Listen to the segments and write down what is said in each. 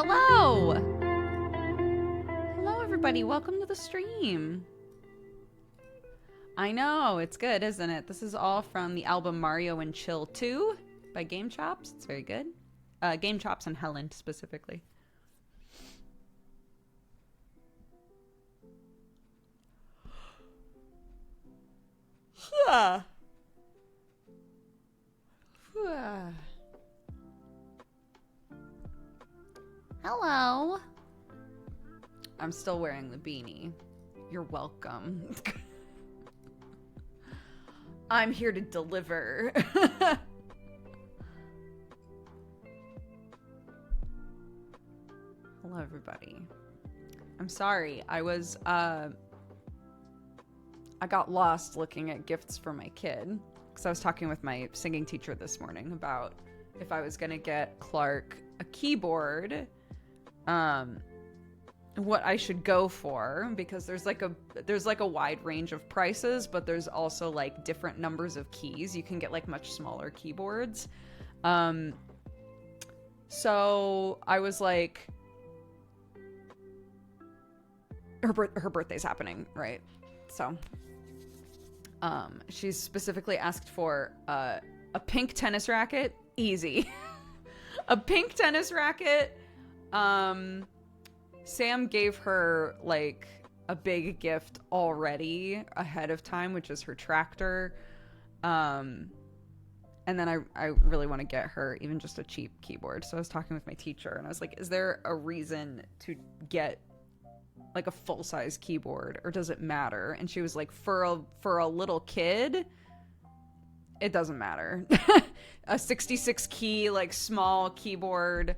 Hello! Hello, everybody. Welcome to the stream. I know, it's good, isn't it? This is all from the album Mario and Chill 2 by Game Chops. It's very good. Game Chops and Helen, specifically. Hello. I'm still wearing the beanie. You're welcome. I'm here to deliver. Hello, everybody. I'm sorry. I got lost looking at gifts for my kid because I was talking with my singing teacher this morning about if I was going to get Clark a keyboard, what I should go for, because there's like a wide range of prices, but there's also like different numbers of keys. You can get like much smaller keyboards. So I was like, her birthday's happening, right? So she's specifically asked for a pink tennis racket. Easy. A pink tennis racket. Sam gave her like a big gift already ahead of time, which is her tractor. And then I really want to get her even just a cheap keyboard. So I was talking with my teacher and I was like, is there a reason to get like a full-size keyboard, or does it matter? And she was like, for a little kid, it doesn't matter. A 66 key like small keyboard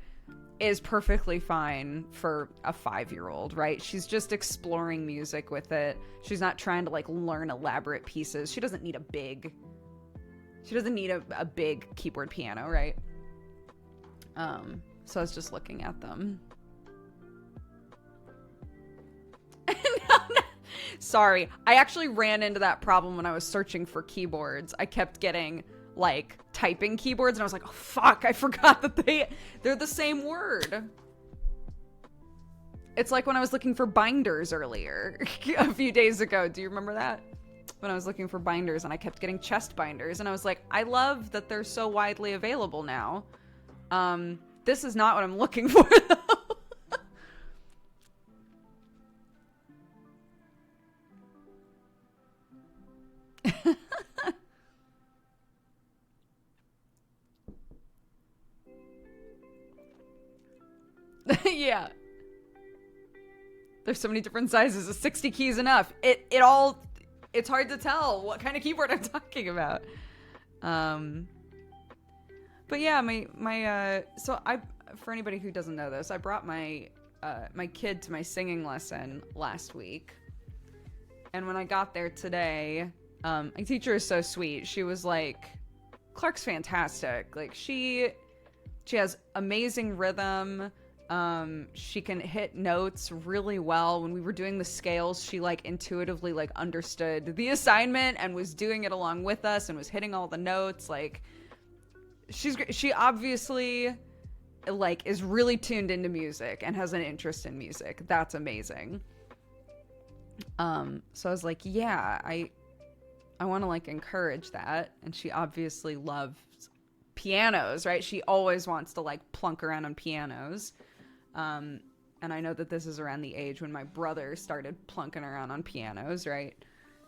is perfectly fine for a 5-year-old, right? She's just exploring music with it. She's not trying to like learn elaborate pieces. She doesn't need a big keyboard piano, right? So I was just looking at them. No. Sorry, I actually ran into that problem when I was searching for keyboards. I kept getting like typing keyboards and I was like, oh fuck, I forgot that they're the same word. It's like when I was looking for binders earlier a few days ago. Do you remember that? When I was looking for binders and I kept getting chest binders and I was like, I love that they're so widely available now. This is not what I'm looking for though. Yeah. There's so many different sizes. A 60 keys enough. It's hard to tell what kind of keyboard I'm talking about. But yeah, for anybody who doesn't know this, I brought my kid to my singing lesson last week. And when I got there today, my teacher is so sweet. She was like, Clark's fantastic. Like she has amazing rhythm. She can hit notes really well. When we were doing the scales, she like intuitively like understood the assignment and was doing it along with us and was hitting all the notes. Like she obviously like is really tuned into music and has an interest in music. That's amazing. So I was like, yeah, I want to like encourage that. And she obviously loves pianos, right? She always wants to like plunk around on pianos. And I know that this is around the age when my brother started plunking around on pianos, right?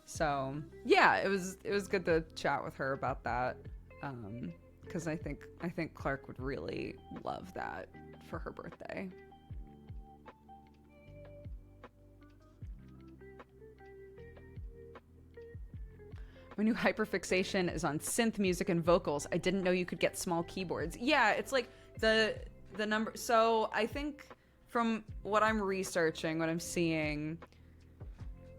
So yeah, it was good to chat with her about that. Because I think Clark would really love that for her birthday. My new hyperfixation is on synth music and vocals. I didn't know you could get small keyboards. Yeah, it's like the number. So I think from what I'm researching, what I'm seeing,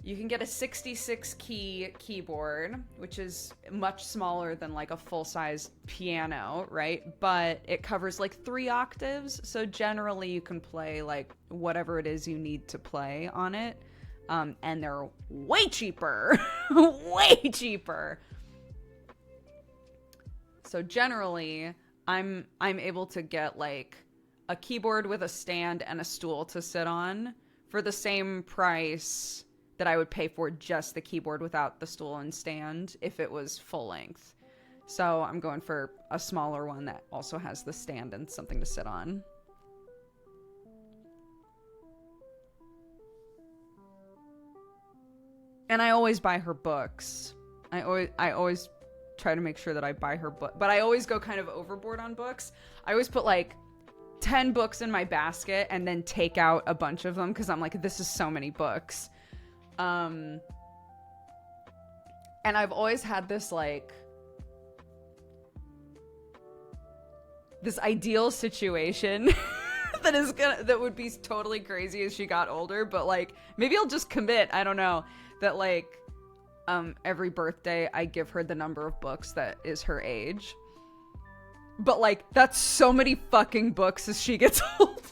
you can get a 66 key keyboard, which is much smaller than like a full-size piano, right? But it covers like 3 octaves. So generally you can play like whatever it is you need to play on it. And they're way cheaper. Way cheaper. So generally I'm able to get like a keyboard with a stand and a stool to sit on for the same price that I would pay for just the keyboard without the stool and stand if it was full length. So I'm going for a smaller one that also has the stand and something to sit on. And I always buy her books. I always try to make sure that I buy her book, but I always go kind of overboard on books. I always put like 10 books in my basket and then take out a bunch of them because I'm like, this is so many books. And I've always had this like this ideal situation that would be totally crazy as she got older, but like maybe I'll just commit, I don't know, that like every birthday I give her the number of books that is her age. But like that's so many fucking books as she gets old.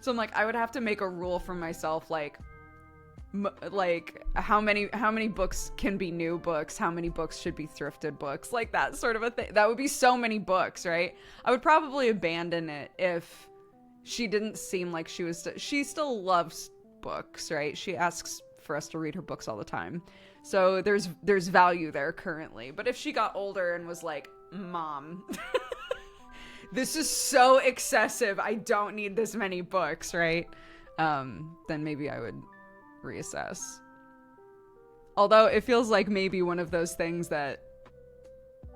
So I'm like, I would have to make a rule for myself, like how many books can be new books, how many books should be thrifted books, like that sort of a thing. That would be so many books, right? I would probably abandon it if she didn't seem like she still loves books, right? She asks for us to read her books all the time, so there's value there currently. But if she got older and was like, Mom, this is so excessive, I don't need this many books, right? Then maybe I would reassess. Although it feels like maybe one of those things that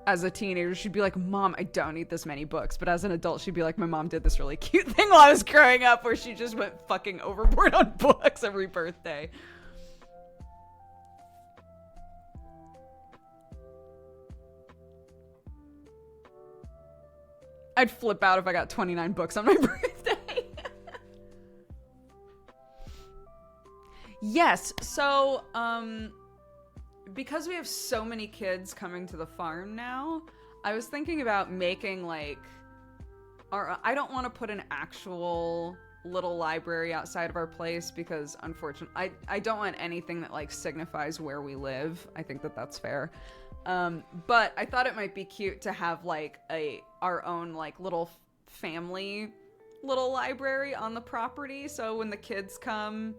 as a teenager she'd be like, Mom, I don't need this many books, but as an adult she'd be like, my mom did this really cute thing while I was growing up where she just went fucking overboard on books every birthday. I'd flip out if I got 29 books on my birthday. Yes, so, because we have so many kids coming to the farm now, I was thinking about making, like, I don't want to put an actual little library outside of our place because, unfortunately, I don't want anything that, like, signifies where we live. I think that that's fair. But I thought it might be cute to have, like, our own, like, little family little library on the property, so when the kids come,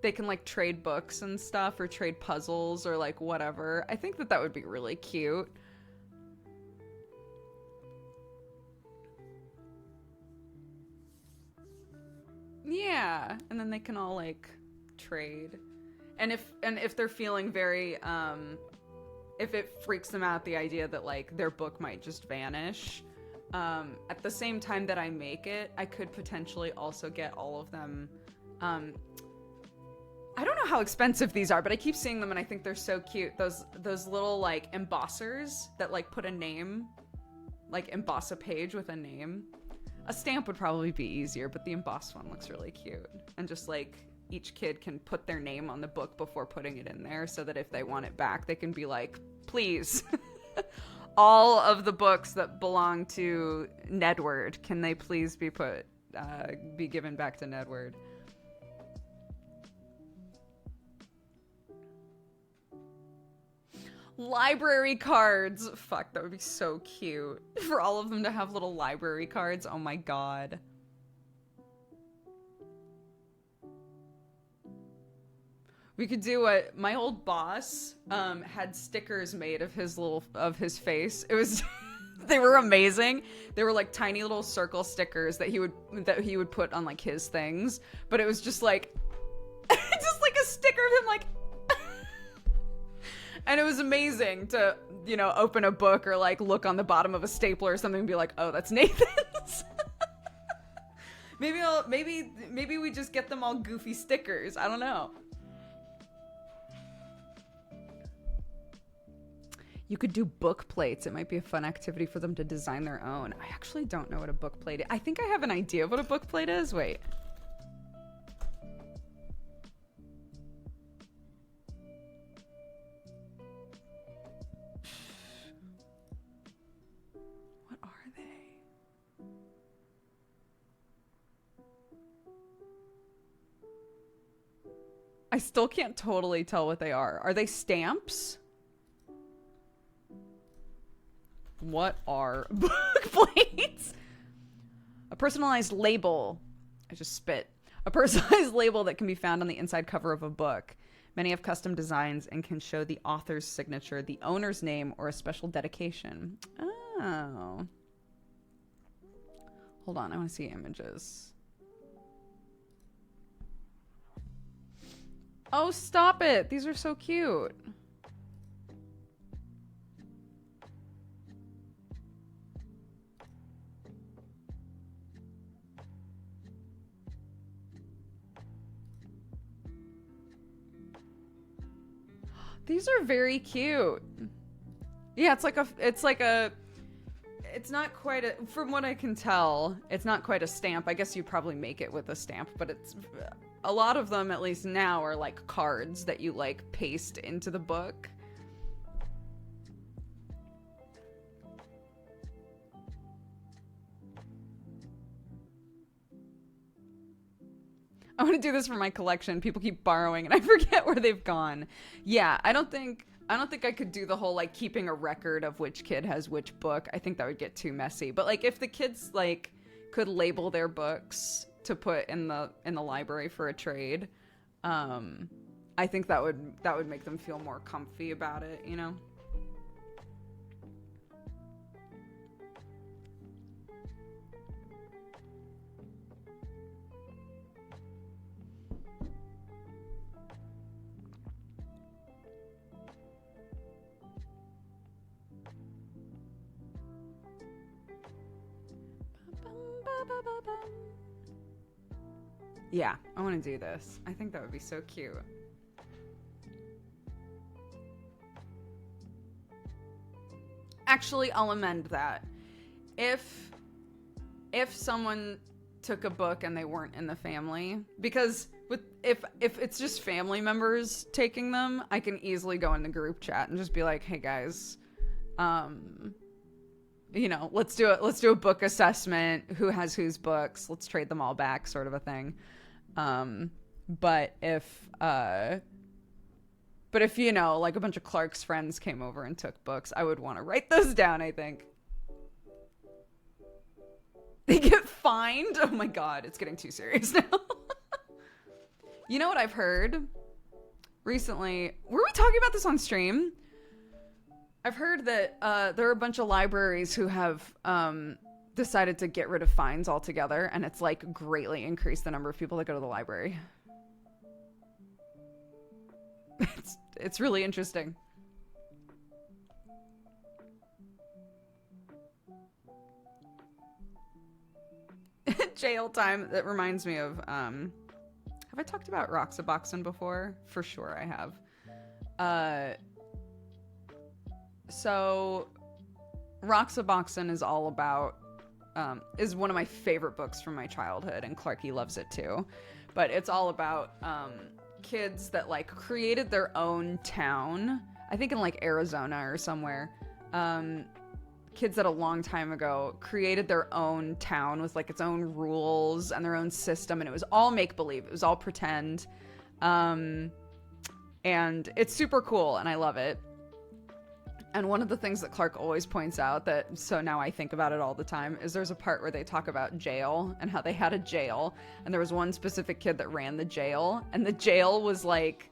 they can like trade books and stuff or trade puzzles or like whatever. I think that would be really cute. Yeah, and then they can all like trade. And if they're feeling very if it freaks them out the idea that like their book might just vanish, at the same time that I make it, I could potentially also get all of them I don't know how expensive these are, but I keep seeing them and I think they're so cute. Those little like embossers that like put a name, like emboss a page with a name. A stamp would probably be easier, but the embossed one looks really cute. And just like each kid can put their name on the book before putting it in there so that if they want it back, they can be like, please, all of the books that belong to Nedward, can they please be given back to Nedward? Library cards. Fuck, that would be so cute. For all of them to have little library cards. Oh my god. We could do what my old boss had stickers made of his face. It was they were amazing. They were like tiny little circle stickers that he would put on like his things, but it was just like just like a sticker of him like and it was amazing to, you know, open a book or like look on the bottom of a stapler or something and be like, oh, that's Nathan's. Maybe we just get them all goofy stickers. I don't know. You could do book plates. It might be a fun activity for them to design their own. I actually don't know what a book plate is. I think I have an idea of what a book plate is. Wait. I still can't totally tell what they are. Are they stamps? What are book plates? A personalized label. I just spit. A personalized label that can be found on the inside cover of a book. Many have custom designs and can show the author's signature, the owner's name, or a special dedication. Oh. Hold on, I want to see images. Oh, stop it. These are so cute. These are very cute. Yeah, it's not quite a, from what I can tell, it's not quite a stamp. I guess you probably make it with a stamp, but it's, a lot of them, at least now, are like cards that you like paste into the book. I want to do this for my collection. People keep borrowing and I forget where they've gone. Yeah, I don't think I could do the whole like keeping a record of which kid has which book. I think that would get too messy. But like if the kids like could label their books to put in the library for a trade, I think that would make them feel more comfy about it, you know? Yeah, I want to do this. I think that would be so cute. Actually, I'll amend that. If someone took a book and they weren't in the family, because if it's just family members taking them, I can easily go in the group chat and just be like, "Hey guys, you know, let's do a book assessment. Who has whose books? Let's trade them all back," sort of a thing. But if you know, like a bunch of Clark's friends came over and took books, I would want to write those down, I think. They get fined? Oh my god, it's getting too serious now. You know what I've heard recently? Were we talking about this on stream? I've heard that there are a bunch of libraries who have decided to get rid of fines altogether, and it's like greatly increased the number of people that go to the library. It's really interesting. Jail time. That reminds me of have I talked about Roxaboxen before? For sure I have. So Roxaboxen is all about is one of my favorite books from my childhood, and Clarky loves it too. But it's all about kids that like created their own town, I think in like Arizona or somewhere. Kids that a long time ago created their own town with like its own rules and their own system, and it was all make-believe. It was all pretend. And it's super cool, and I love it. And one of the things that Clark always points out, that so now I think about it all the time, is there's a part where they talk about jail and how they had a jail, and there was one specific kid that ran the jail, and the jail was like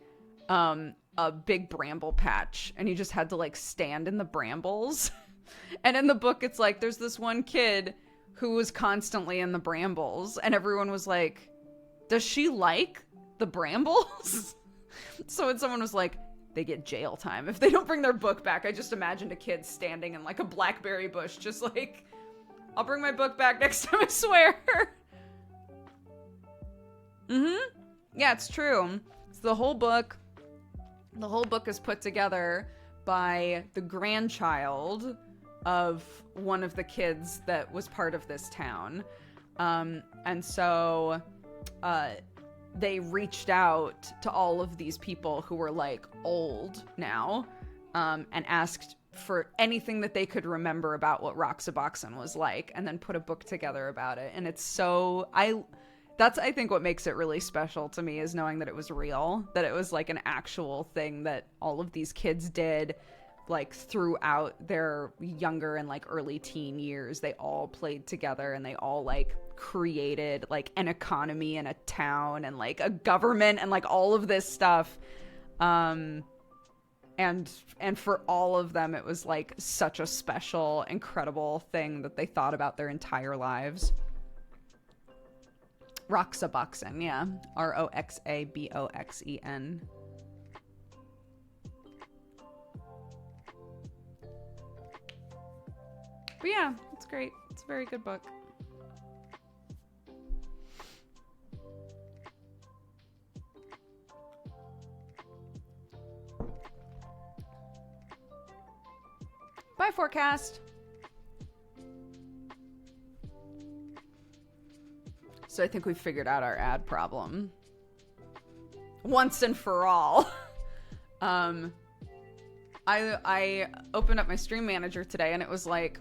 a big bramble patch, and he just had to like stand in the brambles. And in the book it's like there's this one kid who was constantly in the brambles, and everyone was like, does she like the brambles? So when someone was like, they get jail time if they don't bring their book back, I just imagined a kid standing in like a blackberry bush just like, I'll bring my book back next time, I swear. Yeah, it's true. It's the whole book is put together by the grandchild of one of the kids that was part of this town. And so they reached out to all of these people who were like old now, and asked for anything that they could remember about what Roxaboxen was like, and then put a book together about it. And it's so, that's I think what makes it really special to me, is knowing that it was real, that it was like an actual thing that all of these kids did like throughout their younger and like early teen years, they all played together and they all like created like an economy and a town and like a government and like all of this stuff. And for all of them, it was like such a special, incredible thing that they thought about their entire lives. Roxaboxen, yeah. Roxaboxen. But yeah, it's great. It's a very good book. Bye, Forecast. So I think we figured out our ad problem once and for all. I opened up my stream manager today and it was like,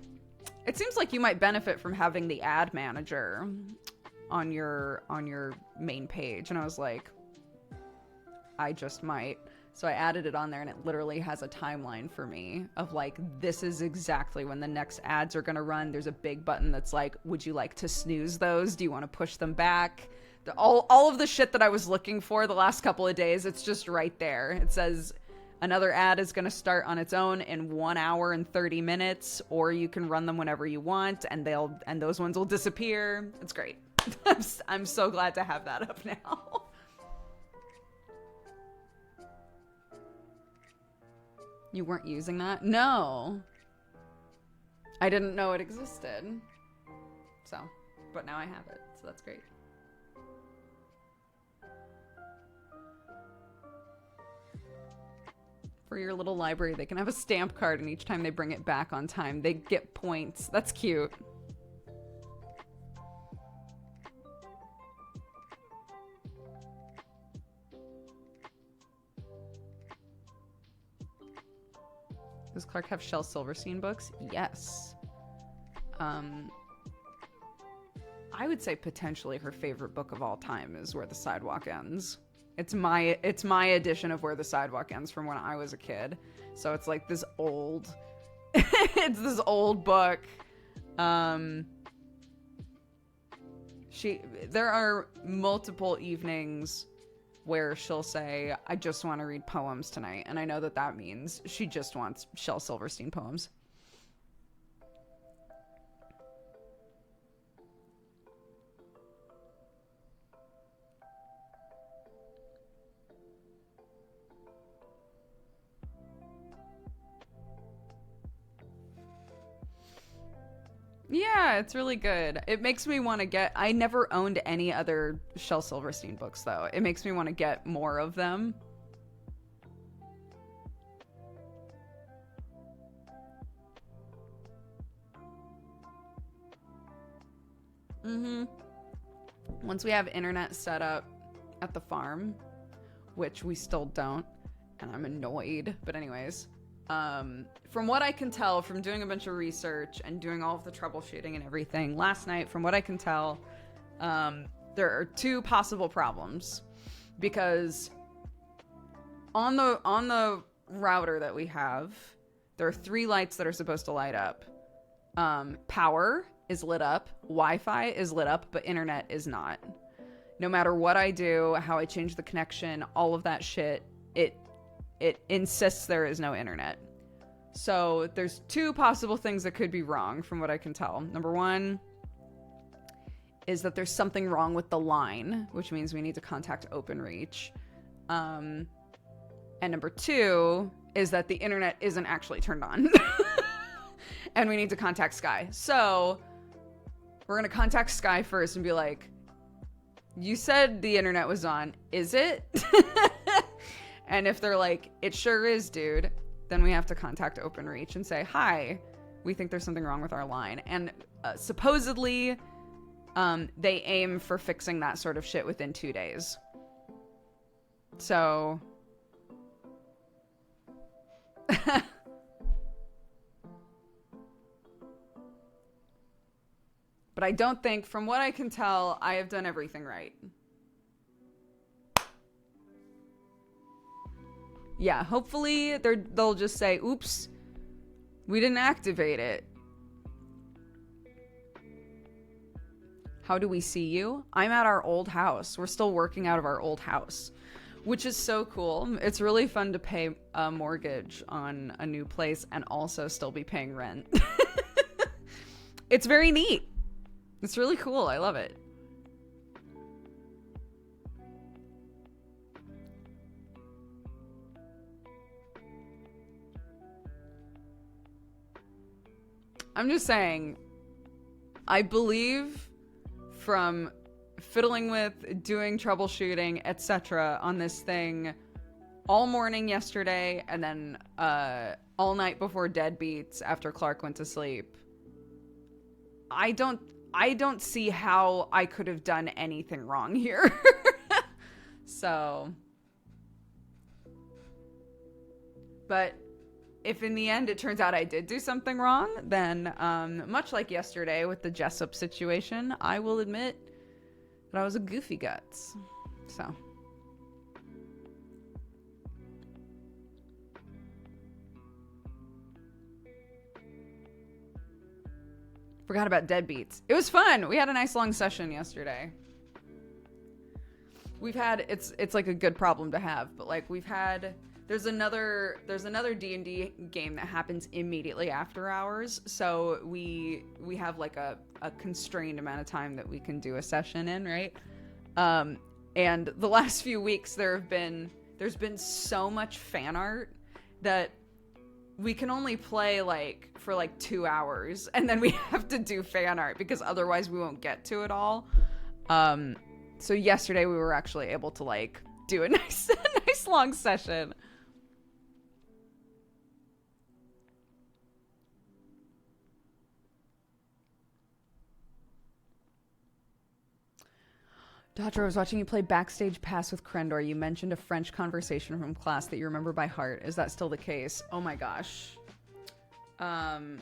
it seems like you might benefit from having the ad manager on your main page. And I was like, I just might. So I added it on there and it literally has a timeline for me of like, this is exactly when the next ads are going to run. There's a big button that's like, would you like to snooze those? Do you want to push them back? All of the shit that I was looking for the last couple of days, it's just right there. It says another ad is going to start on its own in 1 hour and 30 minutes, or you can run them whenever you want and those ones will disappear. It's great. I'm so glad to have that up now. You weren't using that? No. I didn't know it existed. So, but now I have it, so that's great. For your little library, they can have a stamp card, and each time they bring it back on time, they get points. That's cute. Does Clark have Shel Silverstein books? Yes. I would say potentially her favorite book of all time is Where the Sidewalk Ends. It's my edition of Where the Sidewalk Ends from when I was a kid. So it's like this old it's this old book. There are multiple evenings where she'll say, I just want to read poems tonight. And I know that that means she just wants Shel Silverstein poems. Yeah, it's really good. It makes me want to get... I never owned any other Shel Silverstein books, though. It makes me want to get more of them. Once we have internet set up at the farm, which we still don't, and I'm annoyed, but anyways... from what I can tell from doing a bunch of research and doing all of the troubleshooting and everything last night, from what I can tell, there are two possible problems, because on the router that we have, there are 3 lights that are supposed to light up. Power is lit up, Wi-Fi is lit up, but internet is not. No matter what I do, how I change the connection, all of that shit, it insists there is no internet. So there's 2 possible things that could be wrong from what I can tell. Number 1 is that there's something wrong with the line, which means we need to contact OpenReach. And number 2 is that the internet isn't actually turned on. And we need to contact Sky. So we're going to contact Sky first and be like, you said the internet was on. Is it? And if they're like, it sure is, dude, then we have to contact OpenReach and say, hi, we think there's something wrong with our line. And supposedly, they aim for fixing that sort of shit within 2 days. So... But I don't think, from what I can tell, I have done everything right. Yeah, hopefully they'll just say, oops, We didn't activate it. How do we see you? I'm at our old house. We're still working out of our old house, which is so cool. It's really fun to pay a mortgage on a new place and also still be paying rent. It's very neat. It's really cool. I love it. I'm just saying, I believe from fiddling with, doing troubleshooting, etc. on this thing all morning yesterday and then all night before Deadbeats after Clark went to sleep. I don't see how I could have done anything wrong here. So, but if in the end it turns out I did do something wrong, then much like yesterday with the Jessup situation, I will admit that I was a goofy guts. So. Forgot about Deadbeats. It was fun. We had a nice long session yesterday. We've had, it's like a good problem to have, but like we've had, there's another D&D game that happens immediately after ours. So we have like a constrained amount of time that we can do a session in, right? And the last few weeks there's been so much fan art that we can only play like for like 2 hours and then we have to do fan art because otherwise we won't get to it all. So yesterday we were actually able to like do a nice long session. Dodger, I was watching you play Backstage Pass with Krendor. You mentioned a French conversation from class that you remember by heart. Is that still the case? Oh my gosh. I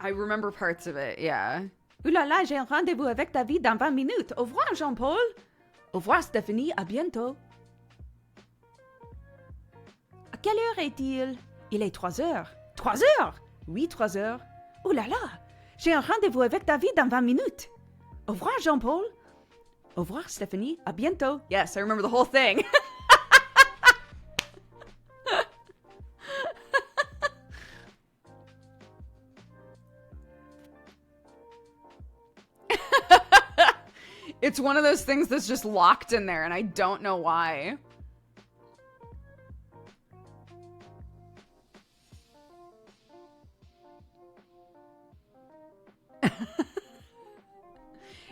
remember parts of it, yeah. Ouh là là, j'ai un rendez-vous avec David dans 20 minutes. Au revoir, Jean-Paul. Au revoir, Stéphanie. À bientôt. À quelle heure est-il? Il est 3 heures. 3 heures? Oui, 3 heures. Ouh là là. J'ai un rendez-vous avec David dans 20 minutes. Au revoir, Jean-Paul. Au revoir, Stephanie. À bientôt. Yes, I remember the whole thing. It's one of those things that's just locked in there, and I don't know why.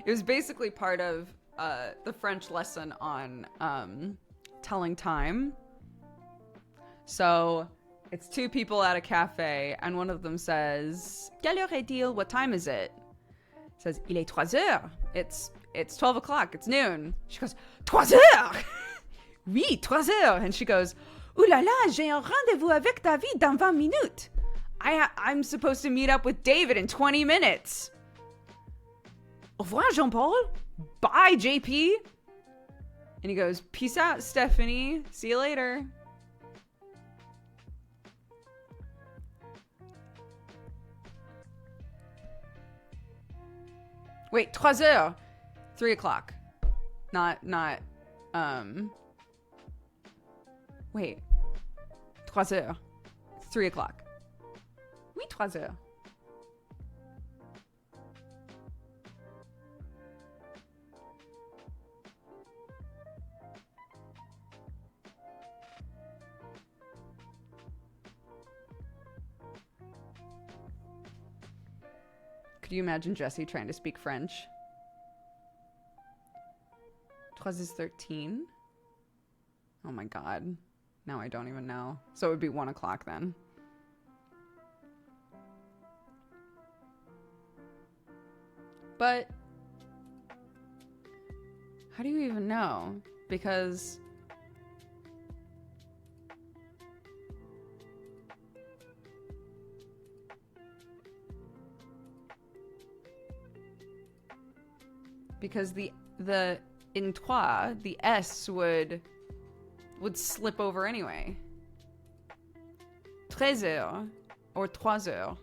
It was basically part of the French lesson on telling time. So it's two people at a cafe, and one of them says, "Quelle heure est-il? What time is it?" It says, "Il est 3 heures." It's 12 o'clock. It's noon. She goes, 3 heures? Oui, 3 heures. And she goes, "Ouh là là, j'ai un rendez-vous avec David dans 20 minutes. I'm supposed to meet up with David in 20 minutes. Au revoir, Jean-Paul. Bye, JP." And he goes, "Peace out, Stephanie. See you later." Wait, 3 heures. 3 o'clock. Not, wait. 3 heures. 3 o'clock. Oui, 3 heures. Could you imagine Jesse trying to speak French? 3 is 13. Oh my god. Now I don't even know. So it would be 1 o'clock then. But how do you even know? Because the in trois, the S would slip over anyway. 13 heures or 3 heures.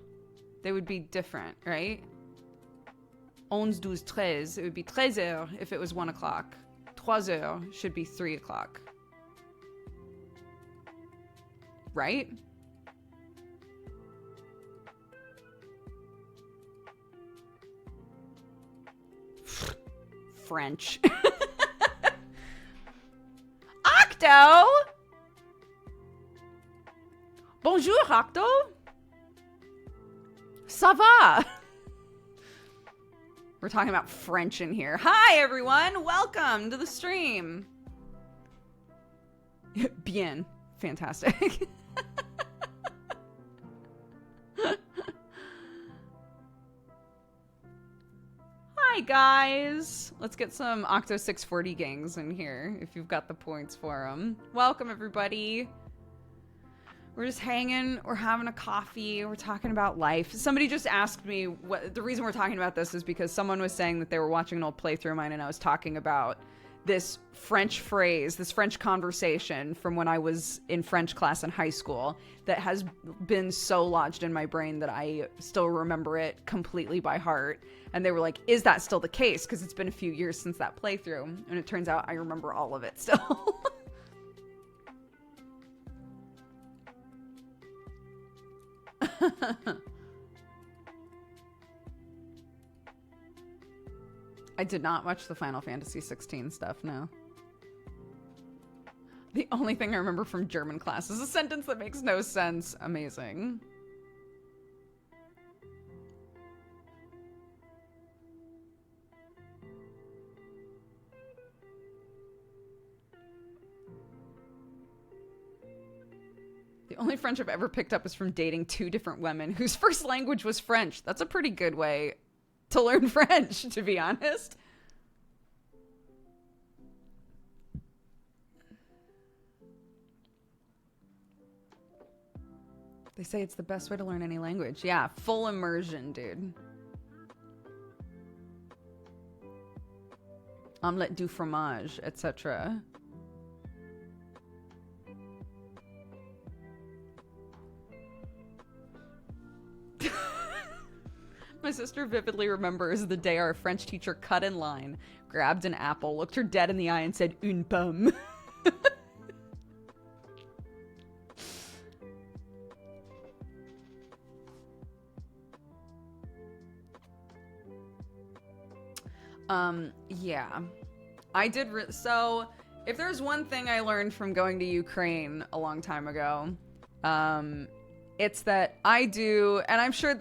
They would be different, right? 11, 12, 13. It would be 13 heures if it was 1 o'clock. 3 heures should be 3 o'clock. Right? French. Octo! Bonjour, Octo! Ça va? We're talking about French in here. Hi, everyone! Welcome to the stream! Bien. Fantastic. Hi, guys! Let's get some Octo 640 gangs in here, if you've got the points for them. Welcome, everybody. We're just hanging, we're having a coffee, we're talking about life. Somebody just asked me, what the reason we're talking about this is because someone was saying that they were watching an old playthrough of mine and I was talking about this French phrase, this French conversation from when I was in French class in high school that has been so lodged in my brain that I still remember it completely by heart. And they were like, is that still the case? Because it's been a few years since that playthrough. And it turns out I remember all of it still. I did not watch the Final Fantasy 16 stuff, no. The only thing I remember from German class is a sentence that makes no sense. Amazing. The only French I've ever picked up is from dating 2 different women whose first language was French. That's a pretty good way to learn French, to be honest. They say it's the best way to learn any language. Yeah, full immersion, dude. Omelette du fromage, etc. My sister vividly remembers the day our French teacher cut in line, grabbed an apple, looked her dead in the eye, and said, une pomme. Yeah. I did, so, if there's one thing I learned from going to Ukraine a long time ago, it's that I do, and I'm sure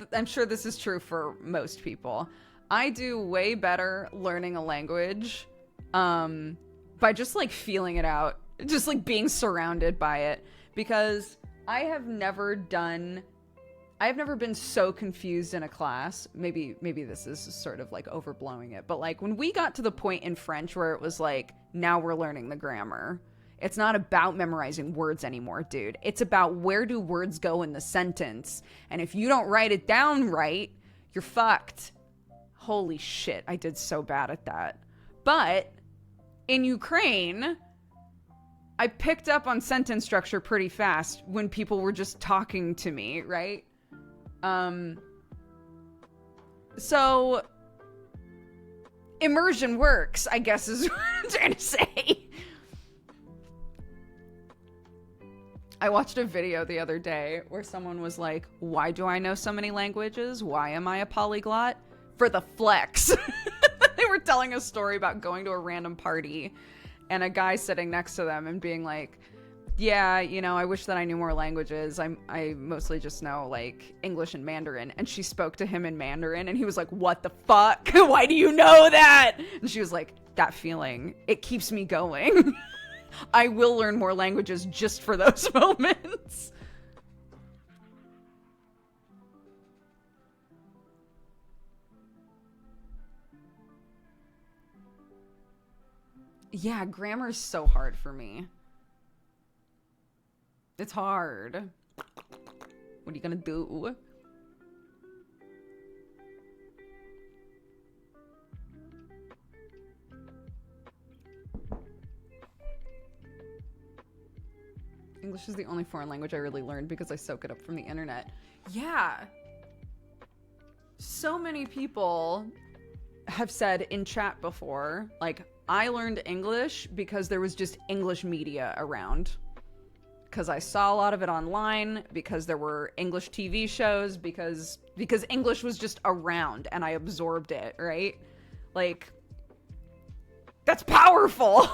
this is true for most people, I do way better learning a language by just like feeling it out, just like being surrounded by it, because I have never been so confused in a class. Maybe this is sort of like overblowing it, but like when we got to the point in French where it was like, now we're learning the grammar. It's not about memorizing words anymore, dude. It's about where do words go in the sentence. And if you don't write it down right, you're fucked. Holy shit, I did so bad at that. But in Ukraine, I picked up on sentence structure pretty fast when people were just talking to me, right? So immersion works, I guess is what I'm trying to say. I watched a video the other day where someone was like, why do I know so many languages? Why am I a polyglot? For the flex. They were telling a story about going to a random party and a guy sitting next to them and being like, yeah, you know, I wish that I knew more languages. I mostly just know like English and Mandarin. And she spoke to him in Mandarin and he was like, what the fuck? Why do you know that? And she was like, that feeling, it keeps me going. I will learn more languages just for those moments. Yeah, grammar is so hard for me. It's hard. What are you gonna do? English is the only foreign language I really learned because I soak it up from the internet. Yeah. So many people have said in chat before, like, I learned English because there was just English media around. Because I saw a lot of it online, because there were English TV shows, because English was just around and I absorbed it, right? Like, that's powerful!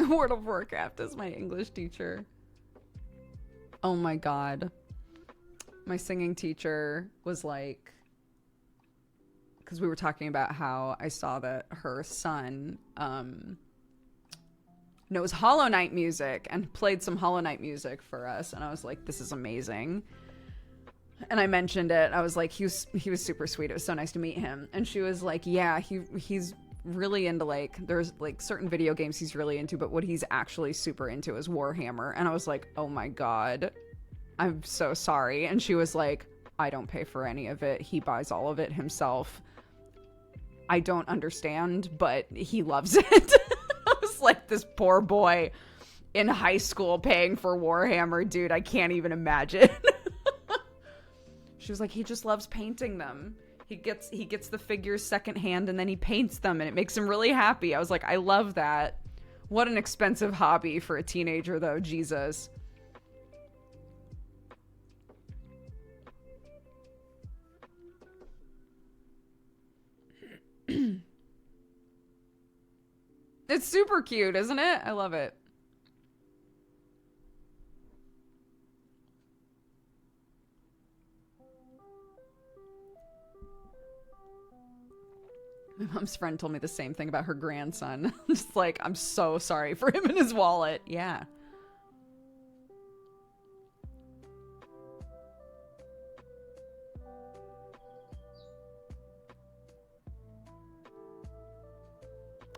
World of Warcraft is my English teacher. Oh my god. My singing teacher was like, because we were talking about how I saw that her son knows Hollow Knight music and played some Hollow Knight music for us, and I was like, this is amazing. And I mentioned it. I was like, he was super sweet. It was so nice to meet him. And she was like, yeah, he's really into, like, there's like certain video games he's really into, but what he's actually super into is Warhammer. And I was like, oh my god, I'm so sorry. And she was like, I don't pay for any of it. He buys all of it himself. I don't understand, but he loves it. I was like, this poor boy in high school paying for Warhammer, dude, I can't even imagine. She was like, he just loves painting them. He gets the figures secondhand and then he paints them and it makes him really happy. I was like, I love that. What an expensive hobby for a teenager, though. Jesus. It's super cute, isn't it? I love it. My mom's friend told me the same thing about her grandson. Just like, I'm so sorry for him and his wallet. Yeah.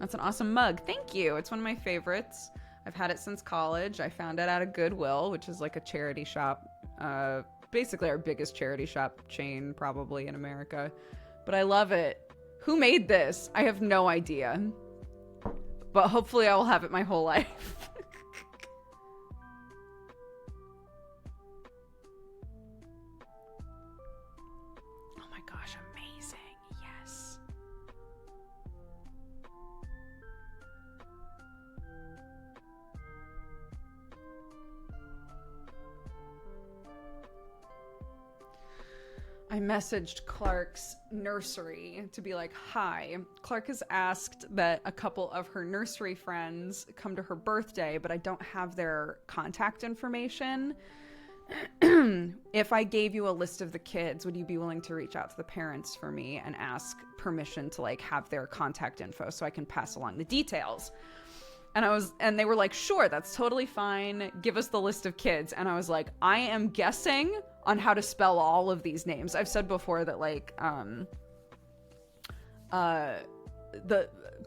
That's an awesome mug. Thank you. It's one of my favorites. I've had it since college. I found it at a Goodwill, which is like a charity shop. Basically our biggest charity shop chain probably in America. But I love it. Who made this? I have no idea. But hopefully I will have it my whole life. Oh my gosh, amazing. Yes. I messaged Clark's nursery to be like, hi, Clark has asked that a couple of her nursery friends come to her birthday, but I don't have their contact information. If I gave you a list of the kids, would you be willing to reach out to the parents for me and ask permission to like have their contact info so I can pass along the details? And they were like, sure, that's totally fine. Give us the list of kids. And I was like, I am guessing on how to spell all of these names. I've said before that like, the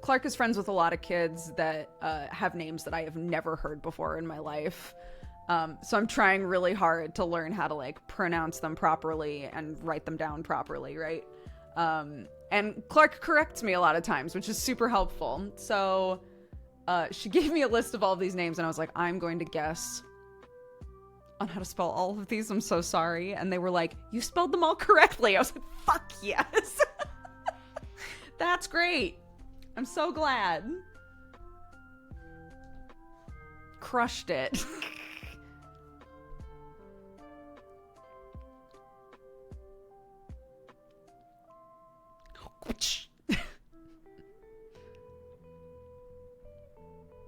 Clark is friends with a lot of kids that have names that I have never heard before in my life. So I'm trying really hard to learn how to like pronounce them properly and write them down properly, right? And Clark corrects me a lot of times, which is super helpful. So she gave me a list of all of these names and I was like, I'm going to guess on how to spell all of these. I'm so sorry. And they were like, you spelled them all correctly. I was like, fuck yes. That's great. I'm so glad. Crushed it.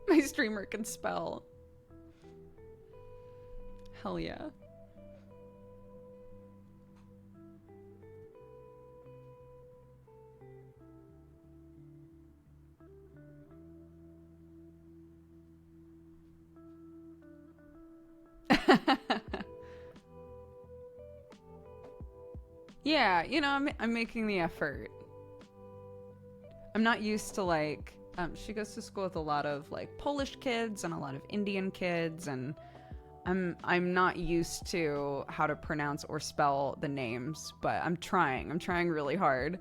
My streamer can spell. Hell yeah. Yeah, you know, I'm making the effort. I'm not used to like, she goes to school with a lot of like Polish kids and a lot of Indian kids, and I'm not used to how to pronounce or spell the names, but I'm trying. I'm trying really hard.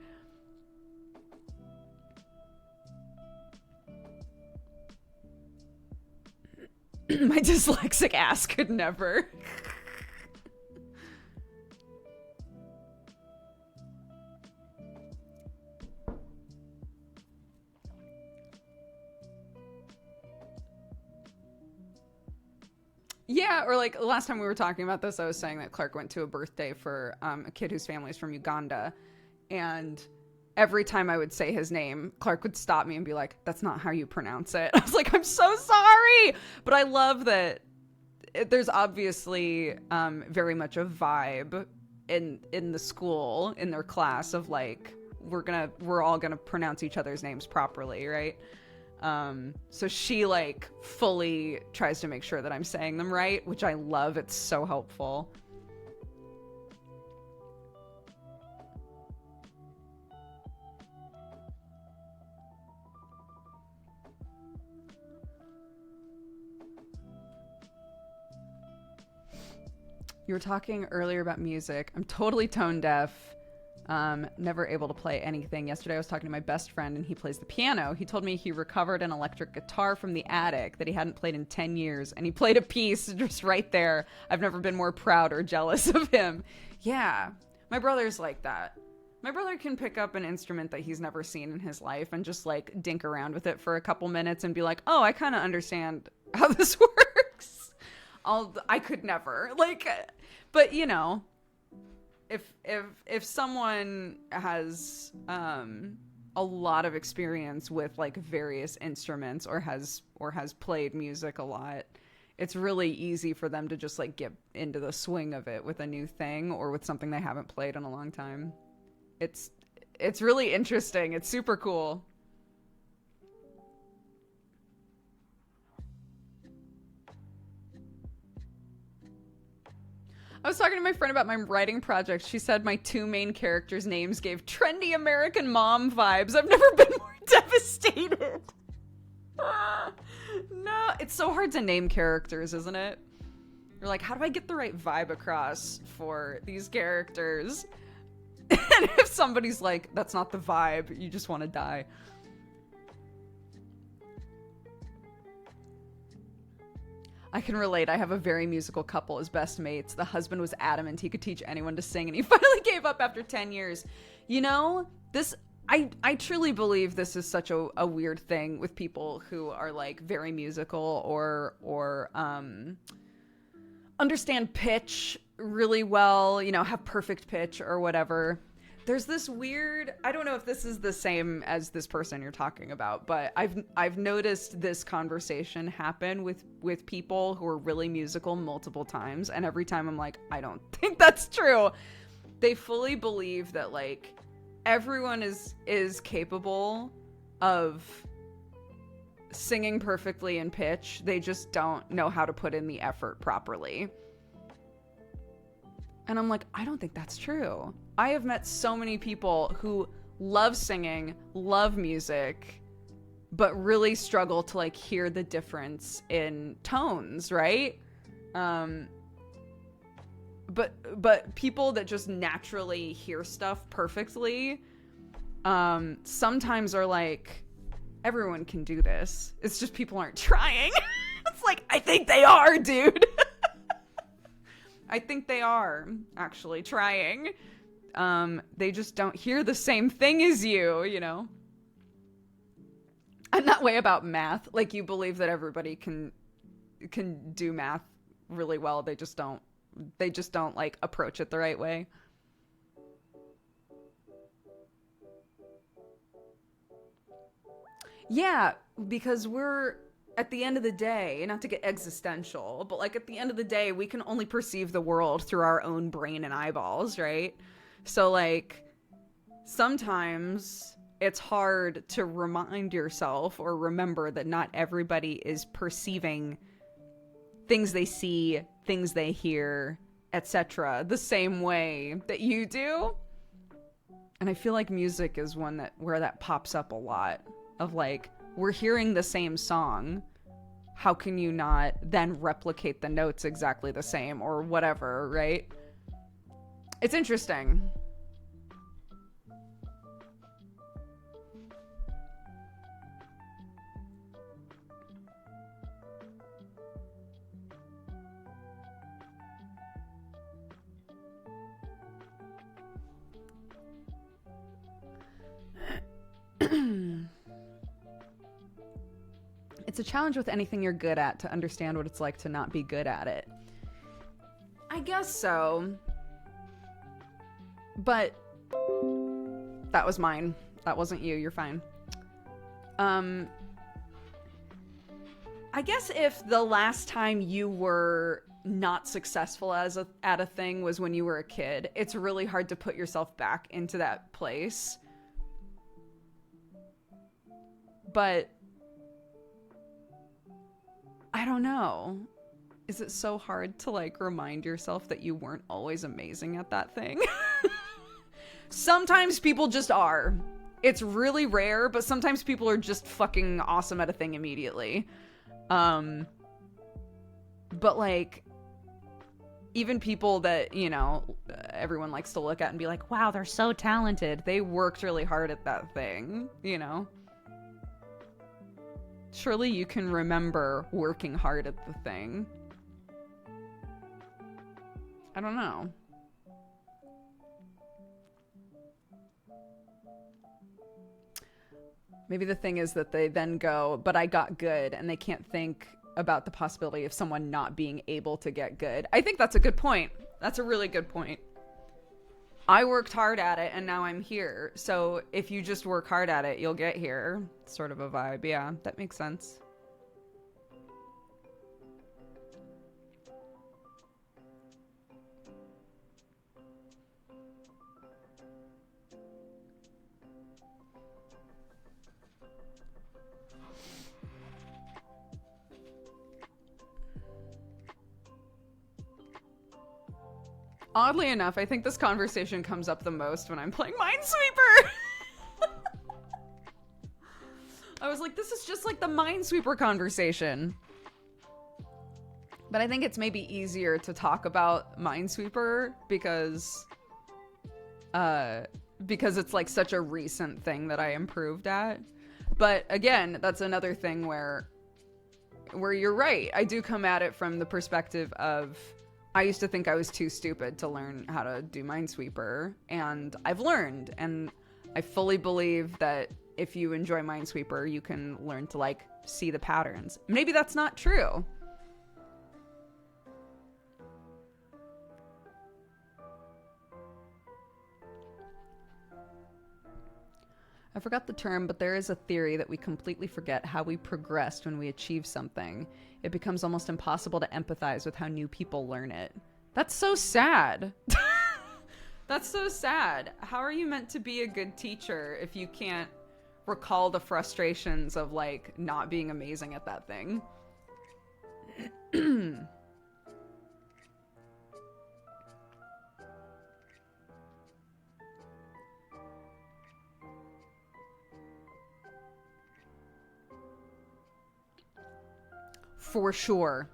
My dyslexic ass could never. Yeah, or like last time we were talking about this, I was saying that Clark went to a birthday for a kid whose family is from Uganda, and every time I would say his name, Clark would stop me and be like, "That's not how you pronounce it." I was like, "I'm so sorry," but I love that there's obviously very much a vibe in the school, in their class, of like we're all gonna pronounce each other's names properly, right? So she like fully tries to make sure that I'm saying them right, which I love. It's so helpful. You were talking earlier about music. I'm totally tone deaf. Never able to play anything. Yesterday I was talking to my best friend and he plays the piano. He told me he recovered an electric guitar from the attic that he hadn't played in 10 years, and he played a piece just right there. I've never been more proud or jealous of him. Yeah, my brother's like that. My brother can pick up an instrument that he's never seen in his life and just like dink around with it for a couple minutes and be like, "Oh, I kind of understand how this works." I could never, like, but you know, if someone has a lot of experience with like various instruments or has played music a lot, it's really easy for them to just like get into the swing of it with a new thing or with something they haven't played in a long time. It's really interesting. It's super cool. I was talking to my friend about my writing project. She said my two main characters' names gave trendy American mom vibes. I've never been more devastated. No, it's so hard to name characters, isn't it? You're like, how do I get the right vibe across for these characters? And if somebody's like, that's not the vibe, you just want to die. I can relate. I have a very musical couple as best mates. The husband was adamant he could teach anyone to sing, and he finally gave up after 10 years. You know, this, I truly believe this is such a weird thing with people who are like very musical or understand pitch really well, you know, have perfect pitch or whatever. There's this weird, I don't know if this is the same as this person you're talking about, but I've noticed this conversation happen with people who are really musical multiple times, and every time I'm like, I don't think that's true. They fully believe that like everyone is capable of singing perfectly in pitch. They just don't know how to put in the effort properly. And I'm like, I don't think that's true. I have met so many people who love singing, love music, but really struggle to like hear the difference in tones, right? But people that just naturally hear stuff perfectly, sometimes are like, everyone can do this. It's just people aren't trying. It's like, I think they are, dude. I think they are actually trying. They just don't hear the same thing as you know? I'm that way about math. Like, you believe that everybody can do math really well. They just don't like approach it the right way. Yeah, because we're, at the end of the day, not to get existential, but like at the end of the day, we can only perceive the world through our own brain and eyeballs, right? So like sometimes it's hard to remind yourself or remember that not everybody is perceiving things they see, things they hear, etc. the same way that you do. And I feel like music is one where that pops up a lot, of like, we're hearing the same song. how can you not then replicate the notes exactly the same or whatever, right? It's interesting. It's a challenge with anything you're good at to understand what it's like to not be good at it. I guess so. But that was mine. That wasn't you. You're fine. I guess if the last time you were not successful at a thing was when you were a kid, it's really hard to put yourself back into that place. But I don't know. Is it so hard to like remind yourself that you weren't always amazing at that thing? Sometimes people just are. It's really rare, but sometimes people are just fucking awesome at a thing immediately. But like, even people that, you know, everyone likes to look at and be like, wow, they're so talented. They worked really hard at that thing, you know? Surely you can remember working hard at the thing. I don't know. Maybe the thing is that they then go, but I got good, and they can't think about the possibility of someone not being able to get good. I think that's a good point. That's a really good point. I worked hard at it and now I'm here. So if you just work hard at it, you'll get here. Sort of a vibe. Yeah, that makes sense. Oddly enough, I think this conversation comes up the most when I'm playing Minesweeper. I was like, this is just like the Minesweeper conversation. But I think it's maybe easier to talk about Minesweeper because it's like such a recent thing that I improved at. But again, that's another thing where you're right. I do come at it from the perspective of, I used to think I was too stupid to learn how to do Minesweeper, and I've learned, and I fully believe that if you enjoy Minesweeper, you can learn to, like, see the patterns. Maybe that's not true. I forgot the term, but there is a theory that we completely forget how we progressed when we achieve something. It becomes almost impossible to empathize with how new people learn it. That's so sad. That's so sad. How are you meant to be a good teacher if you can't recall the frustrations of, like, not being amazing at that thing? For sure.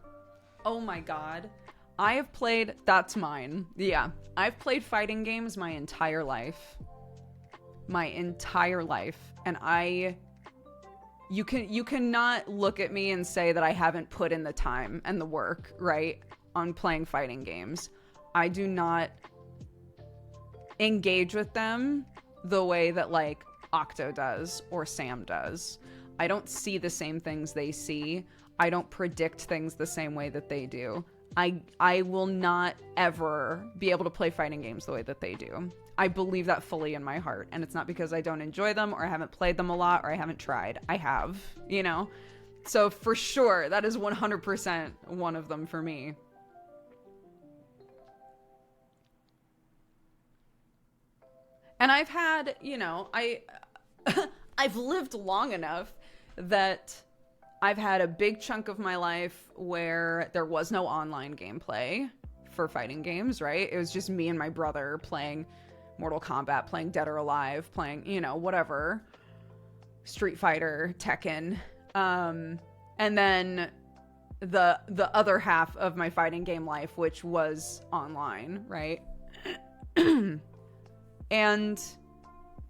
Oh my god. I have played... That's mine. Yeah. I've played fighting games my entire life. My entire life. And you cannot look at me and say that I haven't put in the time and the work, right, on playing fighting games. I do not engage with them the way that, like, Octo does or Sam does. I don't see the same things they see. I don't predict things the same way that they do. I will not ever be able to play fighting games the way that they do. I believe that fully in my heart. And it's not because I don't enjoy them or I haven't played them a lot or I haven't tried. I have, you know? So for sure, that is 100% one of them for me. And I've had, you know, I've lived long enough that I've had a big chunk of my life where there was no online gameplay for fighting games, right? It was just me and my brother playing Mortal Kombat, playing Dead or Alive, playing, you know, whatever. Street Fighter, Tekken. And then the other half of my fighting game life, which was online, right? And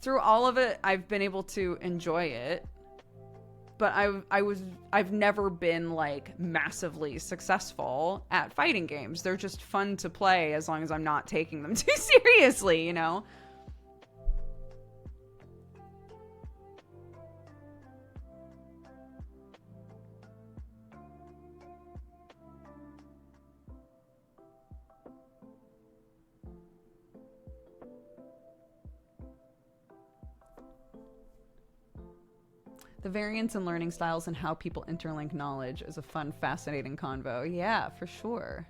through all of it, I've been able to enjoy it. But I've never been like massively successful at fighting games. They're just fun to play as long as I'm not taking them too seriously, you know? The variance in learning styles and how people interlink knowledge is a fun, fascinating convo. Yeah, for sure.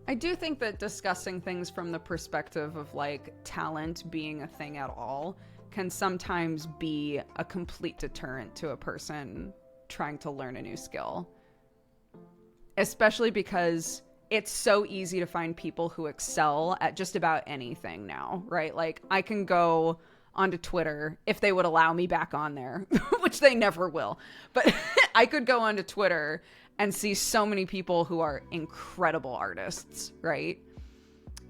I do think that discussing things from the perspective of like talent being a thing at all can sometimes be a complete deterrent to a person trying to learn a new skill. Especially because it's so easy to find people who excel at just about anything now, right? Like I can go onto Twitter if they would allow me back on there, which they never will. But I could go onto Twitter and see so many people who are incredible artists, right?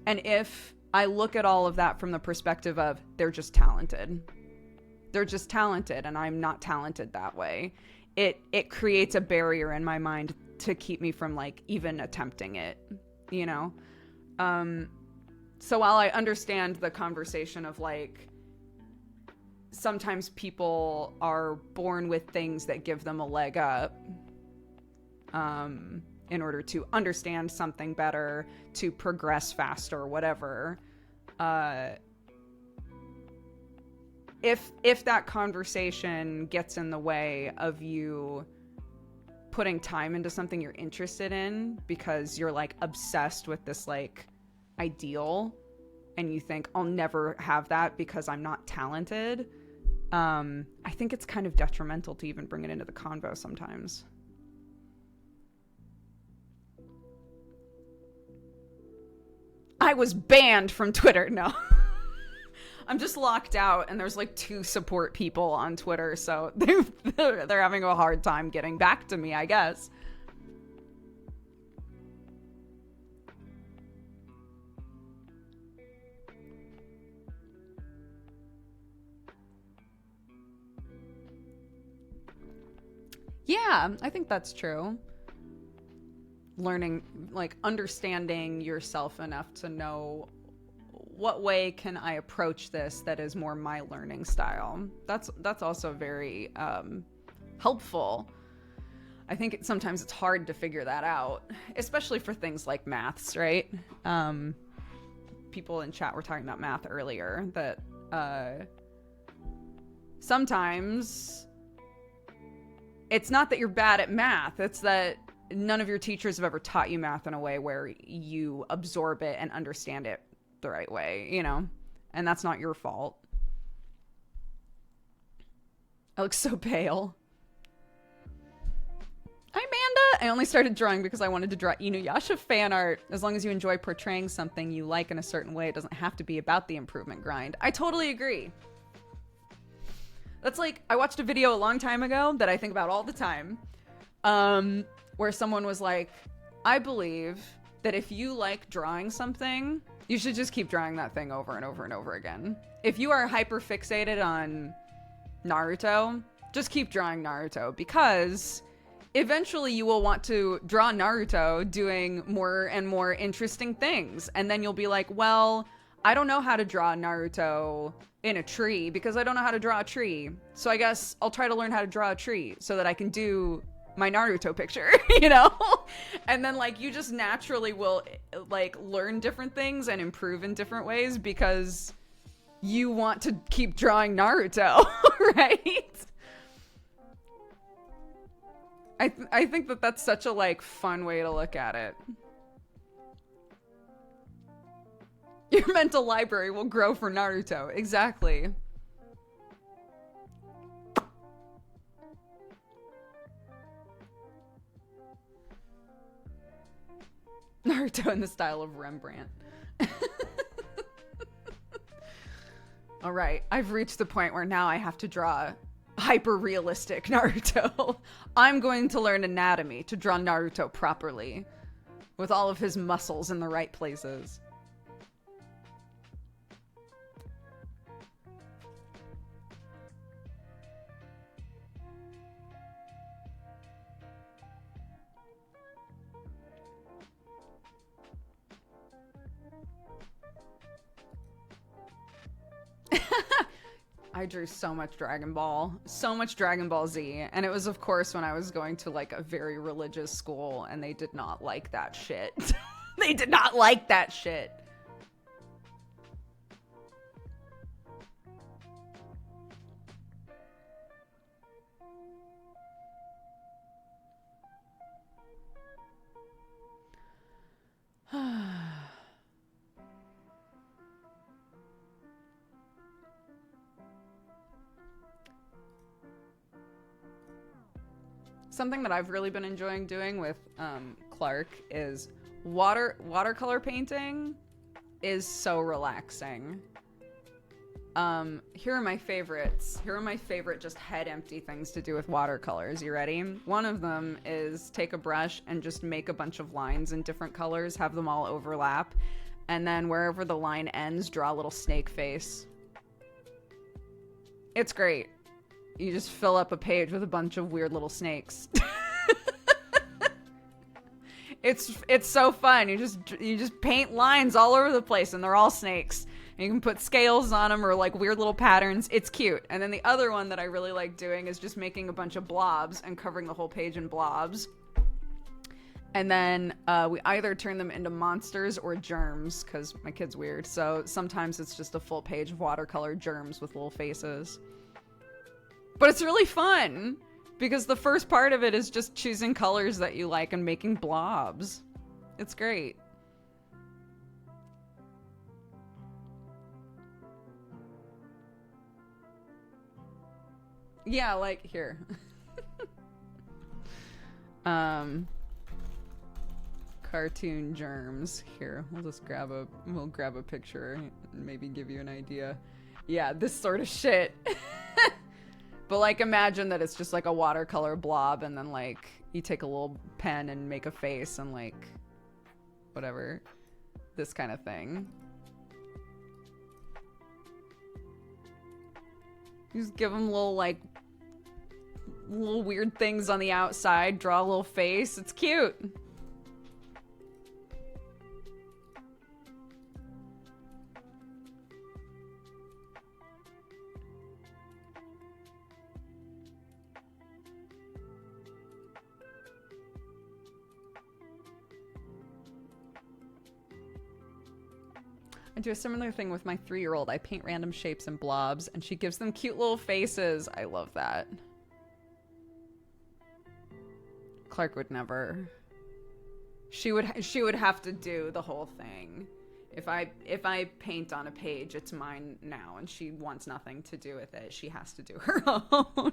And if I look at all of that from the perspective of they're just talented. They're just talented and I'm not talented that way. It creates a barrier in my mind to keep me from like even attempting it, you know? So while I understand the conversation of like, sometimes people are born with things that give them a leg up, in order to understand something better, to progress faster, whatever. If that conversation gets in the way of you putting time into something you're interested in because you're like obsessed with this like ideal and you think I'll never have that because I'm not talented, I think it's kind of detrimental to even bring it into the convo sometimes. I was banned from Twitter. No. I'm just locked out and there's like 2 support people on Twitter, so they're having a hard time getting back to me, I guess. Yeah, I think that's true. Learning, like understanding yourself enough to know what way can I approach this that is more my learning style. That's also very helpful. I think sometimes it's hard to figure that out, especially for things like maths, right? People in chat were talking about math earlier, that sometimes it's not that you're bad at math, it's that none of your teachers have ever taught you math in a way where you absorb it and understand it the right way, you know? And that's not your fault. I look so pale. Hi, Amanda! I only started drawing because I wanted to draw Inuyasha fan art. As long as you enjoy portraying something you like in a certain way, it doesn't have to be about the improvement grind. I totally agree. That's like, I watched a video a long time ago that I think about all the time. Where someone was like, I believe that if you like drawing something, you should just keep drawing that thing over and over and over again. If you are hyper fixated on Naruto, just keep drawing Naruto, because eventually you will want to draw Naruto doing more and more interesting things. And then you'll be like, well, I don't know how to draw Naruto in a tree because I don't know how to draw a tree. So I guess I'll try to learn how to draw a tree so that I can do my Naruto picture, you know? And then like you just naturally will like learn different things and improve in different ways because you want to keep drawing Naruto, right? I think that that's such a like fun way to look at it. Your mental library will grow for Naruto. Exactly. Naruto in the style of Rembrandt. All right, I've reached the point where now I have to draw hyper-realistic Naruto. I'm going to learn anatomy to draw Naruto properly, with all of his muscles in the right places. I drew so much Dragon Ball Z, and it was of course when I was going to like a very religious school, and they did not like that shit. They did not like that shit. Something that I've really been enjoying doing with Clark is watercolor painting is so relaxing. Here are my favorites. Here are my favorite just head empty things to do with watercolors. You ready? One of them is take a brush and just make a bunch of lines in different colors, have them all overlap, and then wherever the line ends, draw a little snake face. It's great. You just fill up a page with a bunch of weird little snakes. It's so fun. You just paint lines all over the place, and they're all snakes. And you can put scales on them or like weird little patterns. It's cute. And then the other one that I really like doing is just making a bunch of blobs and covering the whole page in blobs. And then we either turn them into monsters or germs, because my kid's weird. So sometimes it's just a full page of watercolor germs with little faces. But it's really fun, because the first part of it is just choosing colors that you like and making blobs. It's great. Yeah, like, here. Cartoon germs. Here, we'll grab a picture and maybe give you an idea. Yeah, this sort of shit. But like, imagine that it's just like a watercolor blob, and then like you take a little pen and make a face and like whatever, this kind of thing. You just give them little like little weird things on the outside, draw a little face. It's cute. I do a similar thing with my 3-year-old. I paint random shapes and blobs, and she gives them cute little faces. I love that. Clark would never. She would have to do the whole thing. If I paint on a page, it's mine now, and she wants nothing to do with it. She has to do her own.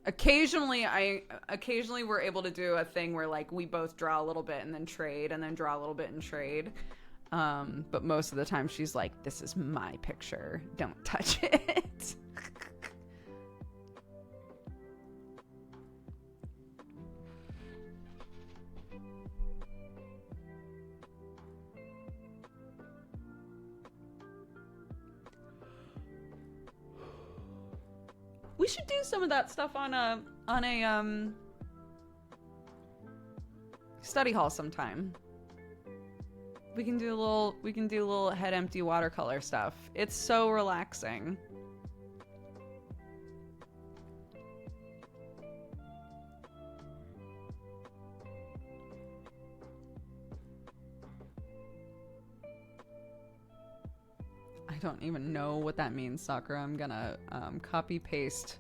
Occasionally we're able to do a thing where like we both draw a little bit and then trade, and then draw a little bit and trade. But most of the time she's like, this is my picture. Don't touch it. We should do some of that stuff on a study hall sometime. We can do a little head empty watercolor stuff. It's so relaxing. I don't even know what that means, Sakura. I'm gonna copy paste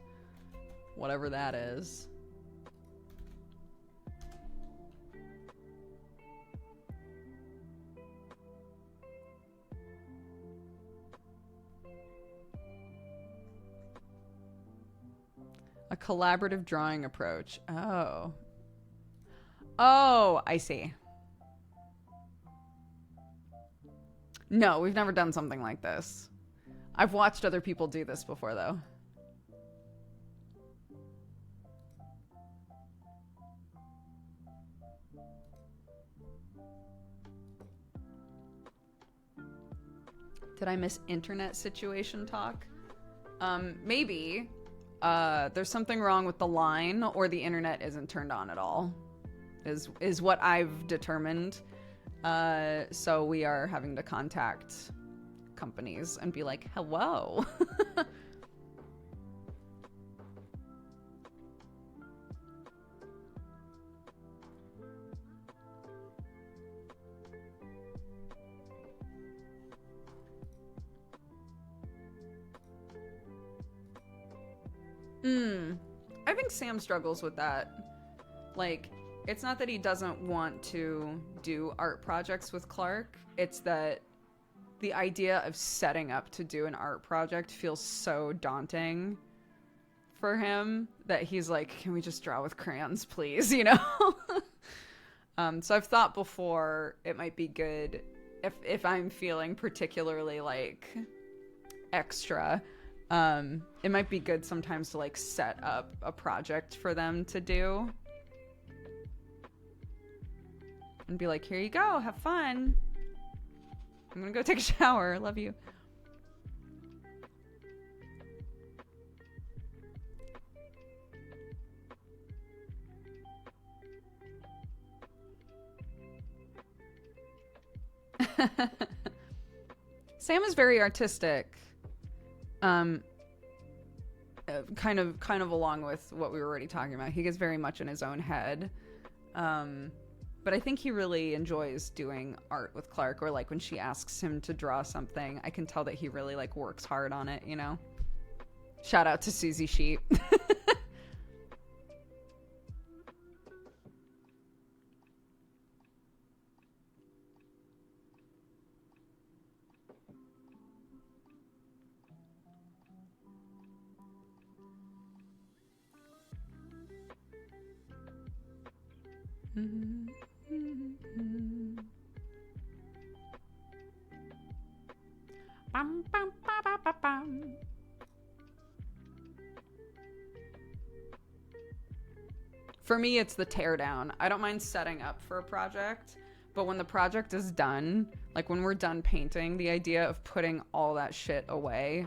Whatever that is. A collaborative drawing approach. Oh. Oh, I see. No, we've never done something like this. I've watched other people do this before, though. Did I miss internet situation talk? Maybe. There's something wrong with the line, or the internet isn't turned on at all. Is what I've determined. So we are having to contact companies and be like, hello. I think Sam struggles with that. Like, it's not that he doesn't want to do art projects with Clark. It's that the idea of setting up to do an art project feels so daunting for him that he's like, can we just draw with crayons, please? You know? So I've thought before it might be good if I'm feeling particularly like extra, it might be good sometimes to like set up a project for them to do and be like, here you go, have fun. I'm gonna go take a shower. Love you. Sam is very artistic. Kind of along with what we were already talking about. He gets very much in his own head. But I think he really enjoys doing art with Clark, or like when she asks him to draw something, I can tell that he really like works hard on it, you know? Shout out to Susie Sheep. For me, it's the teardown. I don't mind setting up for a project, but when the project is done, like when we're done painting, the idea of putting all that shit away.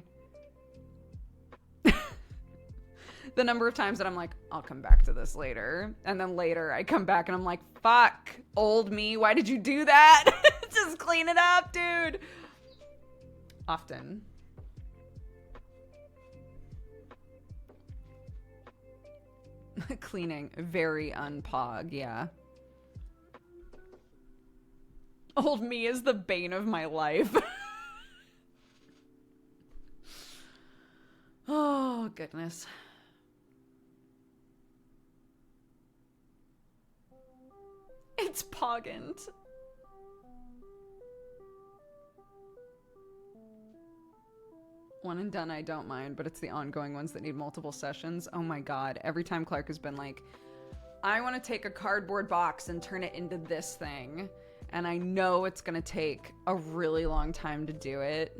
The number of times that I'm like, I'll come back to this later. And then later I come back and I'm like, fuck, old me, why did you do that? Just clean it up, dude. Often. Cleaning, very unpog, yeah. Old me is the bane of my life. Oh, goodness. It's poggant. One and done I don't mind, but it's the ongoing ones that need multiple sessions. Oh my god. Every time Clark has been like, I want to take a cardboard box and turn it into this thing. And I know it's going to take a really long time to do it.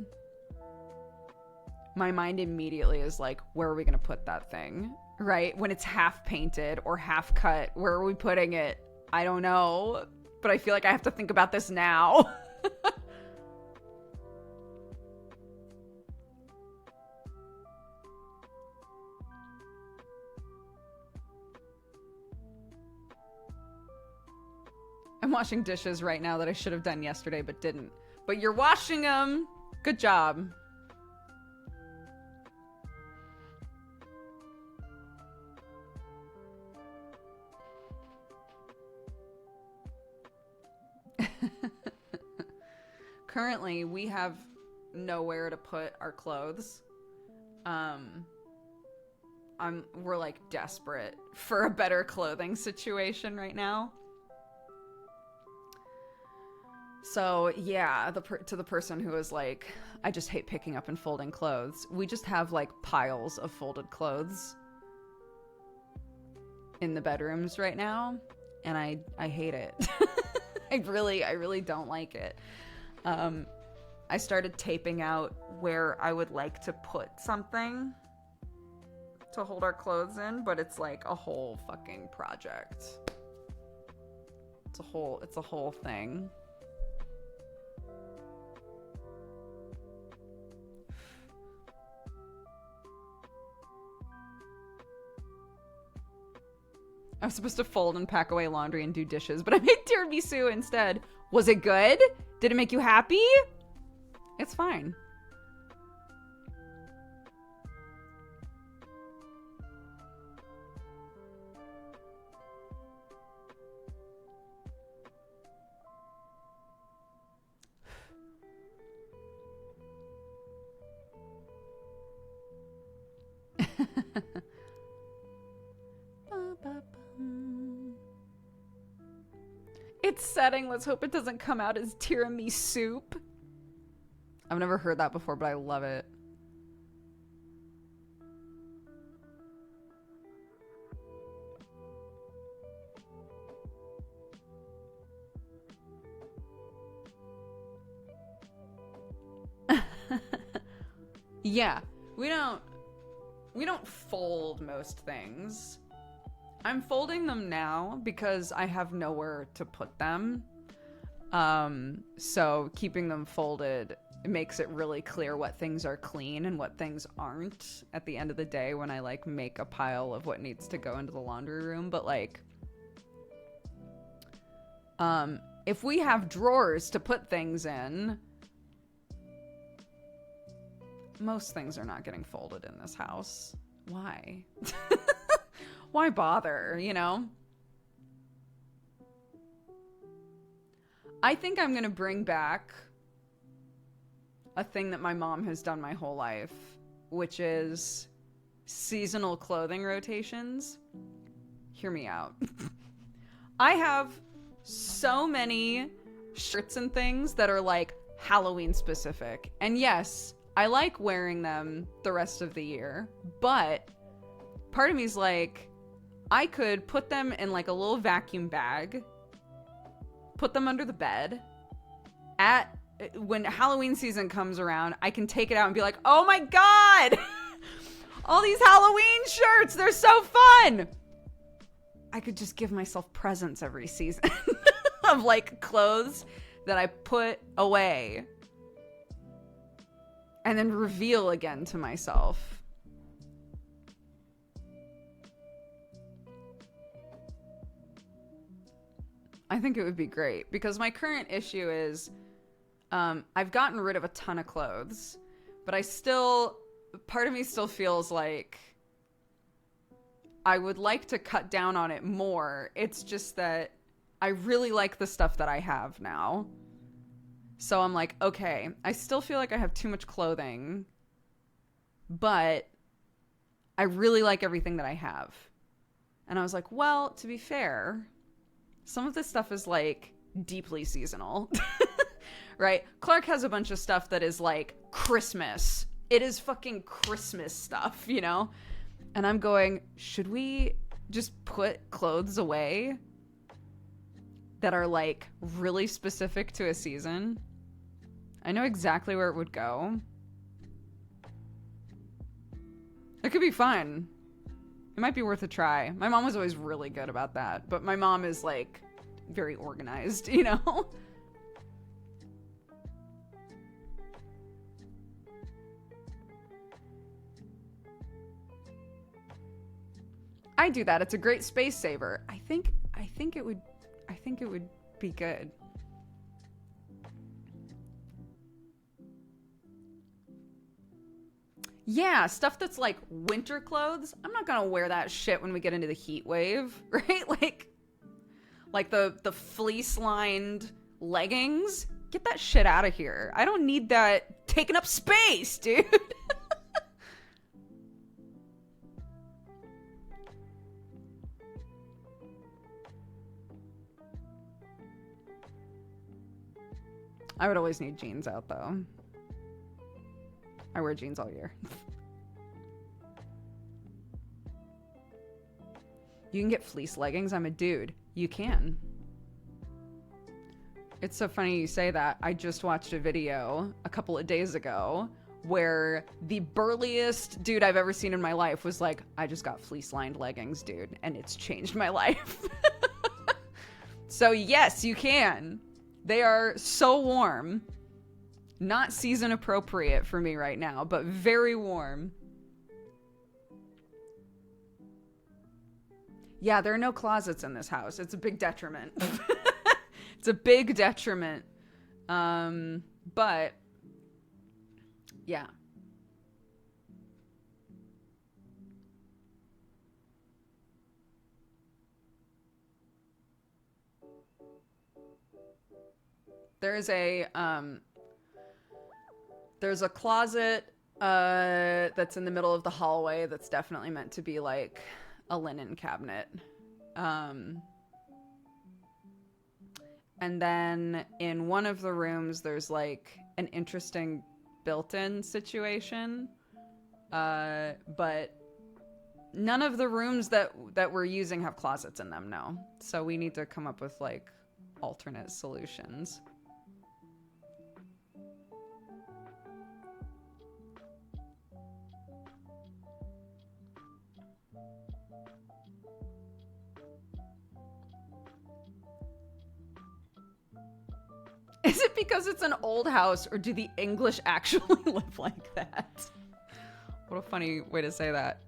My mind immediately is like, where are we going to put that thing? Right? When it's half painted or half cut, where are we putting it? I don't know. But I feel like I have to think about this now. I'm washing dishes right now that I should have done yesterday but didn't. But you're washing them. Good job. Currently, we have nowhere to put our clothes. we're like desperate for a better clothing situation right now. So yeah, to the person who is like, I just hate picking up and folding clothes. We just have like piles of folded clothes in the bedrooms right now, and I hate it. I really don't like it. I started taping out where I would like to put something to hold our clothes in, but it's like a whole fucking project. It's a whole thing. I was supposed to fold and pack away laundry and do dishes, but I made tiramisu instead. Was it good? Did it make you happy? It's fine. It's setting. Let's hope it doesn't come out as tiramisu soup. I've never heard that before, but I love it. Yeah, we don't fold most things. I'm folding them now because I have nowhere to put them. So keeping them folded, it makes it really clear what things are clean and what things aren't at the end of the day when I like make a pile of what needs to go into the laundry room. But like, if we have drawers to put things in, most things are not getting folded in this house. Why? Why bother, you know? I think I'm gonna bring back a thing that my mom has done my whole life, which is seasonal clothing rotations. Hear me out. I have so many shirts and things that are like Halloween specific. And yes, I like wearing them the rest of the year, but part of me is like, I could put them in like a little vacuum bag, put them under the bed. When Halloween season comes around, I can take it out and be like, oh my God, all these Halloween shirts, they're so fun. I could just give myself presents every season of like clothes that I put away and then reveal again to myself. I think it would be great because my current issue is I've gotten rid of a ton of clothes, but part of me still feels like I would like to cut down on it more. It's just that I really like the stuff that I have now. So I'm like, okay, I still feel like I have too much clothing, but I really like everything that I have. And I was like, well, to be fair, some of this stuff is like deeply seasonal, right? Clark has a bunch of stuff that is like Christmas. It is fucking Christmas stuff, you know? And I'm going, should we just put clothes away that are like really specific to a season? I know exactly where it would go. It could be fun. It might be worth a try. My mom was always really good about that, but my mom is like very organized, you know? I do that. It's a great space saver. I think it would be good. Yeah, stuff that's like winter clothes. I'm not gonna wear that shit when we get into the heat wave, right? Like the fleece-lined leggings. Get that shit out of here. I don't need that taking up space, dude. I would always need jeans out though. I wear jeans all year. You can get fleece leggings. I'm a dude. You can. It's so funny you say that. I just watched a video a couple of days ago where the burliest dude I've ever seen in my life was like, I just got fleece lined leggings, dude, and it's changed my life. So yes, you can. They are so warm. Not season appropriate for me right now, but very warm. Yeah, there are no closets in this house. It's a big detriment. It's a big detriment. But yeah. There's a closet that's in the middle of the hallway that's definitely meant to be like a linen cabinet. And then in one of the rooms, there's like an interesting built-in situation. But none of the rooms that we're using have closets in them, no. So we need to come up with like alternate solutions. Is it because it's an old house, or do the English actually live like that? What a funny way to say that.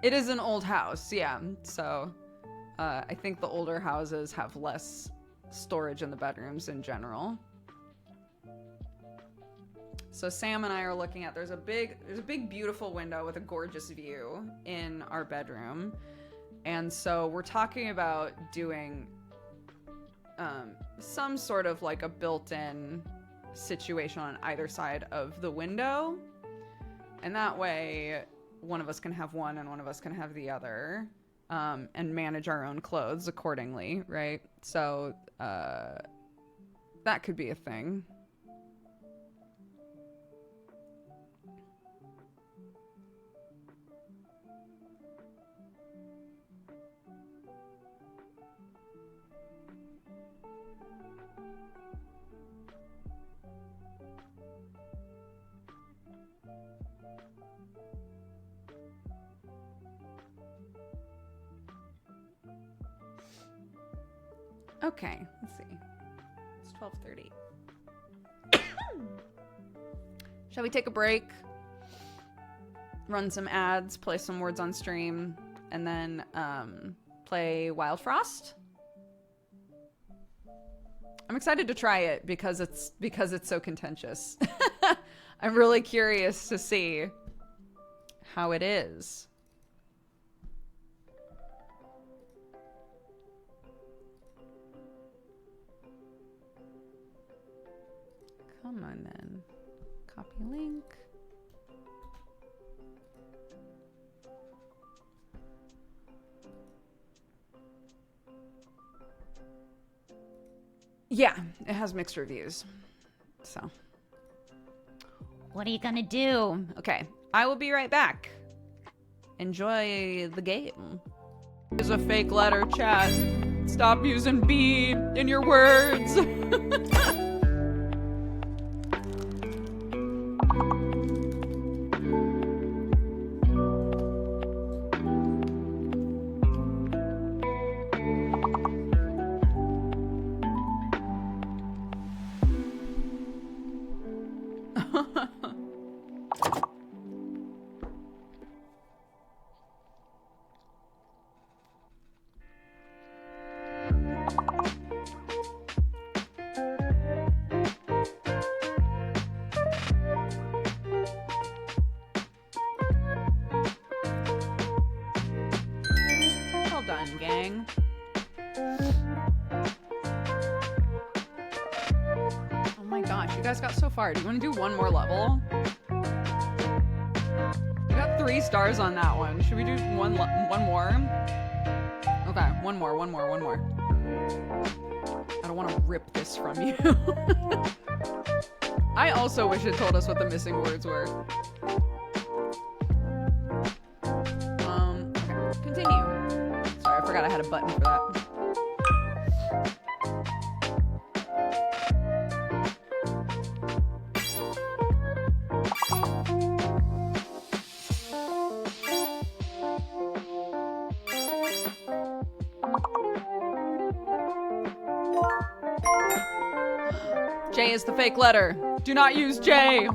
It is an old house, yeah. So I think the older houses have less storage in the bedrooms in general. So Sam and I are looking at, there's a big beautiful window with a gorgeous view in our bedroom. And so we're talking about doing some sort of like a built-in situation on either side of the window. And that way one of us can have one and one of us can have the other, and manage our own clothes accordingly, right? So that could be a thing. Okay, let's see. It's 12:30. Shall we take a break? Run some ads, play some words on stream, and then play Wildfrost? I'm excited to try it because it's so contentious. I'm really curious to see how it is. Come on then. Copy link. Yeah, it has mixed reviews. So. What are you gonna do? Okay, I will be right back. Enjoy the game. Here's a fake letter, chat. Stop using B in your words. Do you want to do one more level? We got 3 stars on that one. Should we do one more? Okay, one more. I don't want to rip this from you. I also wish it told us what the missing words were. Okay, continue. Sorry, I forgot I had a button for that. J is the fake letter. Do not use J.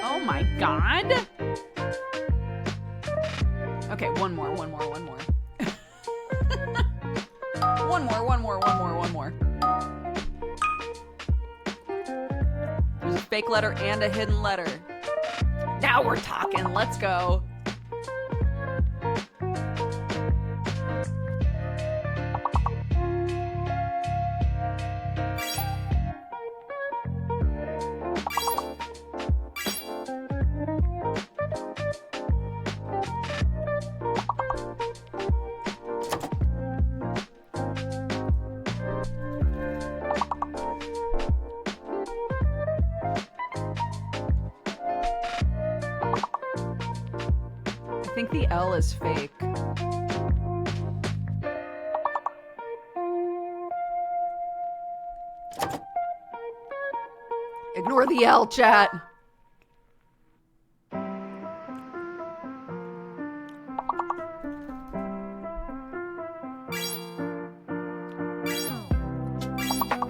Oh my god. Okay, one more. One more. There's a fake letter and a hidden letter. Now we're talking. Let's go. I think the L is fake. Ignore the L, chat.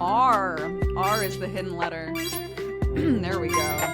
R is the hidden letter. There we go.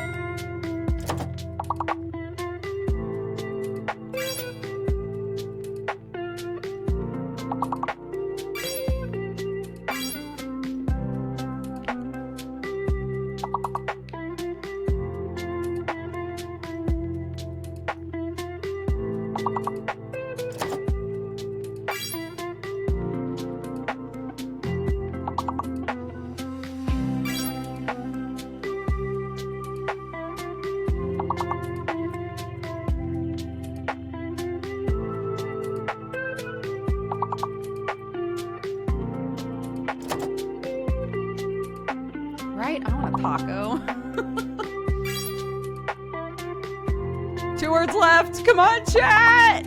Right? I want a taco. 2 words left. Come on, chat!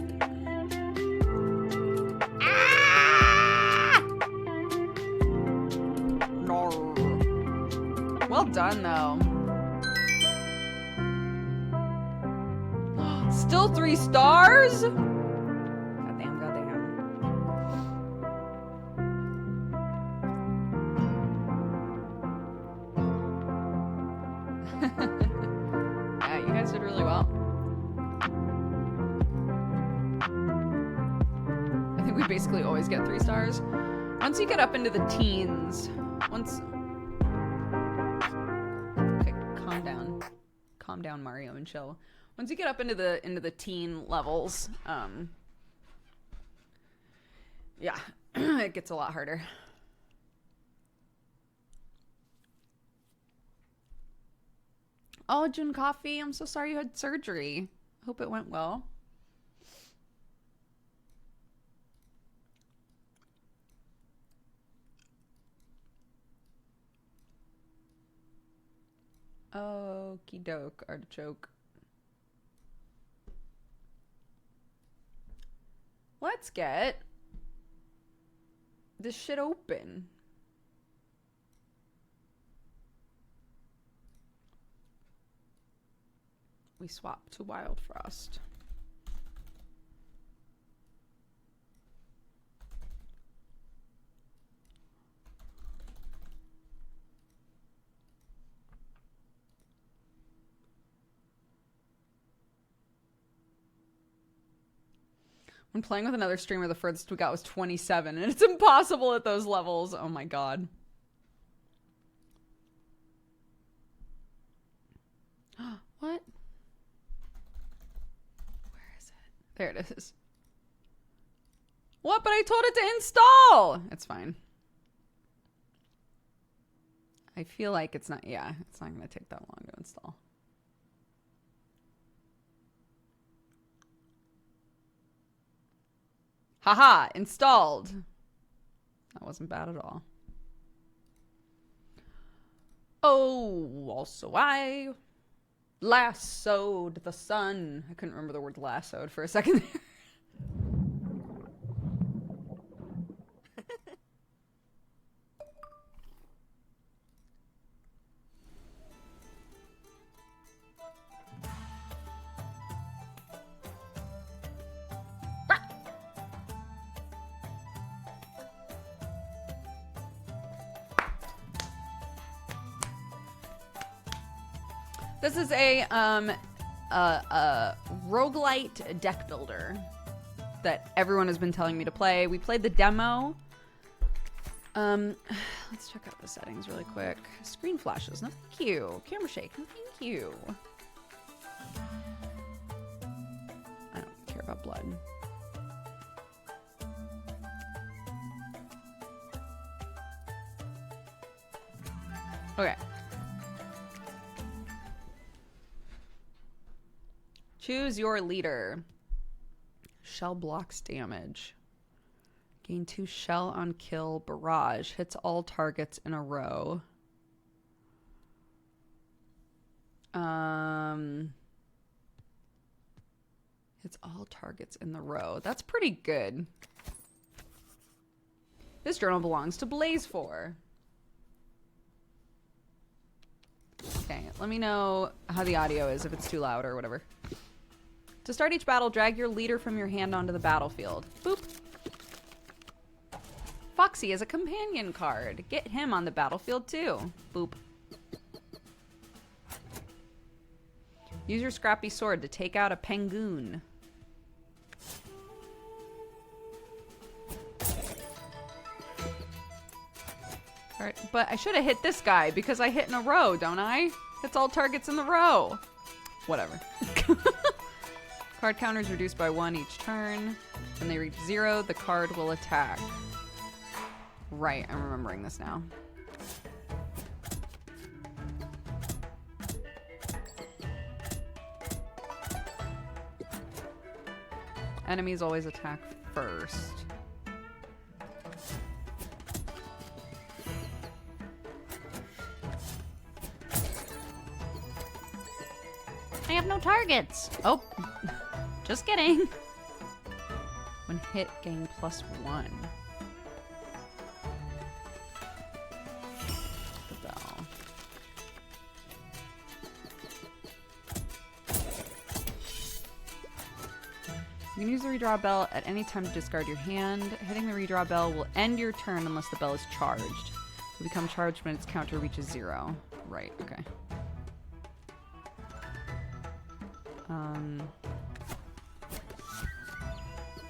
Ah! No. Well done, though. Still 3 stars? Goddamn. Yeah, you guys did really well. I think we basically always get 3 stars. Once you get up into the teens, okay, calm down, Mario, and chill. Once you get up into the teen levels, yeah, it gets a lot harder. Oh, June Coffee, I'm so sorry you had surgery. Hope it went well. Okie doke, artichoke. Let's get this shit open. We swap to Wildfrost. When playing with another streamer, the furthest we got was 27, and it's impossible at those levels. Oh my god. What? Where is it? There it is. What? But I told it to install! It's fine. I feel like it's not, yeah, it's not going to take that long to install. Haha, installed. That wasn't bad at all. Oh, also I lassoed the sun. I couldn't remember the word lassoed for a second there. This is a roguelite deck builder that everyone has been telling me to play. We played the demo. Let's check out the settings really quick. Screen flashes, no thank you. Camera shake, no thank you. I don't care about blood. Okay. Choose your leader. Shell blocks damage. Gain 2 shell on kill. Barrage. Hits all targets in a row. Hits all targets in the row. That's pretty good. This journal belongs to Blaze4. Okay, let me know how the audio is, if it's too loud or whatever. To start each battle, drag your leader from your hand onto the battlefield. Boop. Foxy is a companion card. Get him on the battlefield too. Boop. Use your scrappy sword to take out a penguin. Alright, but I should have hit this guy because I hit in a row, don't I? Hits all targets in the row. Whatever. Card counter is reduced by 1 each turn. When they reach 0, the card will attack. Right, I'm remembering this now. Enemies always attack first. I have no targets. Oh, just kidding. When hit, gain +1. The bell. You can use the redraw bell at any time to discard your hand. Hitting the redraw bell will end your turn unless the bell is charged. It will become charged when its counter reaches 0. Right, okay.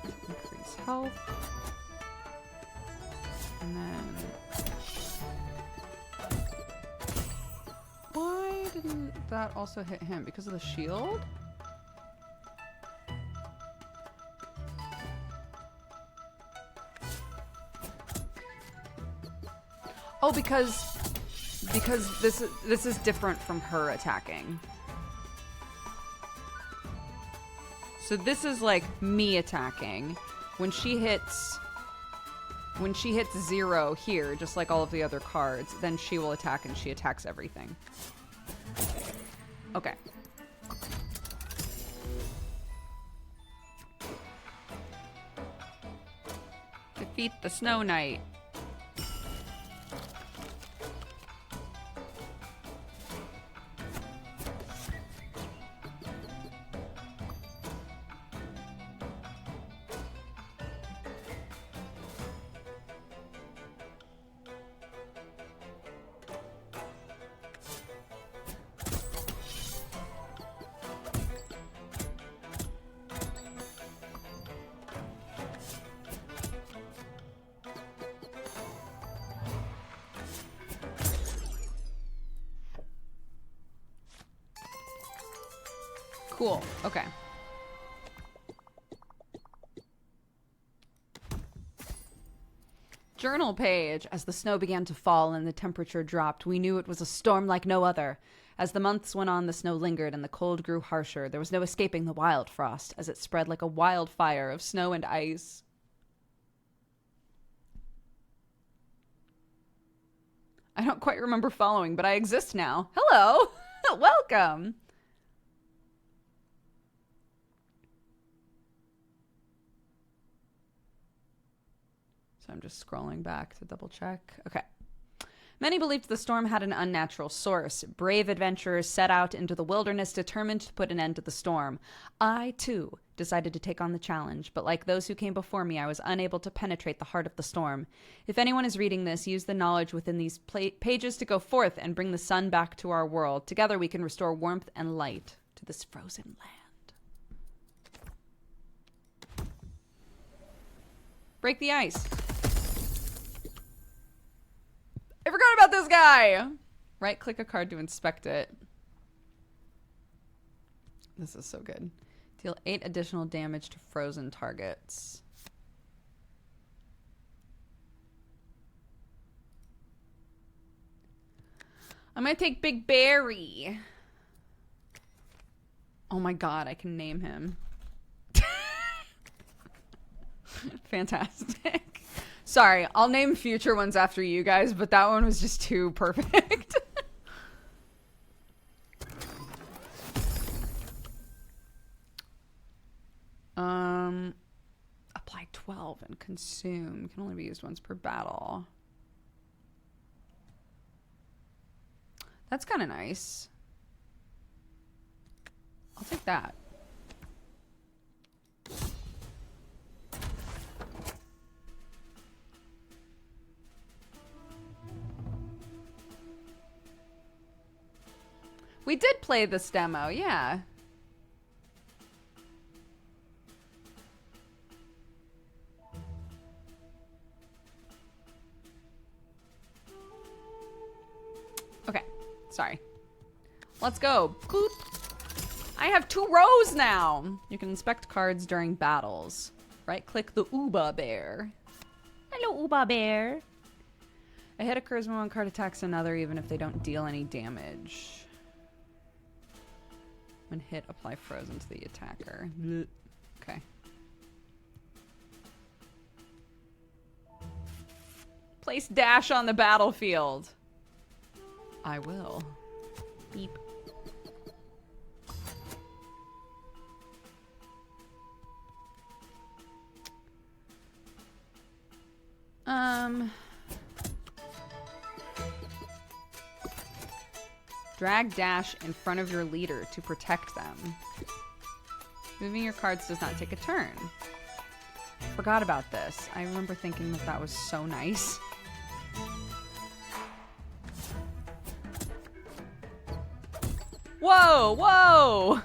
Increase health. And then... Why didn't that also hit him? Because of the shield? Oh, because this is different from her attacking. So this is like me attacking. When she hits 0 here, just like all of the other cards, then she will attack and she attacks everything. Okay. Defeat the Snow Knight. Cool. Okay. Journal page. As the snow began to fall and the temperature dropped, we knew it was a storm like no other. As the months went on, the snow lingered and the cold grew harsher. There was no escaping the Wildfrost as it spread like a wildfire of snow and ice. I don't quite remember following, but I exist now. Hello! Welcome! So I'm just scrolling back to double check. Okay. Many believed the storm had an unnatural source. Brave adventurers set out into the wilderness determined to put an end to the storm. I, too, decided to take on the challenge, but like those who came before me, I was unable to penetrate the heart of the storm. If anyone is reading this, use the knowledge within these pages to go forth and bring the sun back to our world. Together we can restore warmth and light to this frozen land. Break the ice. I forgot about this guy! Right-click a card to inspect it. This is so good. Deal 8 additional damage to frozen targets. I'm gonna take Big Berry. Oh my god, I can name him. Fantastic. Sorry, I'll name future ones after you guys, but that one was just too perfect. Apply 12 and consume. Can only be used once per battle. That's kind of nice. I'll take that. We did play this demo, yeah. Okay, sorry. Let's go. Boop. I have 2 rows now. You can inspect cards during battles. Right-click the Uba Bear. Hello, Uba Bear. A hit occurs when one card attacks another, even if they don't deal any damage. When hit, apply frozen to the attacker. Okay. Place dash on the battlefield. I will. Beep. Drag dash in front of your leader to protect them. Moving your cards does not take a turn. Forgot about this. I remember thinking that that was so nice. Whoa, whoa!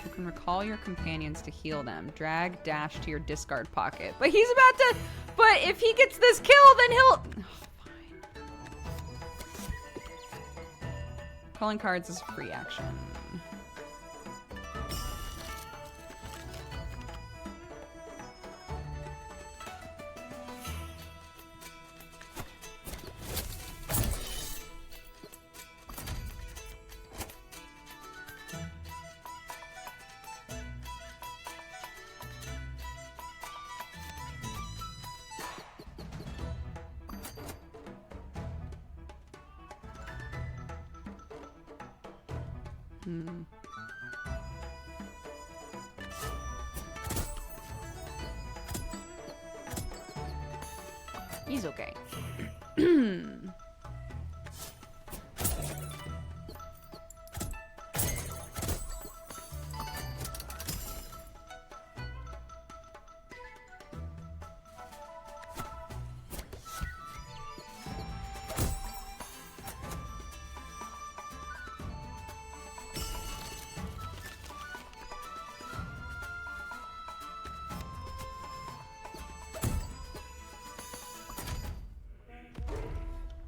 You can recall your companions to heal them. Drag dash to your discard pocket. But he's about to... But if he gets this kill, then he'll... Oh, fine. Calling cards is free action. He's okay.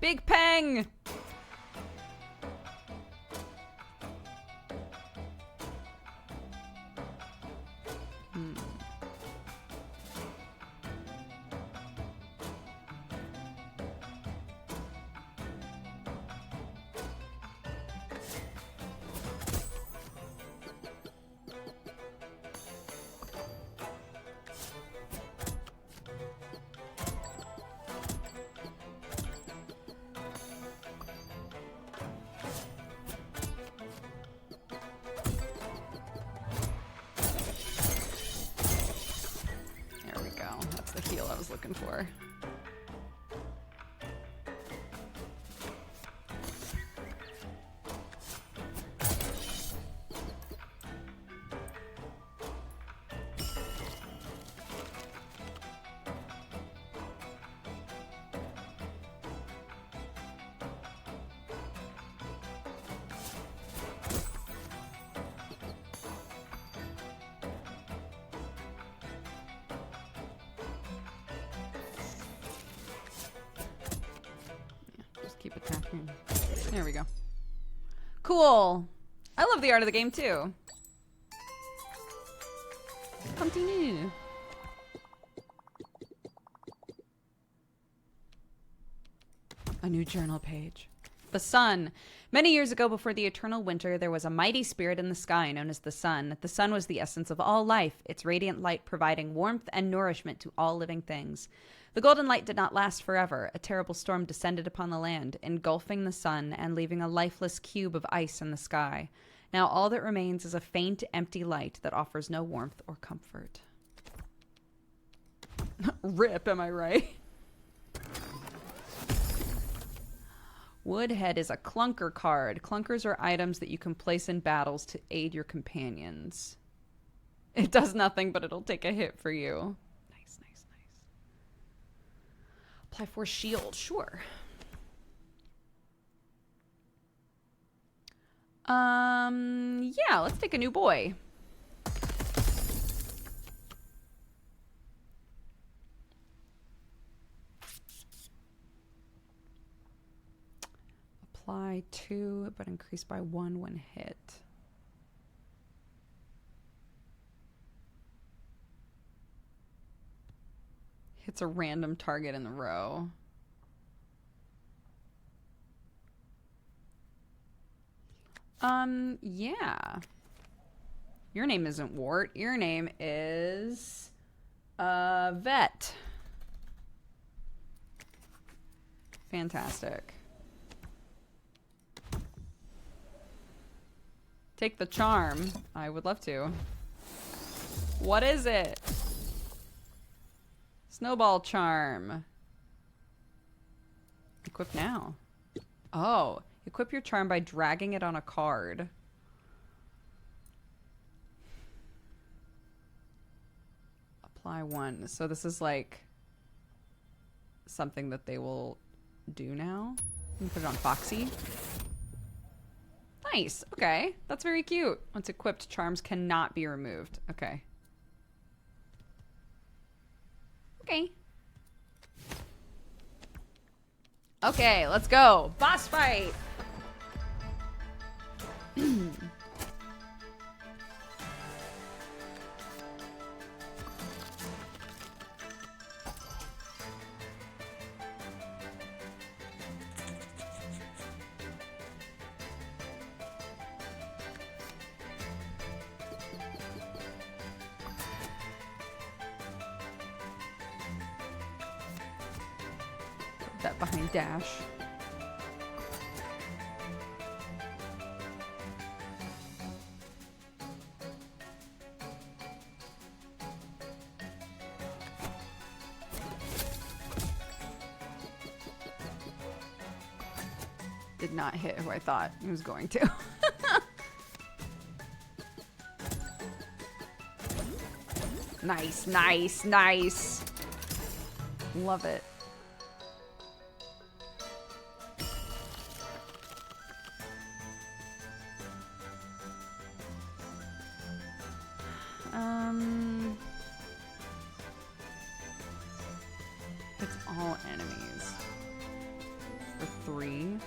Big Peng! was looking for. Keep attacking. There we go. Cool. I love the art of the game too. Continue. A new journal page. The sun. Many years ago, before the eternal winter, there was a mighty spirit in the sky known as the sun. The sun was the essence of all life, its radiant light providing warmth and nourishment to all living things. The golden light did not last forever. A terrible storm descended upon the land, engulfing the sun and leaving a lifeless cube of ice in the sky. Now all that remains is a faint, empty light that offers no warmth or comfort. Rip, am I right? Woodhead is a clunker card. Clunkers are items that you can place in battles to aid your companions. It does nothing, but it'll take a hit for you. Nice, nice, nice. Apply for shield, sure. Yeah, let's take a new boy. Apply 2, but increase by 1 when hit. Hits a random target in the row. Yeah. Your name isn't Wart. Your name is Vet. Fantastic. Take the charm. I would love to. What is it? Snowball charm. Equip now. Oh, equip your charm by dragging it on a card. Apply 1. So this is like something that they will do now. You can put it on Foxy. Nice. Okay. That's very cute. Once equipped, charms cannot be removed. Okay. Okay. Okay, let's go. Boss fight. That behind dash. Did not hit who I thought he was going to. Nice, nice, nice. Love it. It's all enemies. For 3.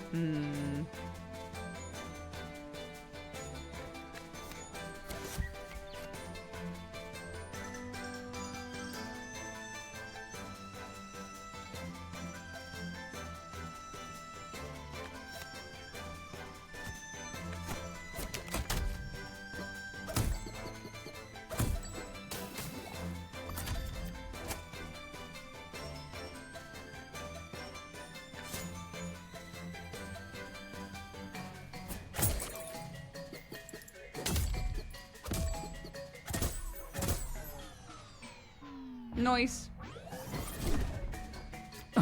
Nice.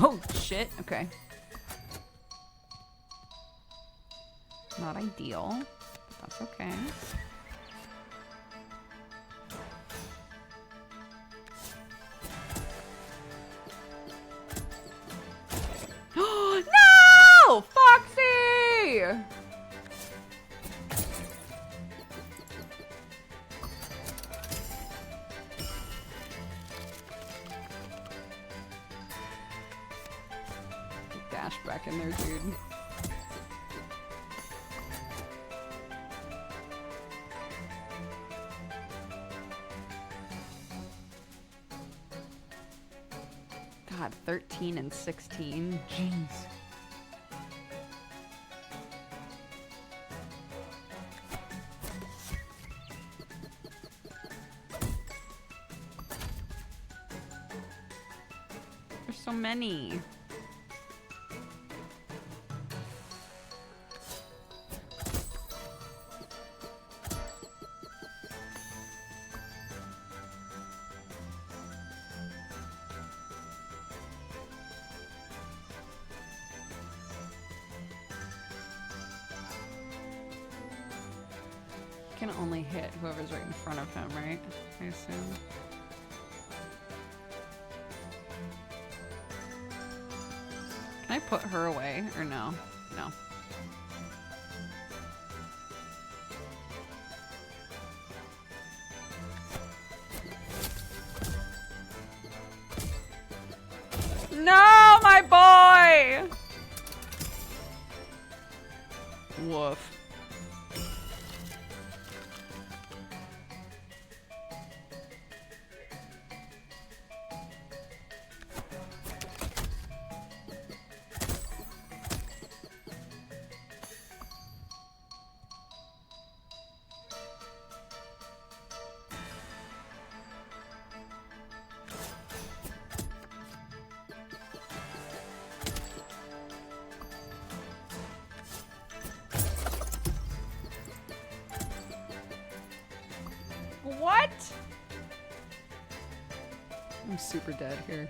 Oh, shit. Okay. Not ideal, but that's okay. No! Foxy! Dash back in there, dude. God, 13 and 16. Jeez. There's so many. Can only hit whoever's right in front of him, right? I assume. Can I put her away or no? No. No, my boy! Woof. What? I'm super dead here.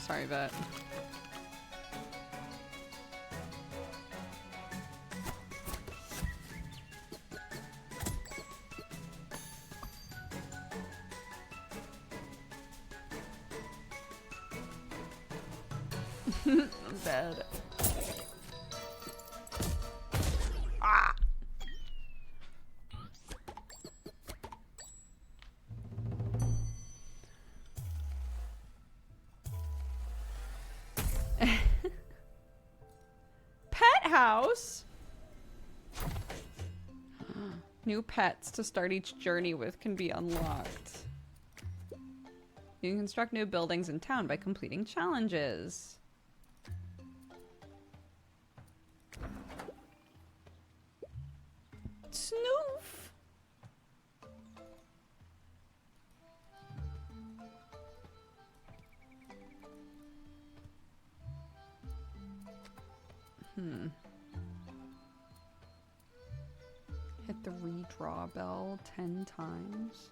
Sorry, Vet. I'm dead. Ah! Pet house? New pets to start each journey with can be unlocked. You can construct new buildings in town by completing challenges. Snoof. Hit the redraw bell 10 times.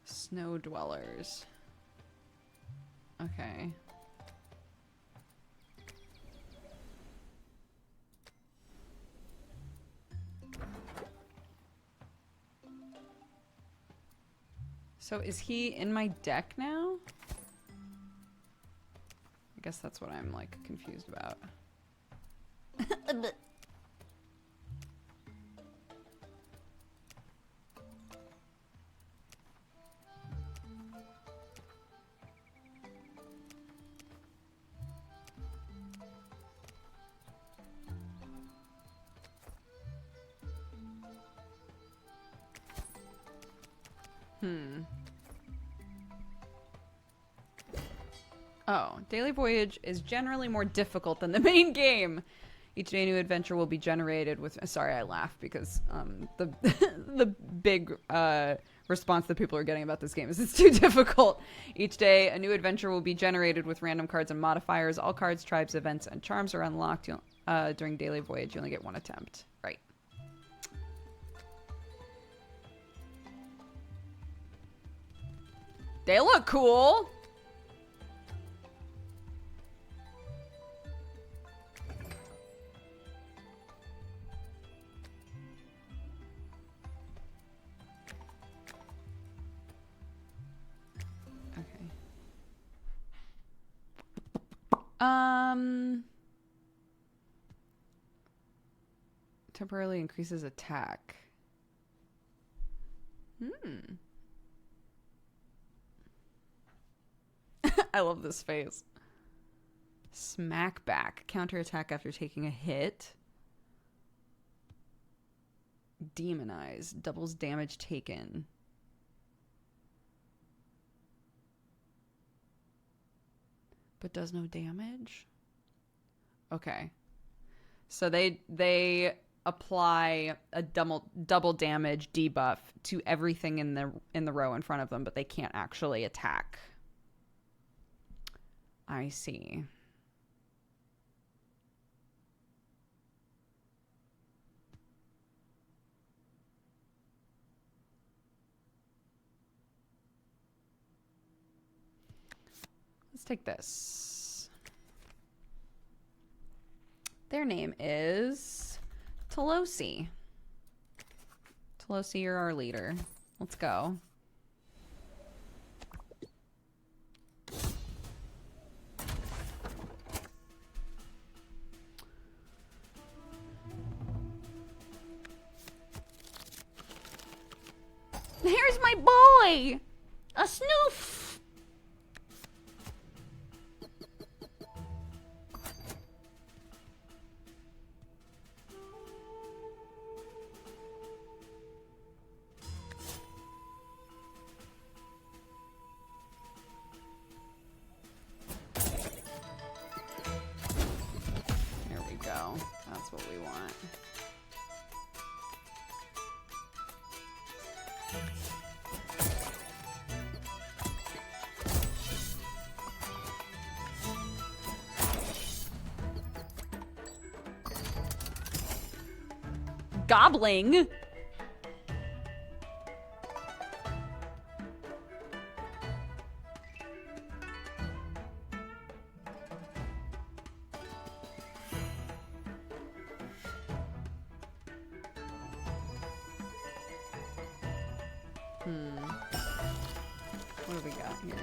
Snow dwellers. Okay. So is he in my deck now? I guess that's what I'm like confused about. Oh, Daily Voyage is generally more difficult than the main game. Each day, a new adventure will be generated with. Sorry, I laugh because the the big response that people are getting about this game is it's too difficult. Each day, a new adventure will be generated with random cards and modifiers. All cards, tribes, events, and charms are unlocked during Daily Voyage. You only get one attempt. Right. They look cool. Temporarily increases attack. I love this face. Smack back. Counterattack after taking a hit. Demonize. Doubles damage taken. But does no damage? Okay. So they apply a double damage debuff to everything in the row in front of them, but they can't actually attack. I see. Let's take this. Their name is Tolosi. Tolosi, you're our leader. Let's go. Here's my boy! A snoof! There we go. That's what we want. Gobbling. What do we got here?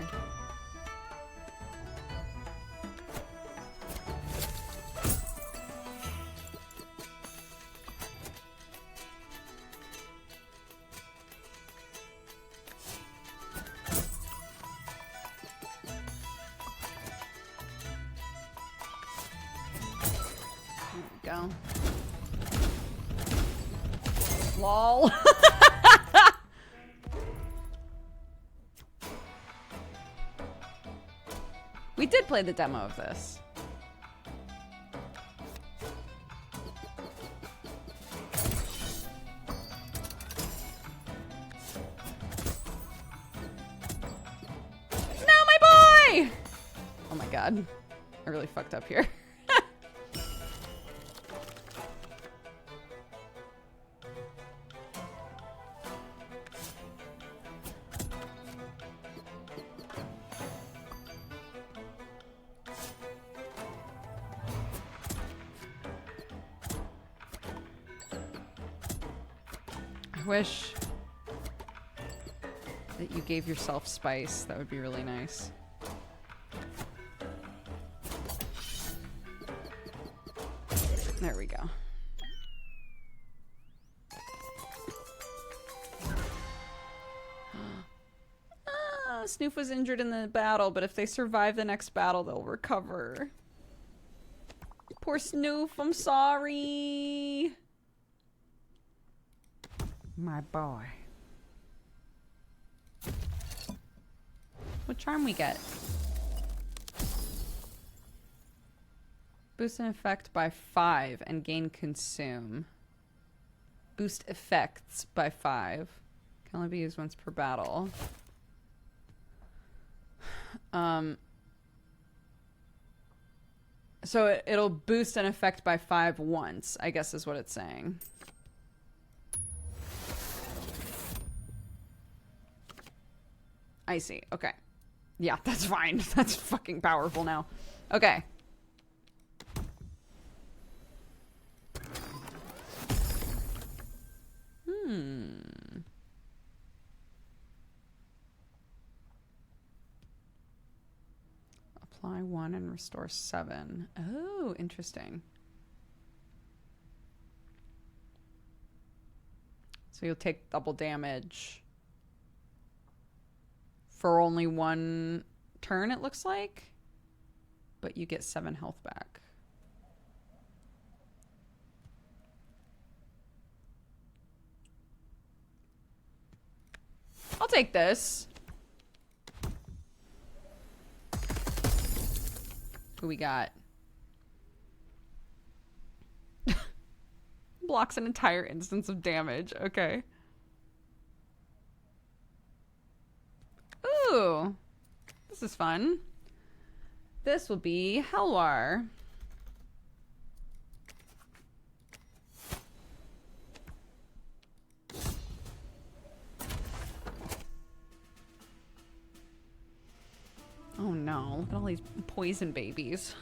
Go. Lol. We did play the demo of this. No, my boy! Oh my god. I really fucked up here. I wish that you gave yourself spice. That would be really nice. There we go. Snoof was injured in the battle, but if they survive the next battle, they'll recover. Poor Snoof, I'm sorry. My boy. What charm we get? Boost an effect by 5 and gain consume. Boost effects by 5. Can only be used once per battle. So it'll boost an effect by 5 once, I guess is what it's saying. I see. Okay. Yeah, that's fine. That's fucking powerful now. Okay. Apply 1 and restore 7. Oh, interesting. So you'll take double damage for only 1 turn, it looks like. But you get 7 health back. I'll take this. Who we got? Blocks an entire instance of damage. Okay. Ooh. This is fun. This will be Helwar. Oh no, look at all these poison babies.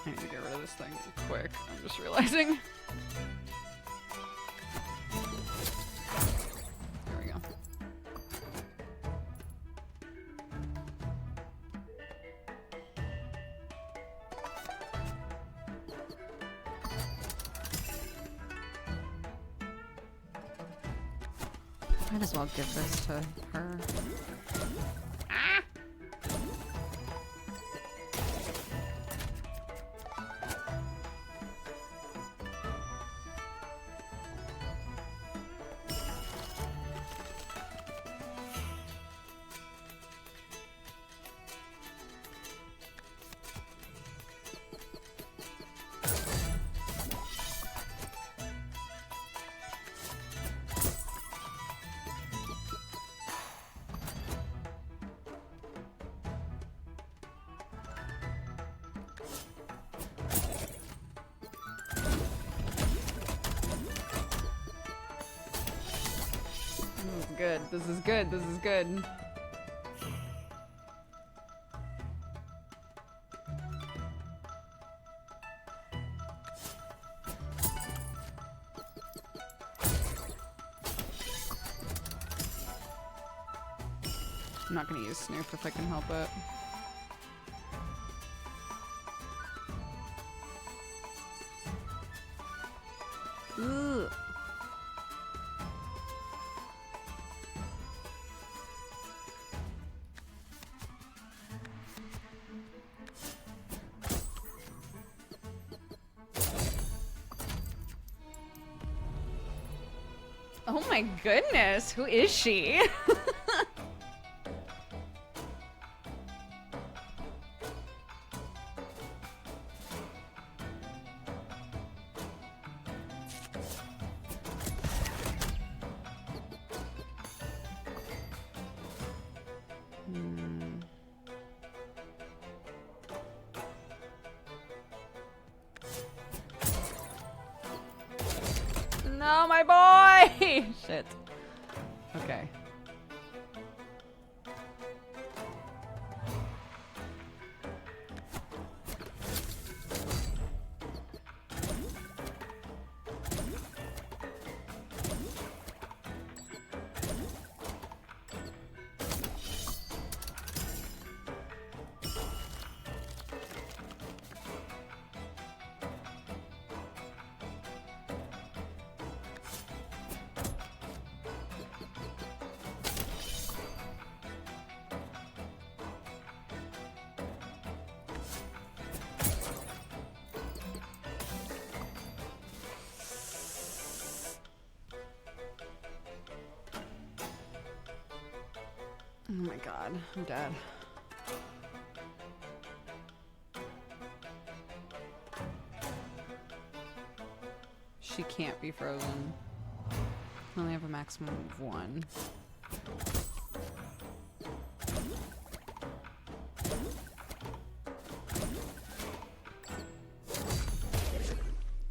I need to get rid of this thing quick. I'm just realizing. There we go. Might as well give this to her. Ah! Good. This is good. This is good. I'm not gonna use Snoop if I can help it. Ooh. Oh my goodness, who is she? No, my boy! Shit. Okay. Oh my god, I'm dead. She can't be frozen. I only have a maximum of 1.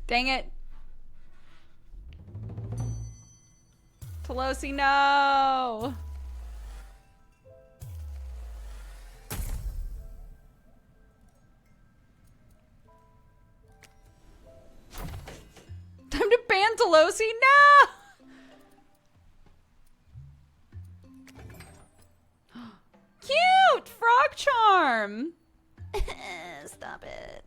Dang it! Pelosi, no! Time to ban Pelosi, no! Cute! Frog charm! Stop it.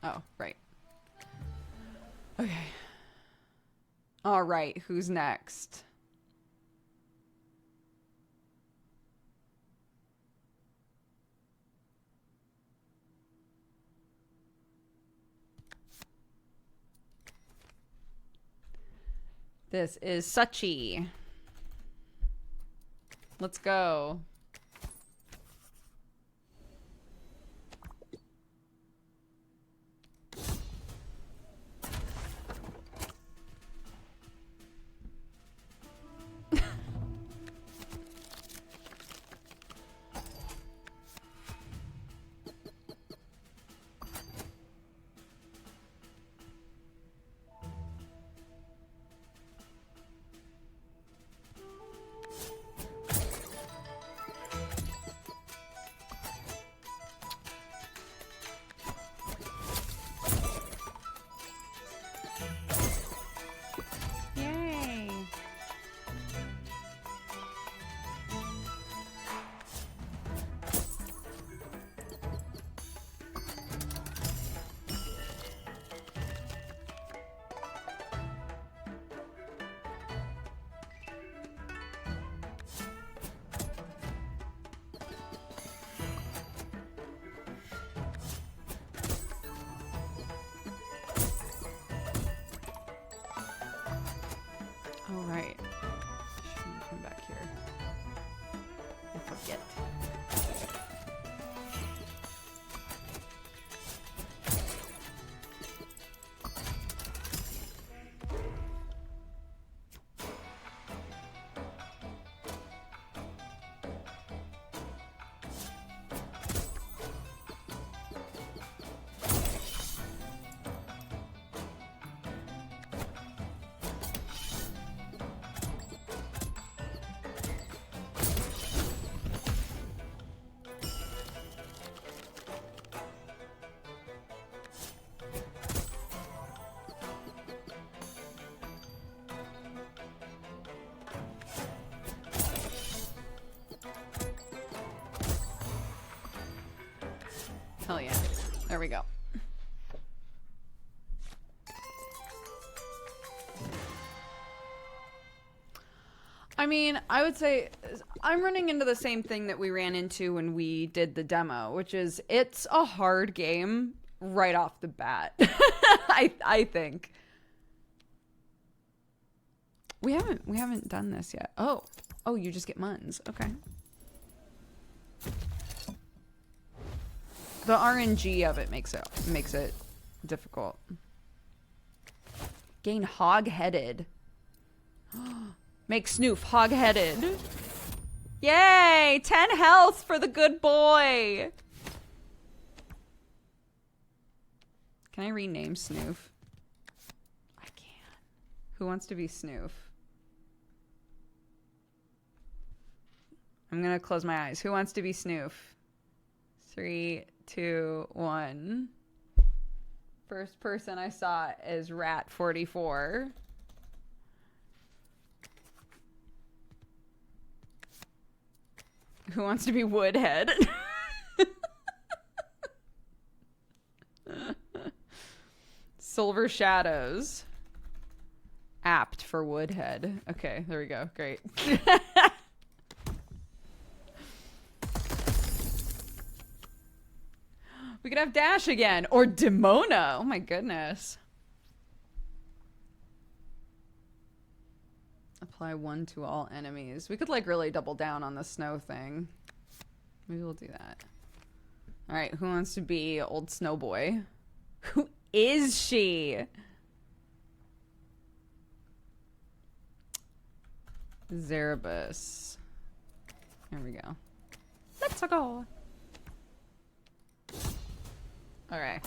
Oh, right. Okay. All right, who's next? This is Suchi. Let's go. Yay. All right. Shouldn't come back here. I forget. Hell yeah. There we go. I mean, I would say I'm running into the same thing that we ran into when we did the demo, which is it's a hard game right off the bat. I think. We haven't done this yet. Oh, you just get muns. Okay. The RNG of it makes it difficult. Gain hog-headed. Make Snoof hog-headed. Yay! 10 health for the good boy. Can I rename Snoof? I can. Who wants to be Snoof? I'm gonna close my eyes. Who wants to be Snoof? 3, 2, 1. First person I saw is Rat44. Who wants to be Woodhead? Silver Shadows. Apt for Woodhead. Okay, there we go. Great. We could have Dash again. Or Demona. Oh my goodness. Apply 1 to all enemies. We could like really double down on the snow thing. Maybe we'll do that. All right, who wants to be old snow boy? Who is she? Zerebus. Here we go. Let's go. All right.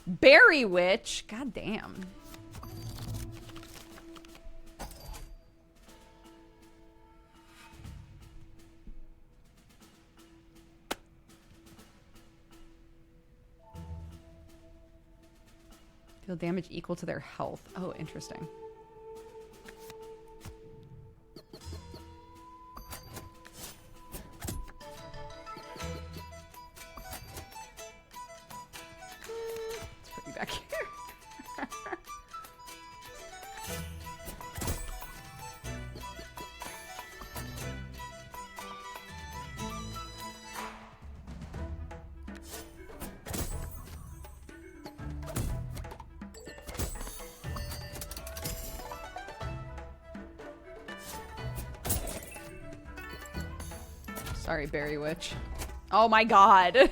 Berry Witch. God damn. Deal damage equal to their health. Oh, interesting. Let's put you back here. Sorry, Berry Witch. Oh my god.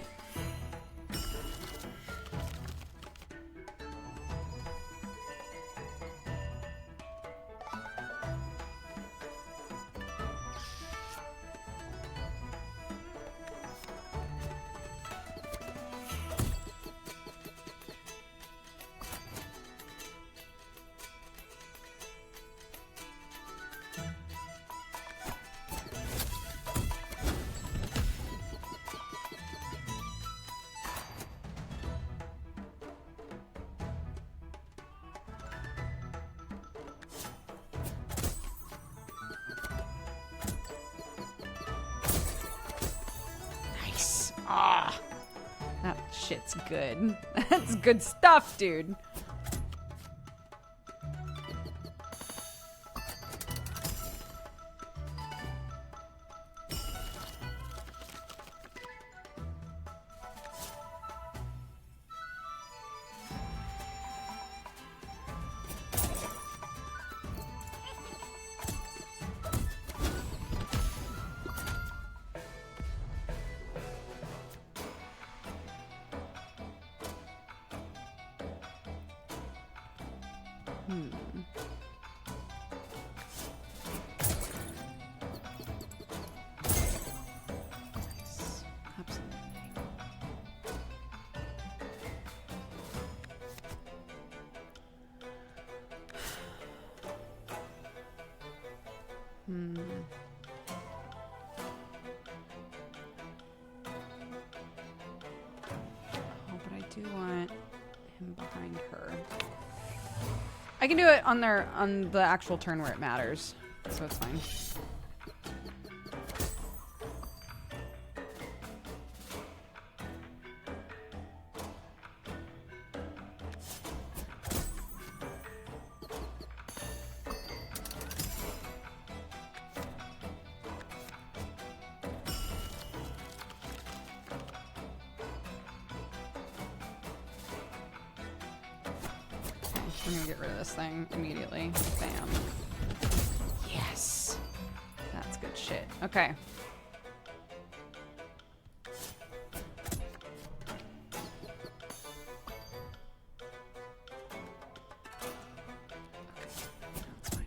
Ah, that shit's good. That's good stuff, dude. Nice. Absolutely. Oh, but I do want him behind her. I can do it on the actual turn where it matters, so it's fine. I'm gonna get rid of this thing immediately. Bam. Yes. That's good shit. Okay. That's fine.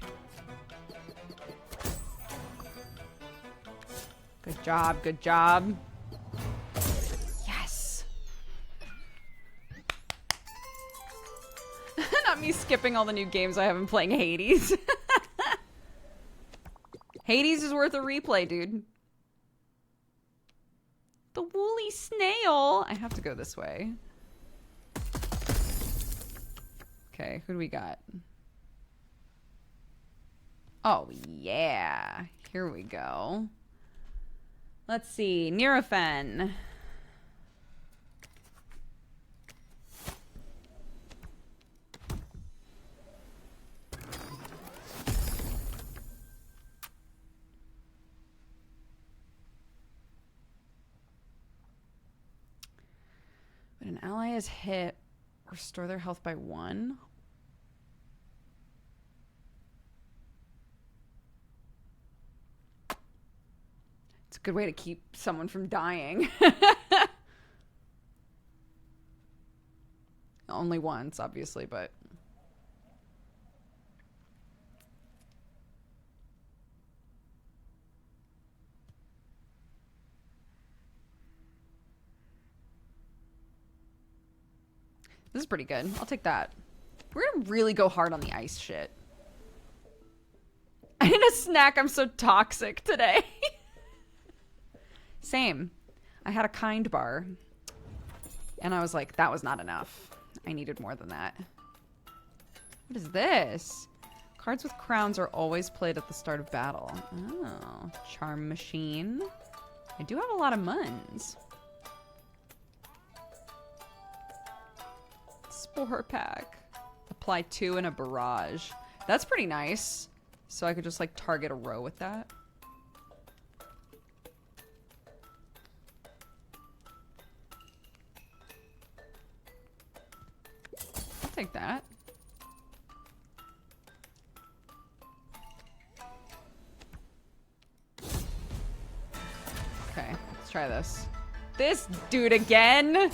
Good job, good job. Me skipping all the new games I have been playing Hades. Hades is worth a replay, dude. The woolly snail. I have to go this way. Okay, who do we got? Oh, yeah. Here we go. Let's see. Neurofen. When an ally is hit, restore their health by 1. It's a good way to keep someone from dying. Only once, obviously, but... This is pretty good. I'll take that. We're gonna really go hard on the ice shit. I need a snack. I'm so toxic today. Same. I had a kind bar. And I was like, that was not enough. I needed more than that. What is this? Cards with crowns are always played at the start of battle. Oh. Charm machine. I do have a lot of muns. Spore pack. Apply 2 in a barrage. That's pretty nice. So I could just like target a row with that. I'll take that. Okay, let's try this. This dude again?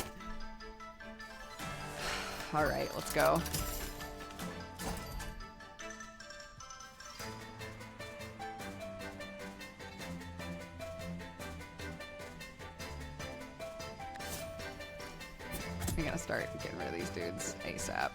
All right, let's go. I gotta start getting rid of these dudes ASAP.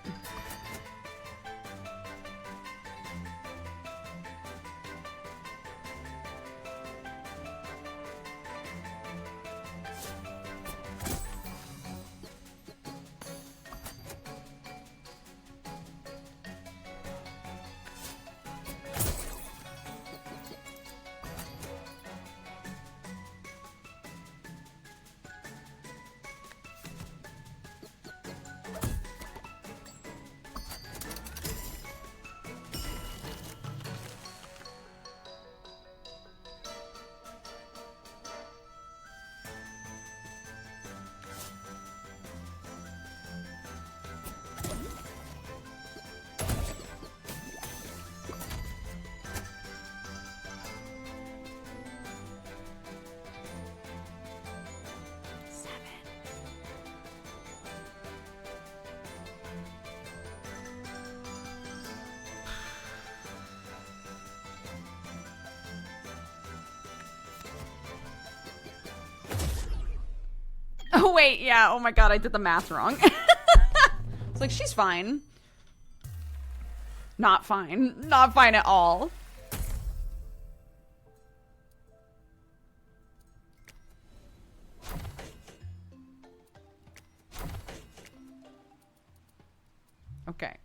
Oh, wait, yeah. Oh my god, I did the math wrong. It's like, she's fine. Not fine. Not fine at all. Okay.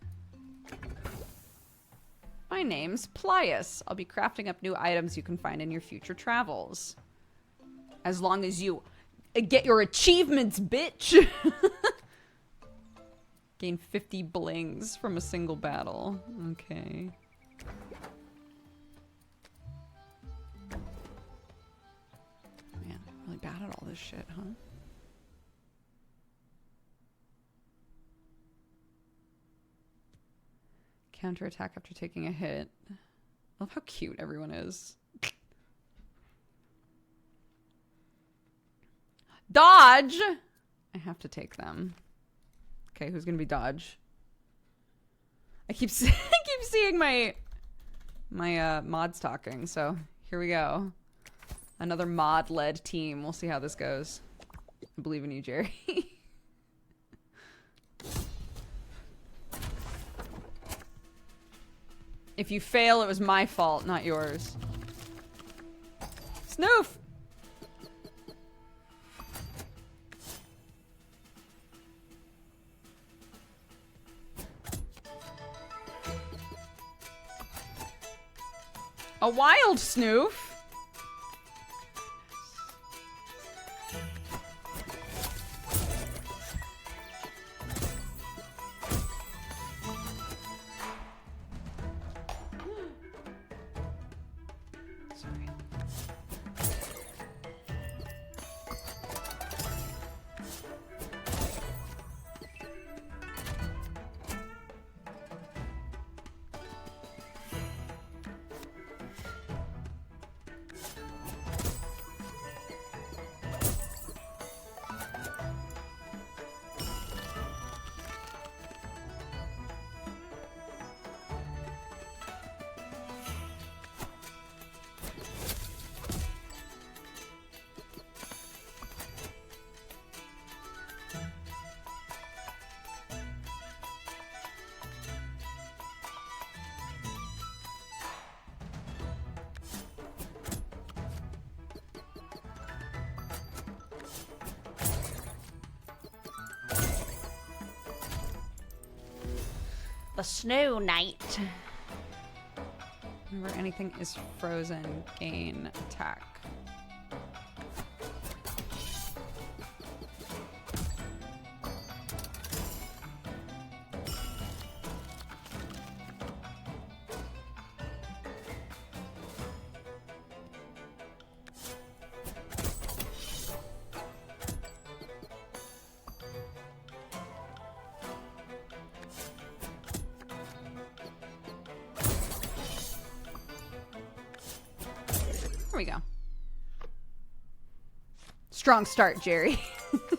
My name's Plius. I'll be crafting up new items you can find in your future travels. As long as you... get your achievements, bitch! Gain 50 blings from a single battle. Okay. Man, I'm really bad at all this shit, huh? Counterattack after taking a hit. I love how cute everyone is. Dodge! I have to take them. Okay, who's gonna be Dodge? I keep seeing my mods talking, so here we go. Another mod-led team. We'll see how this goes. I believe in you, Jerry. If you fail, it was my fault, not yours. Snoof! A wild snoof? Sorry. The Snow Knight. Whenever anything is frozen, gain attack. There we go. Strong start, Jerry. Look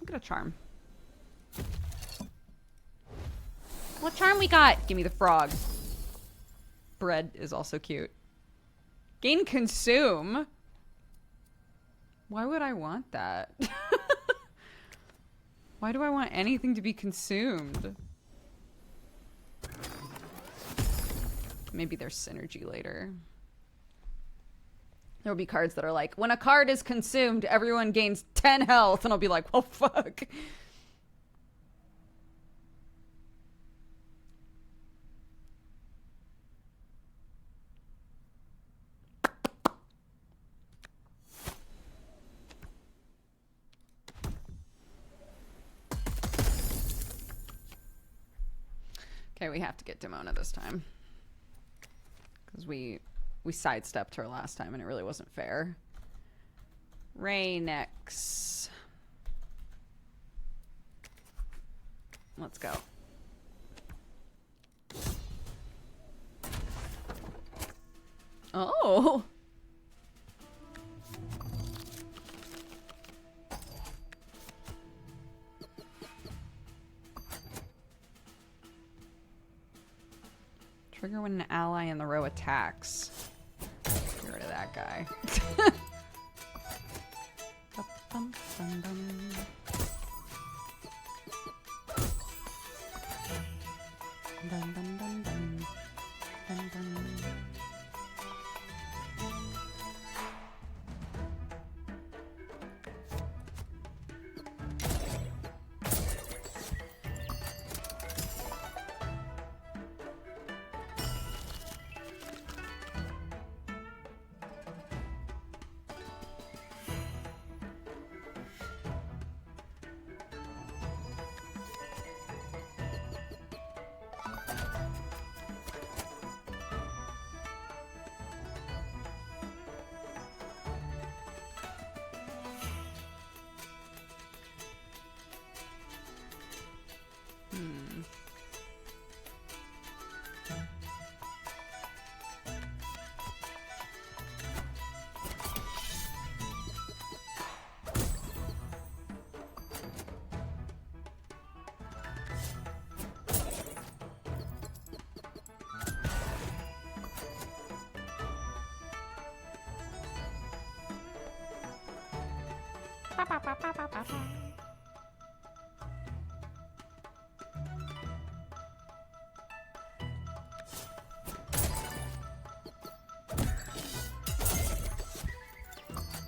at a charm. What charm we got? Give me the frog. Bread is also cute. Gain consume. Why would I want that? Why do I want anything to be consumed? Maybe there's synergy later. There'll be cards that are like, when a card is consumed, everyone gains 10 health. And I'll be like, well, fuck. Okay, we have to get Demona this time. Because we sidestepped her last time and it really wasn't fair. Raynex. Let's go. Oh! Trigger when an ally in the row attacks. Get rid of that guy.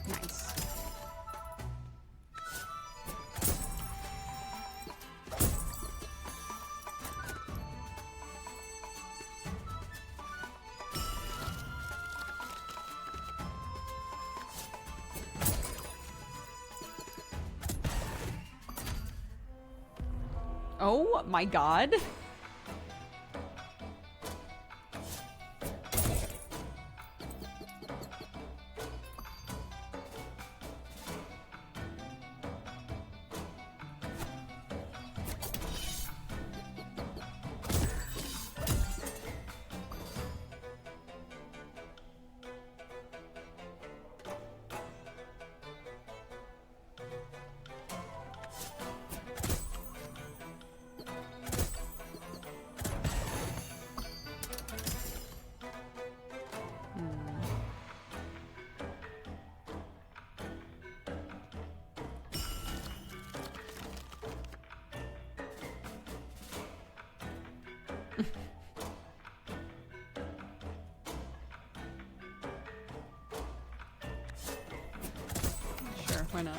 Nice. Oh my god. Why not?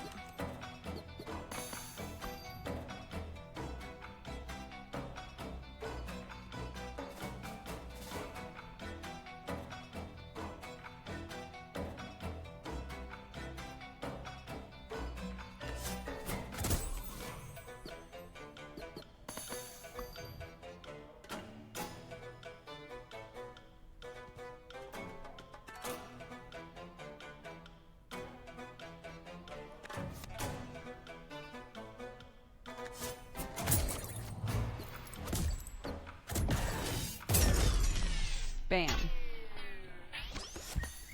Bam.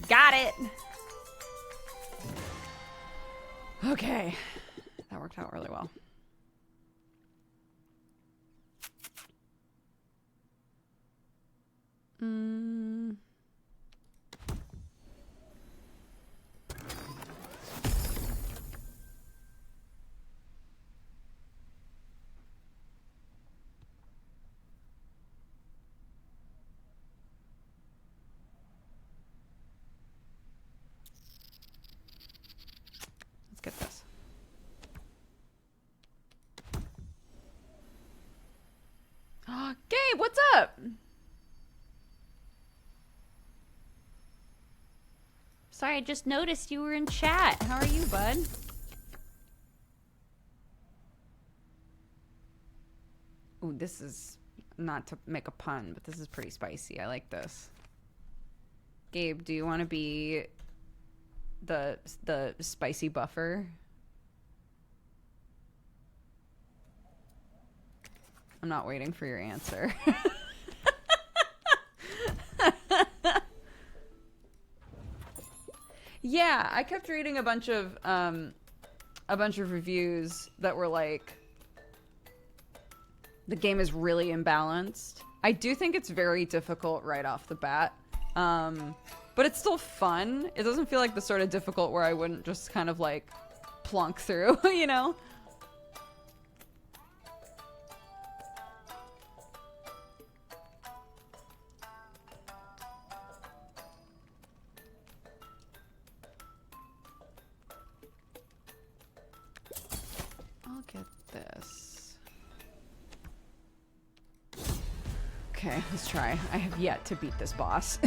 Got it! Okay. That worked out really well. Let's get this. Gabe, what's up? Sorry, I just noticed you were in chat. How are you, bud? Ooh, this is not to make a pun, but this is pretty spicy. I like this. Gabe, do you want to be the spicy buffer? I'm not waiting for your answer. Yeah, I kept reading a bunch of reviews that were like, the game is really imbalanced. I do think it's very difficult right off the bat. But it's still fun. It doesn't feel like the sort of difficult where I wouldn't just kind of like plunk through, you know? I'll get this. Okay, let's try. I have yet to beat this boss.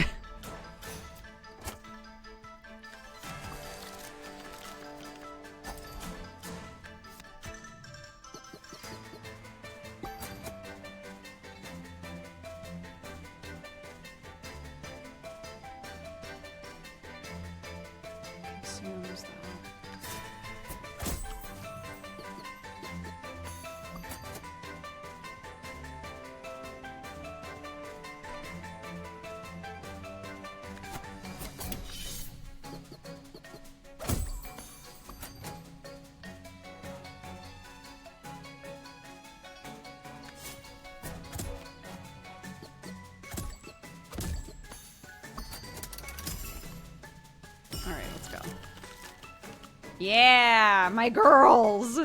Consumes that. All right, let's go. Yeah, my girls.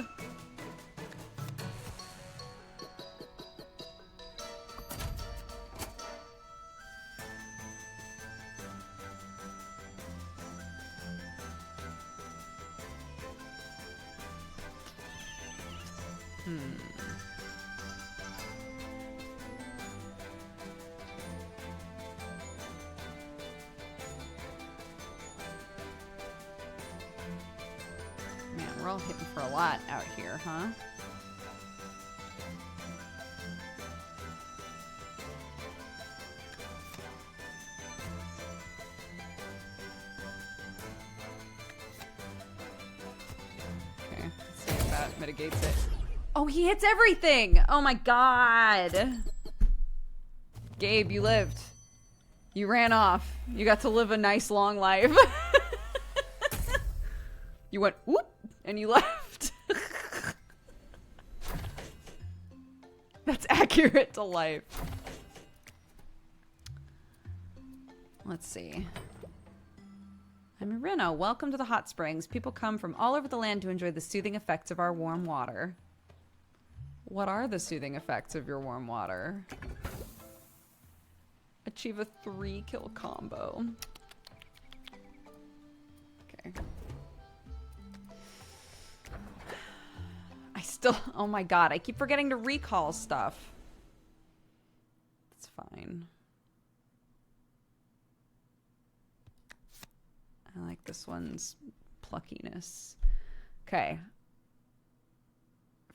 Man, we're all hitting for a lot out here, huh? Okay, let's see if that mitigates it. Oh, he hits everything! Oh my god! Gabe, you lived. You ran off. You got to live a nice long life. You went whoop and you left. That's accurate to life. Let's see. I'm Reno. Welcome to the hot springs. People come from all over the land to enjoy the soothing effects of our warm water. What are the soothing effects of your warm water? Achieve a 3-kill combo. Okay. still... Oh my god, I keep forgetting to recall stuff. It's fine. I like this one's pluckiness. Okay.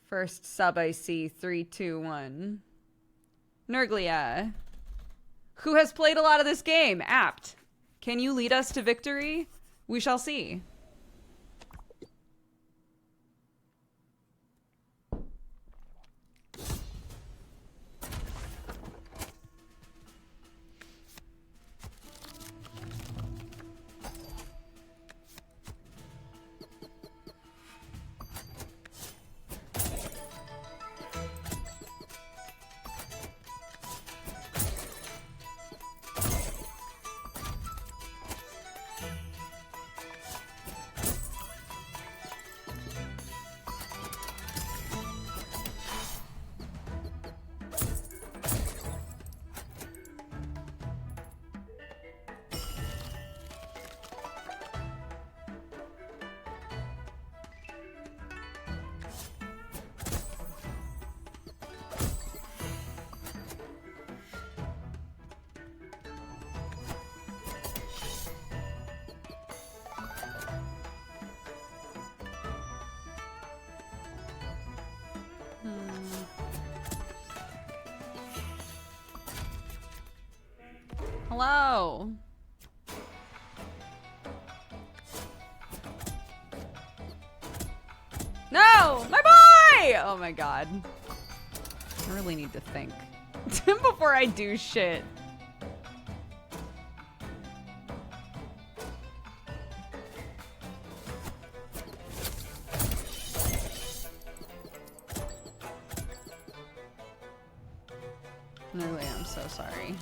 First sub I see. 3, 2, 1. Nerglia. Who has played a lot of this game? Apt. Can you lead us to victory? We shall see. Hello. No, my boy! Oh my god. I really need to think before I do shit. Really, I'm so sorry.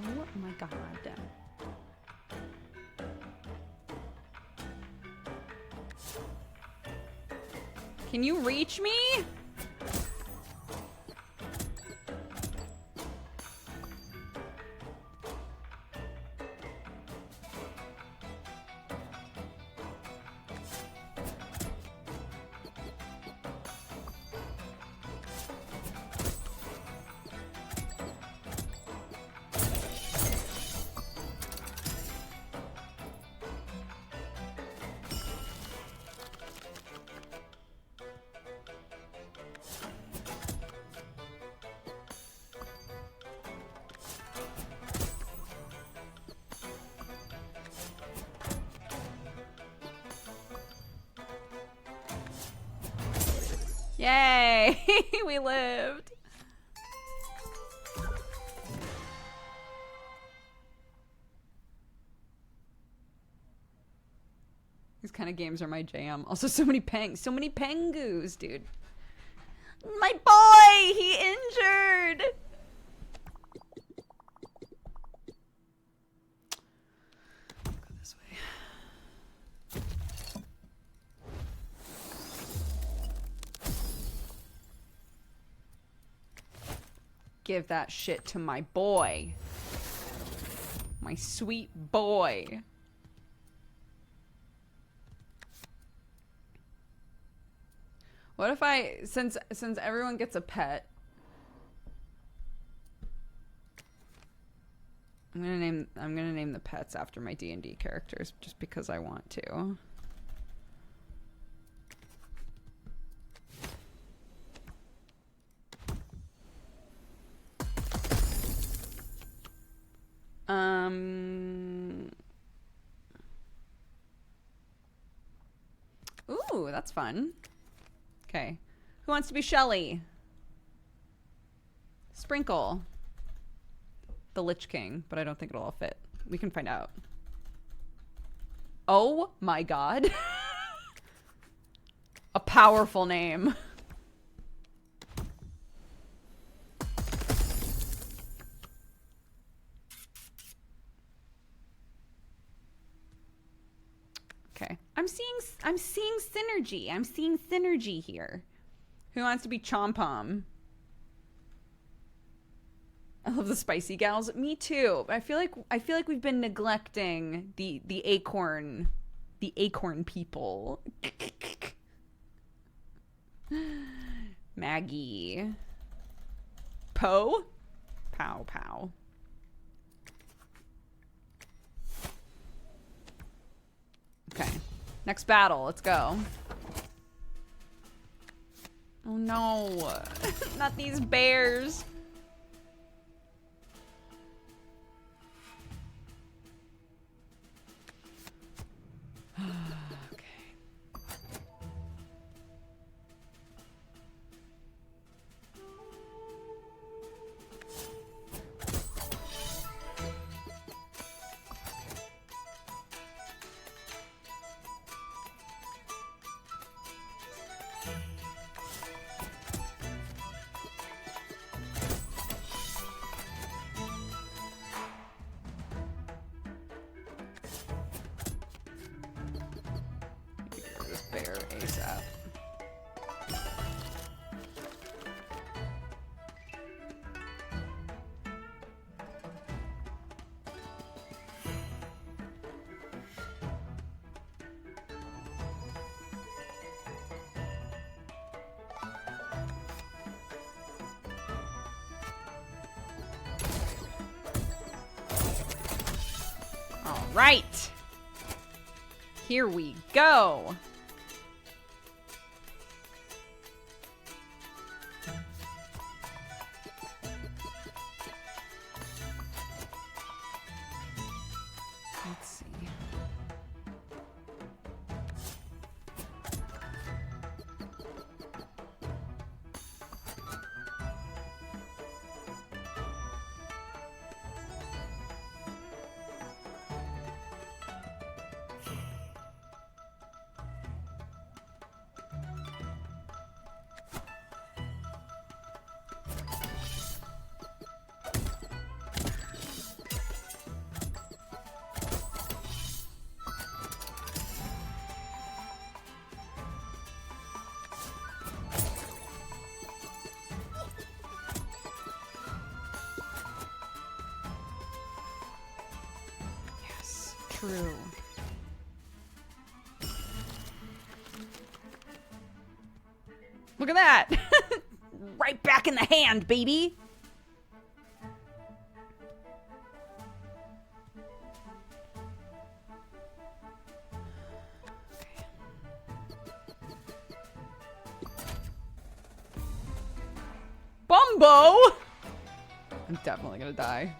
Oh my god. Can you reach me? Yay! We lived. These kind of games are my jam. Also, so many pengus, dude. My boy, he injured. Go this way. Give that shit to my boy. My sweet boy. What if I, since everyone gets a pet, I'm gonna name the pets after my D&D characters just because I want to. Ooh, that's fun. Okay. Who wants to be Shelly? Sprinkle. The Lich King, but I don't think it'll all fit. We can find out. Oh my god. A powerful name. Okay. I'm seeing synergy. I'm seeing synergy here. Who wants to be Chompom? I love the spicy gals. Me too. But I feel like we've been neglecting the acorn people. Maggie. Poe? Pow pow. Okay. Next battle. Let's go. Oh no. Not these bears. Bear ASAP. All right. Here we go. Let's see. True. Look at that. Right back in the hand, baby. Bumbo! I'm definitely gonna die.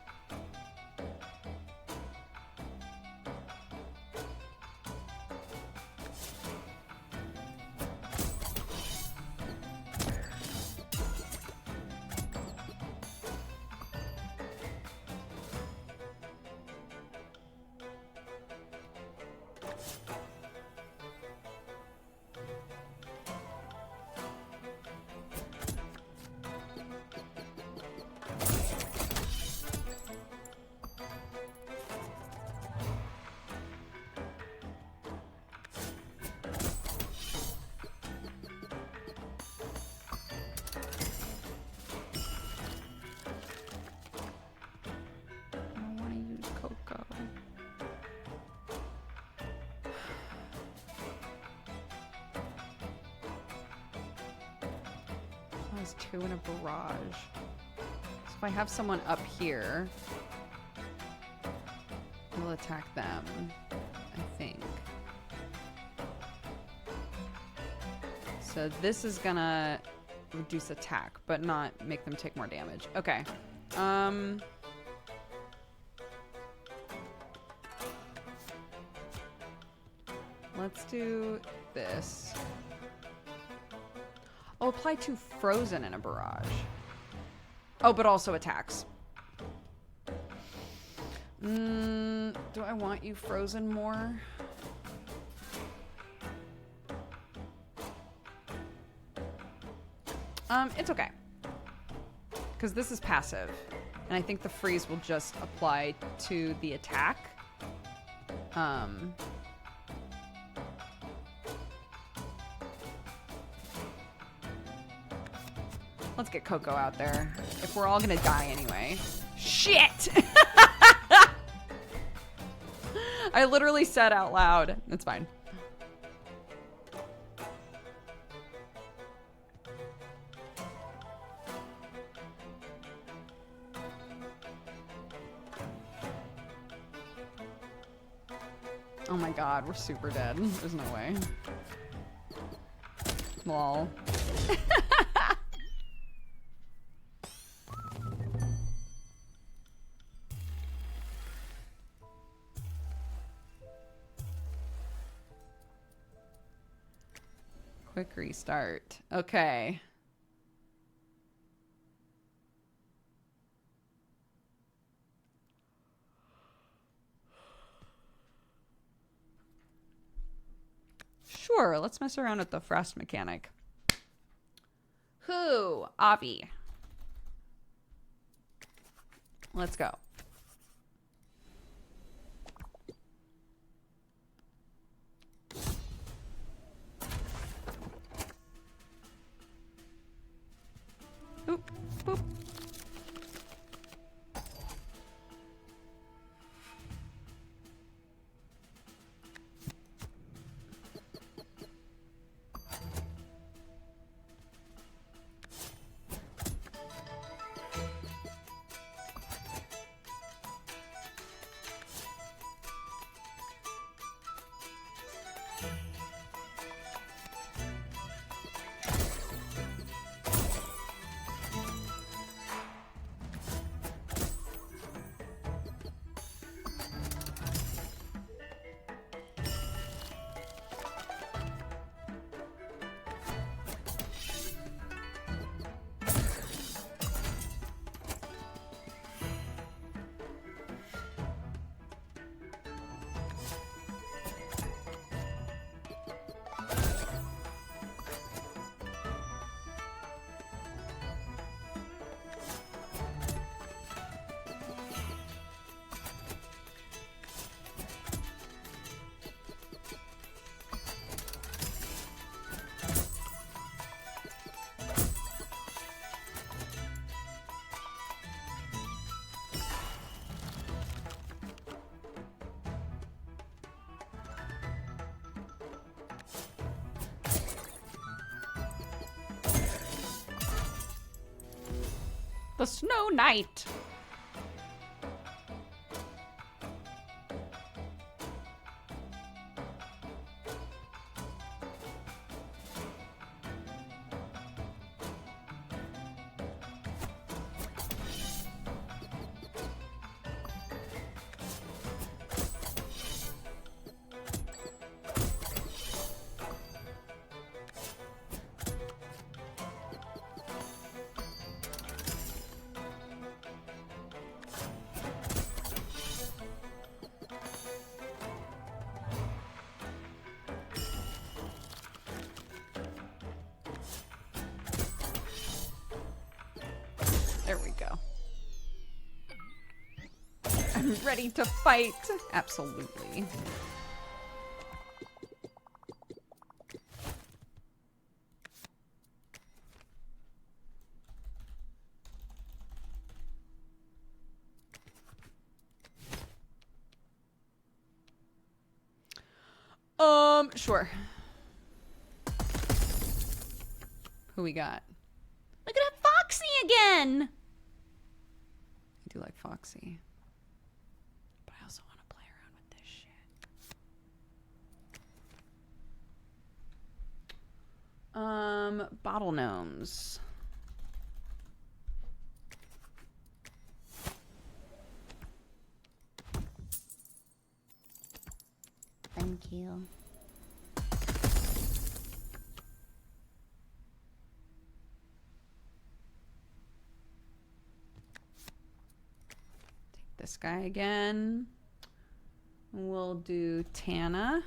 Two in a barrage. So if I have someone up here, we'll attack them, I think. So this is gonna reduce attack, but not make them take more damage. Okay. Let's do this. Oh, apply to frozen in a barrage. Oh, but also attacks. Do I want you frozen more? It's okay. Because this is passive. And I think the freeze will just apply to the attack. Let's get Coco out there. If we're all gonna die anyway. I literally said out loud. It's fine. Oh my god, we're super dead. There's no way. Lol. Quick restart. Okay. Sure, let's mess around with the frost mechanic. Who? Avi. Let's go. Boop, boop. The Snow Knight. There we go. I'm ready to fight. Absolutely. Sure. Who we got? Look at Foxy again. I do like Foxy. But I also want to play around with this shit. Bottle gnomes. Thank you. This guy again. We'll do Tana.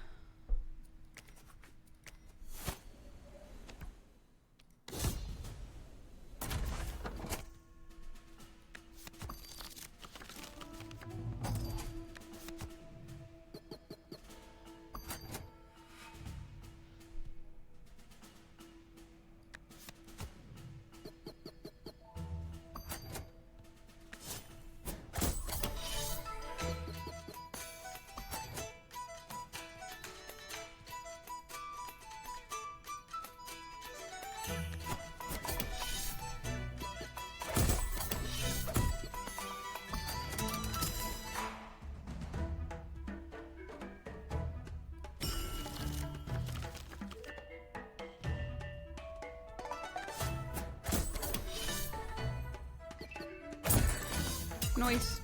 Noise.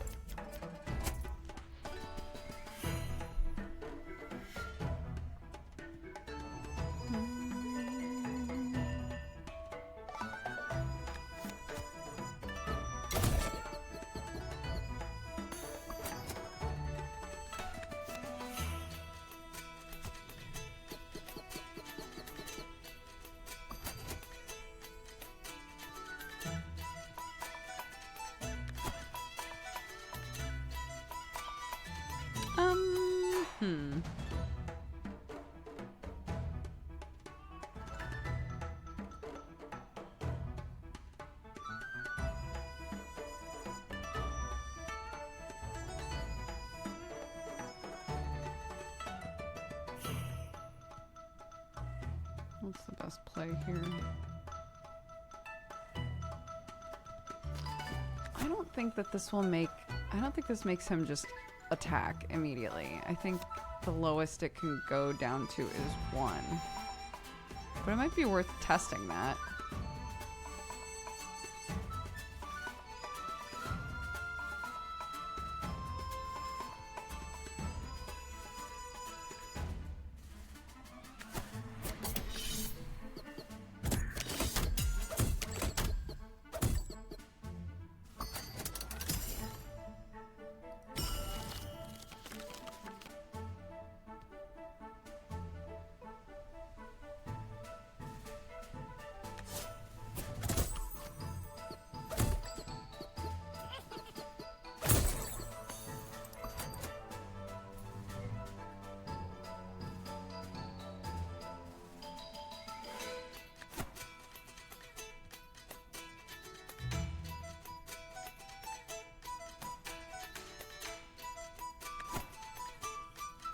Hmm. What's the best play here? I don't think that this will make... I don't think this makes him just attack immediately. I think the lowest it can go down to is 1. But it might be worth testing that.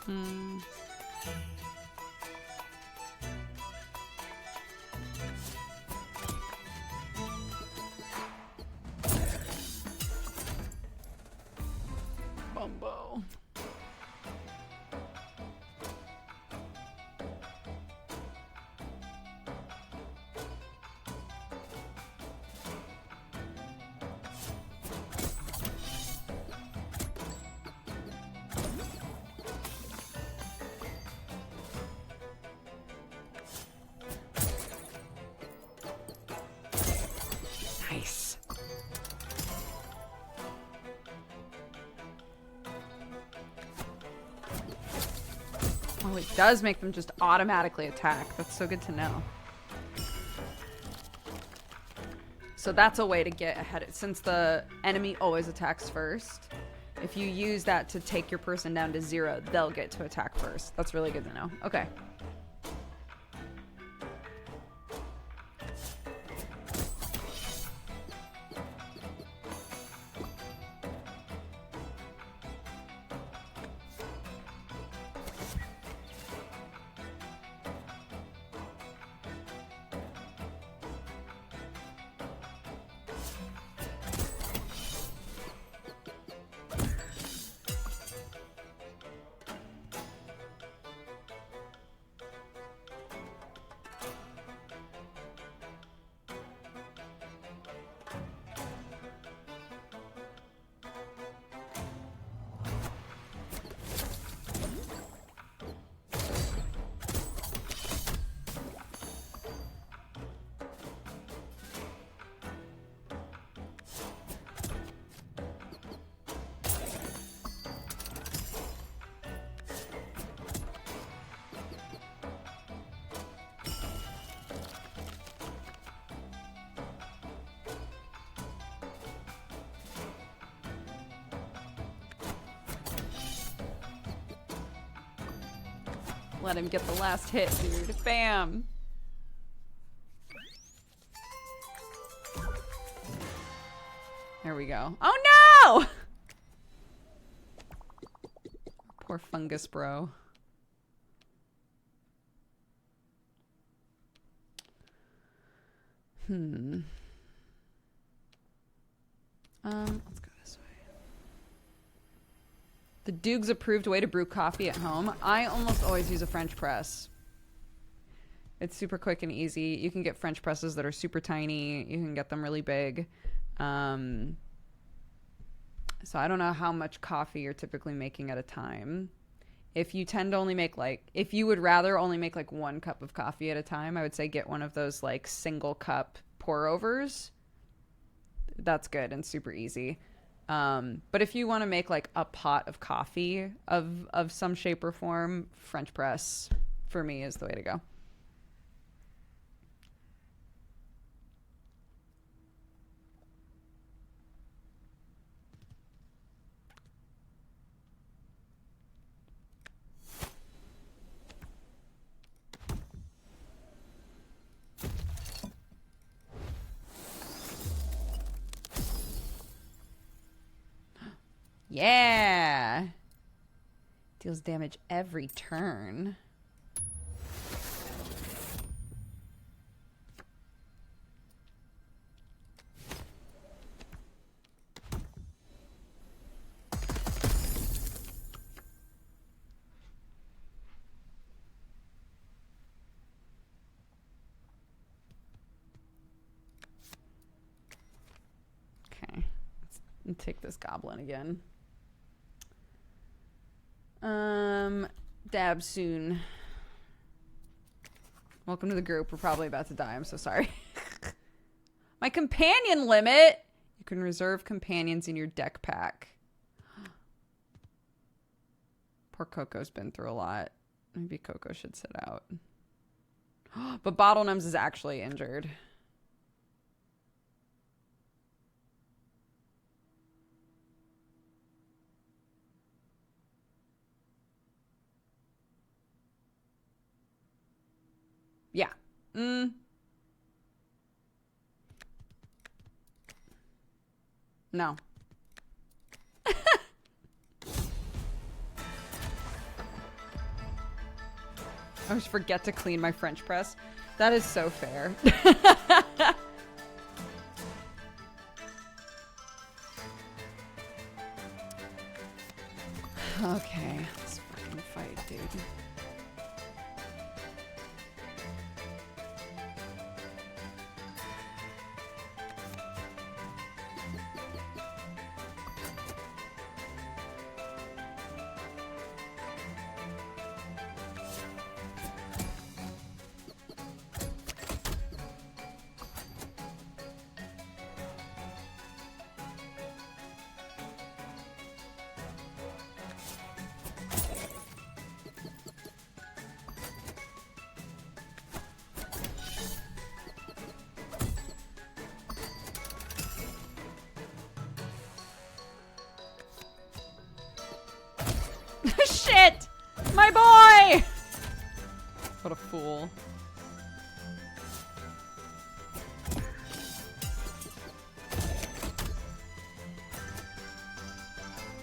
Hmm. Bumbo. Nice. Oh, it does make them just automatically attack. That's so good to know. So that's a way to get ahead. Since the enemy always attacks first, if you use that to take your person down to 0, they'll get to attack first. That's really good to know. Okay. Let him get the last hit, dude. Bam! There we go. Oh no! Poor fungus bro. Let's go this way. The Duke's approved way to brew coffee at home. I almost always use a French press. It's super quick and easy. You can get French presses that are super tiny. You can get them really big. So I don't know how much coffee you're typically making at a time. If you tend to only make like, if you would rather only make like 1 cup of coffee at a time, I would say get one of those like single cup pour overs. That's good and super easy. But if you want to make like a pot of coffee of some shape or form, French press for me is the way to go. Yeah. Deals damage every turn. Okay. Let's take this goblin again. Dab soon. Welcome to the group. We're probably about to die. I'm so sorry. My companion limit. You can reserve companions in your deck pack. Poor Coco's been through a lot. Maybe Coco should sit out. But Bottlenums is actually injured. Yeah. No. I always forget to clean my French press. That is so fair. Okay, let's fucking fight, dude. Shit! My boy! What a fool.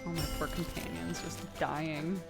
Oh, my poor companion's just dying.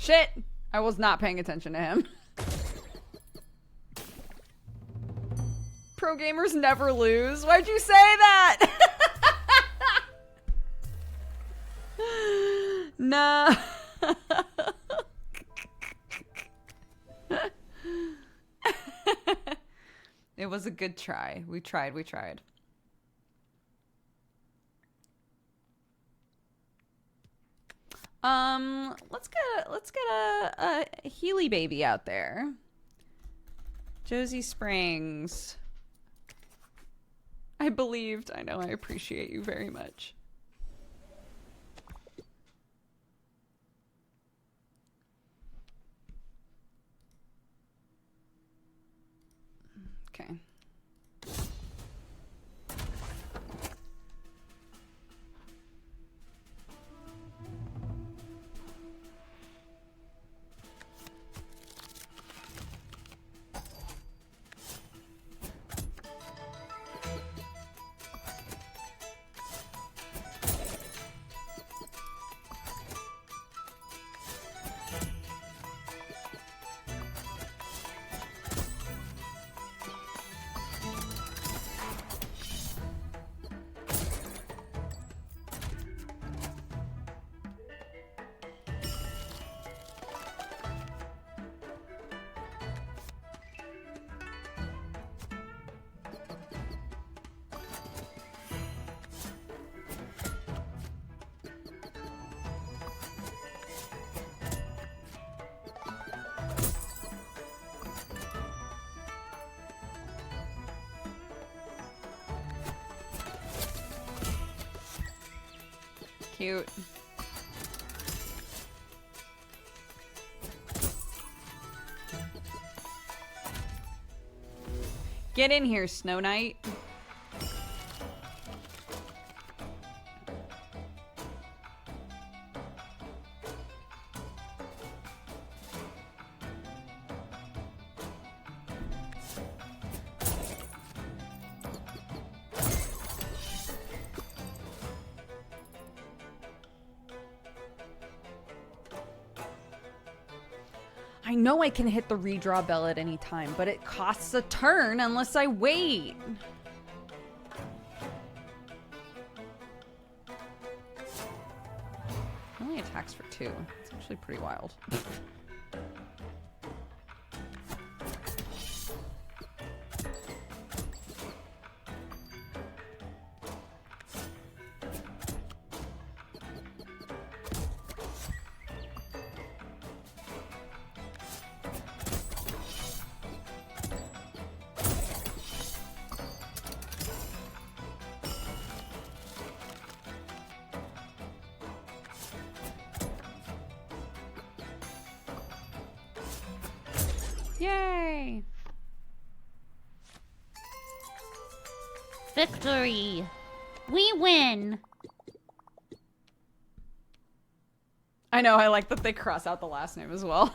Shit! I was not paying attention to him. Pro gamers never lose. Why'd you say that? No. It was a good try. We tried. Let's get a Healy baby out there. Josie Springs. I believed. I know. I appreciate you very much. Okay. Cute. Get in here, Snow Knight. I know I can hit the redraw bell at any time, but it costs a turn unless I wait. Only attacks for 2. It's actually pretty wild. Yay! Victory! We win! I know, I like that they cross out the last name as well.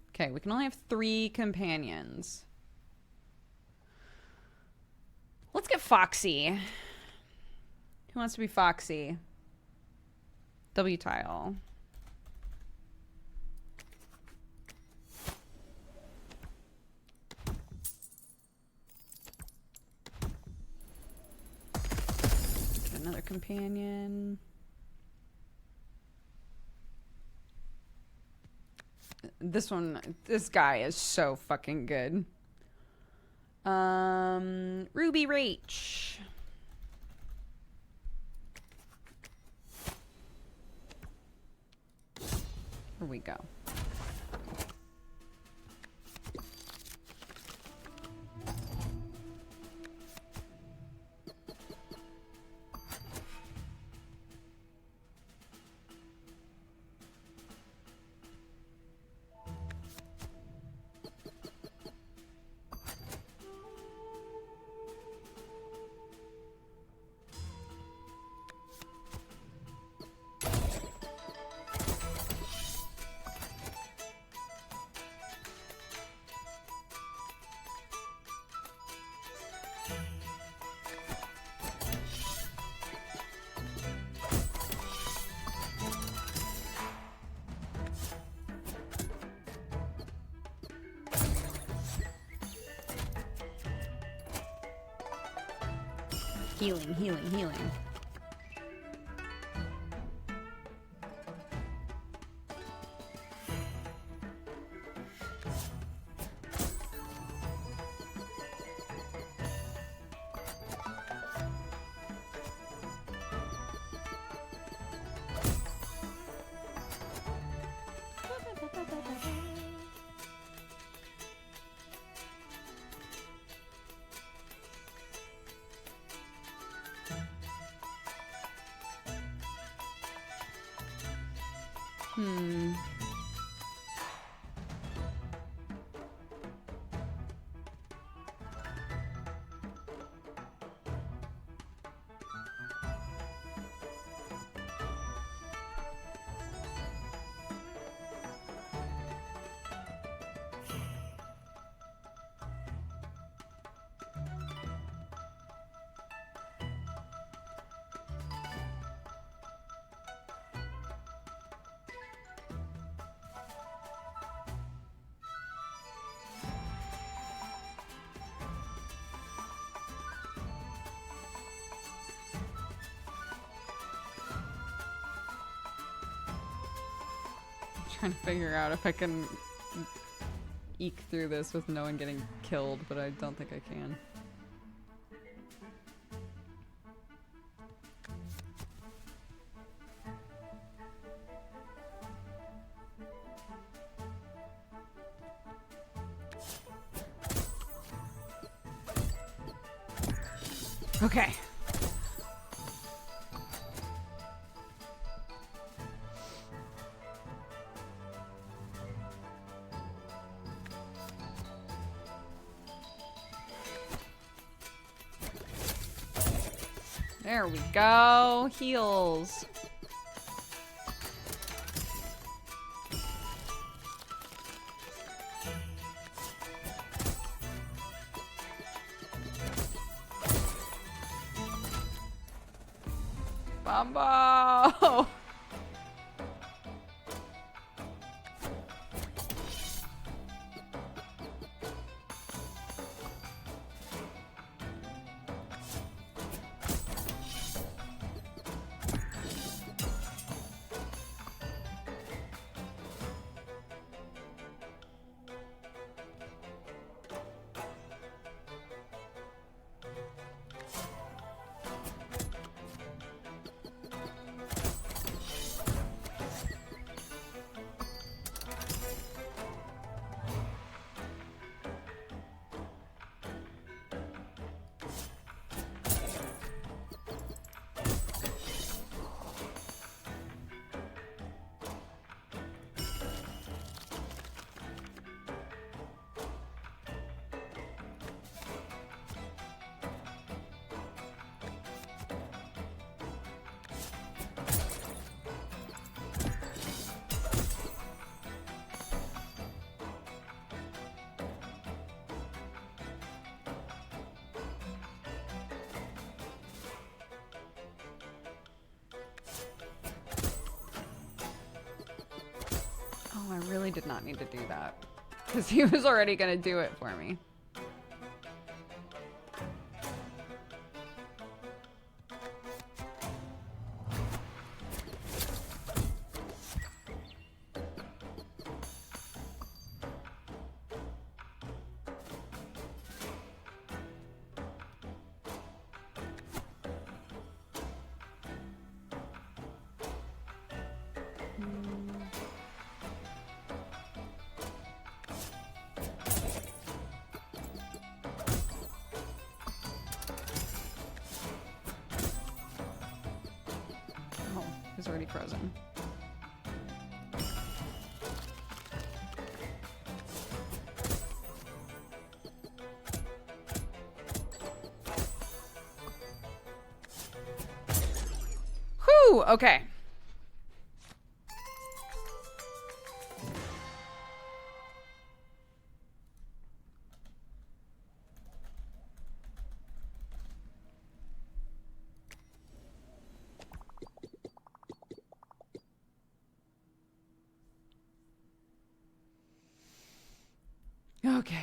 Okay, we can only have 3 companions. Let's get Foxy. Who wants to be Foxy? W tile. Another companion. This guy is so fucking good. Ruby Rach. Here we go. Healing, healing, healing. Trying to figure out if I can eke through this with no one getting killed, but I don't think I can. Okay. There we go. Heals. Bumbo! Oh, I really did not need to do that. Because he was already going to do it for me. He's already frozen. Whew! Okay. Okay.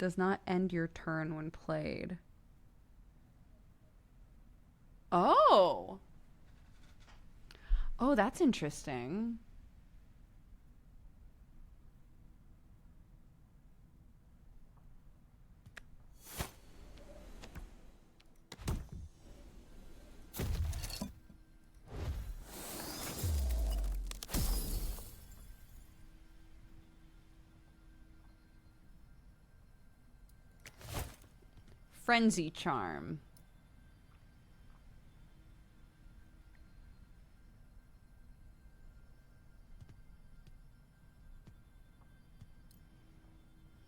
Does not end your turn when played. Oh. Oh, that's interesting. Frenzy Charm.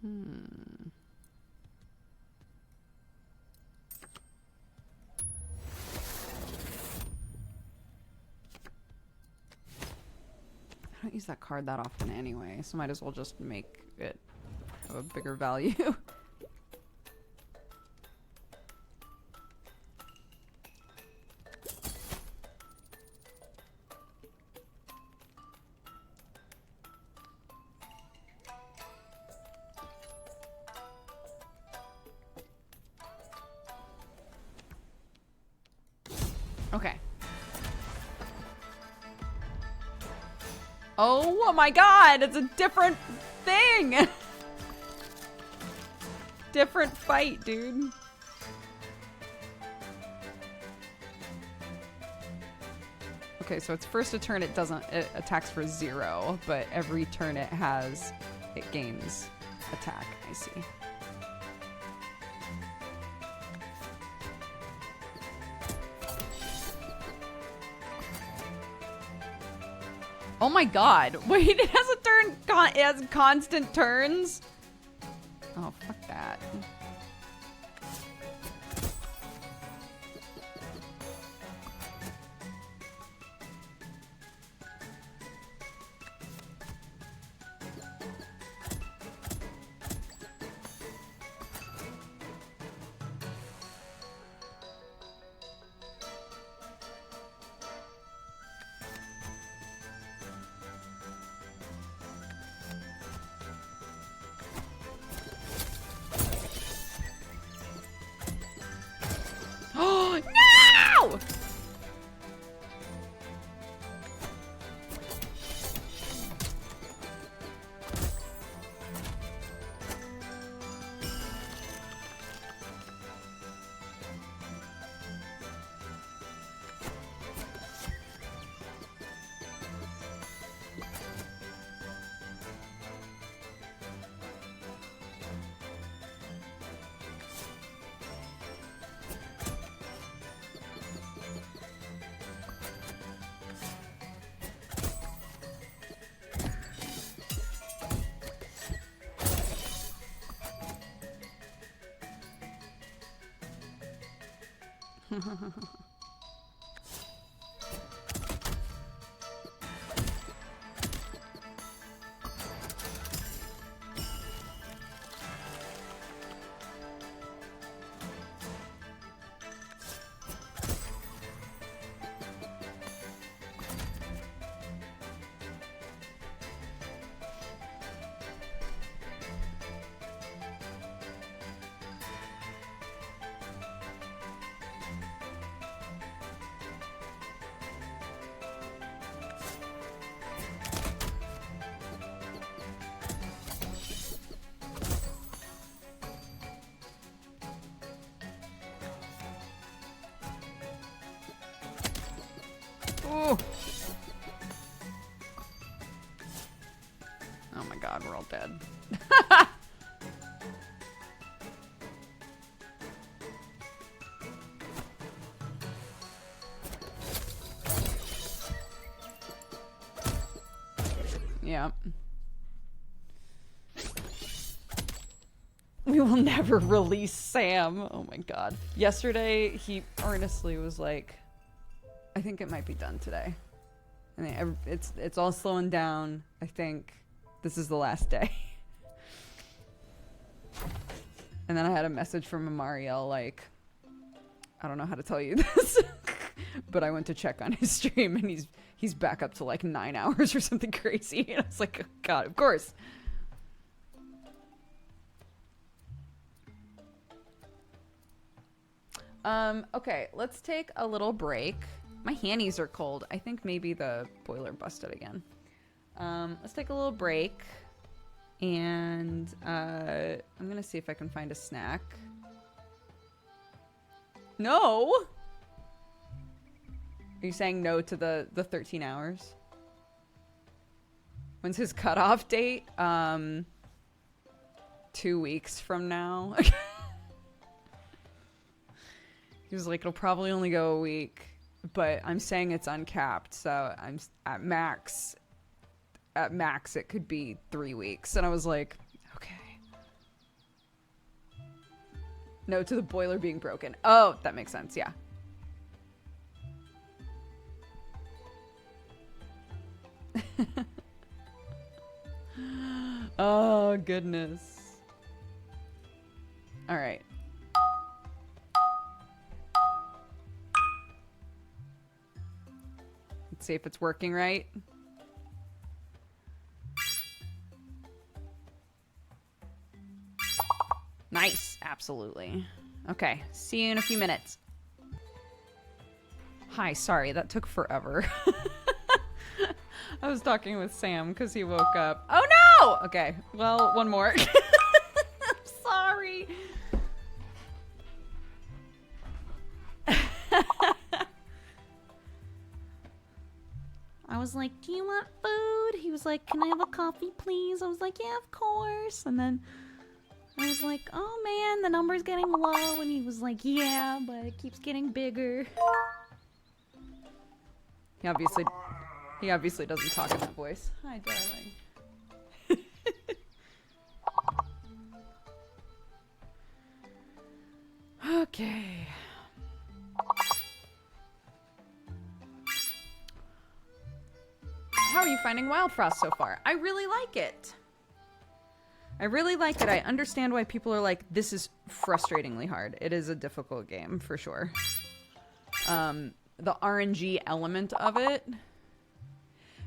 I don't use that card that often anyway, so might as well just make it have a bigger value. Okay. Oh my god, it's a different thing! Different fight, dude. Okay, so its first a turn it attacks for 0, but every turn it gains attack. I see. Oh my god. Wait, it has a turn. It has constant turns? Oh, fuck that. Oh, no! Ooh. Oh my god, we're all dead. Yeah. We will never release Sam. Oh my god. Yesterday, he earnestly was like, I think it might be done today. And it's all slowing down. I think this is the last day. And then I had a message from Amariel like, I don't know how to tell you this, but I went to check on his stream and he's back up to like 9 hours or something crazy. And I was like, oh god, of course. Okay, let's take a little break. My handies are cold. I think maybe the boiler busted again. Let's take a little break. And I'm gonna see if I can find a snack. No! Are you saying no to the 13 hours? When's his cutoff date? 2 weeks from now. He was like, it'll probably only go a week, but I'm saying it's uncapped, so I'm at max. At max, it could be 3 weeks. And I was like, okay. No to the boiler being broken. Oh, that makes sense, yeah. Oh, goodness. All right. Let's see if it's working right. Nice. Absolutely. Okay. See you in a few minutes. Hi. Sorry. That took forever. I was talking with Sam because he woke up. Oh, no! Okay. Well, one more. I'm sorry. I was like, do you want food? He was like, can I have a coffee, please? I was like, yeah, of course. And then I was like, oh man, the number's getting low. And he was like, yeah, but it keeps getting bigger. He obviously doesn't talk in that voice. Hi, darling. Okay. How are you finding Wildfrost so far? I really like it. I really like it. I understand why people are like, this is frustratingly hard. It is a difficult game, for sure. The RNG element of it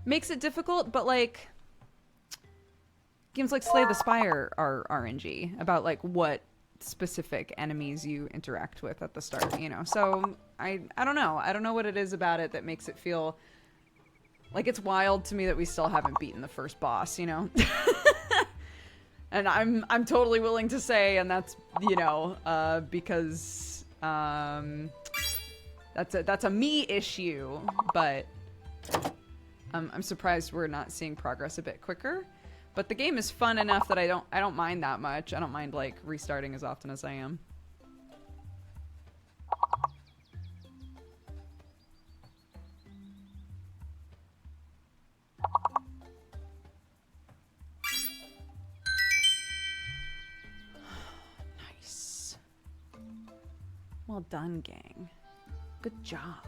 makes it difficult, but like games like Slay the Spire are RNG about like what specific enemies you interact with at the start, you know. So I don't know. I don't know what it is about it that makes it feel like it's wild to me that we still haven't beaten the first boss, you know. And I'm totally willing to say, and that's, you know, because that's a me issue, but I'm surprised we're not seeing progress a bit quicker. But the game is fun enough that I don't mind that much. I don't mind like restarting as often as I am. Nice. Well done, gang. Good job.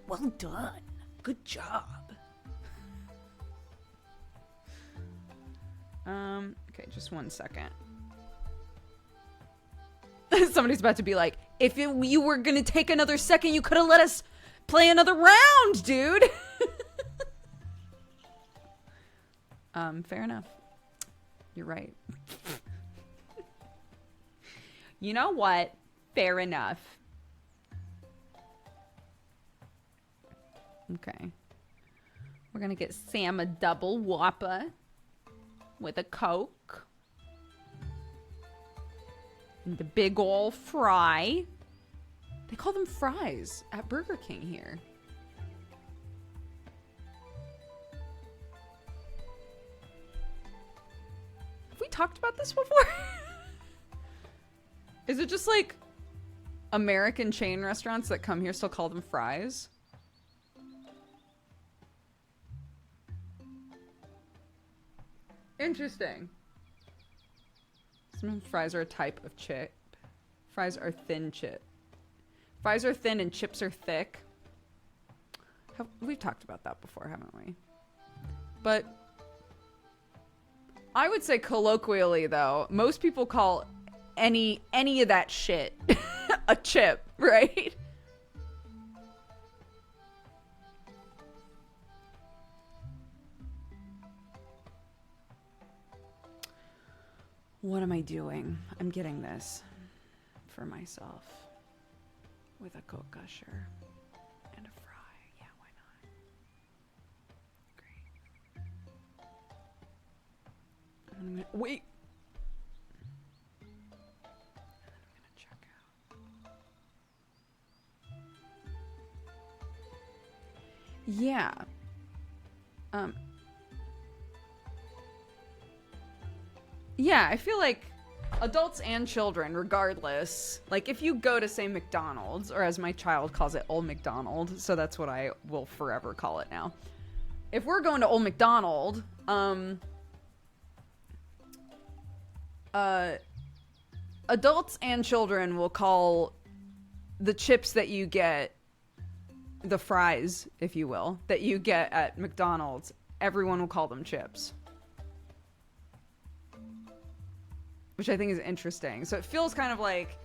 Well done. Good job. Okay, just 1 second. Somebody's about to be like, if you were gonna take another second, you could have let us play another round, dude. Fair enough. You're right. You know what? Fair enough. Okay. We're gonna get Sam a double Whopper with a Coke. And a big ol' fry. They call them fries at Burger King here. Have we talked about this before? Is it just like American chain restaurants that come here still call them fries? Interesting. Some fries are a type of chip. Fries are thin chip. Fries are thin and chips are thick. We've talked about that before, haven't we? But I would say colloquially, though, most people call any of that shit a chip, right? What am I doing? I'm getting this. for myself with a coke gusher and a fry. Yeah, why not? Great. I'm gonna wait. I'm gonna check out. Yeah. Yeah, I feel like adults and children, regardless, like if you go to, say, McDonald's, or as my child calls it, Old McDonald, so that's what I will forever call it now. If we're going to Old McDonald, adults and children will call the chips that you get, the fries, if you will, that you get at McDonald's, everyone will call them chips. Which I think is interesting. So it feels kind of like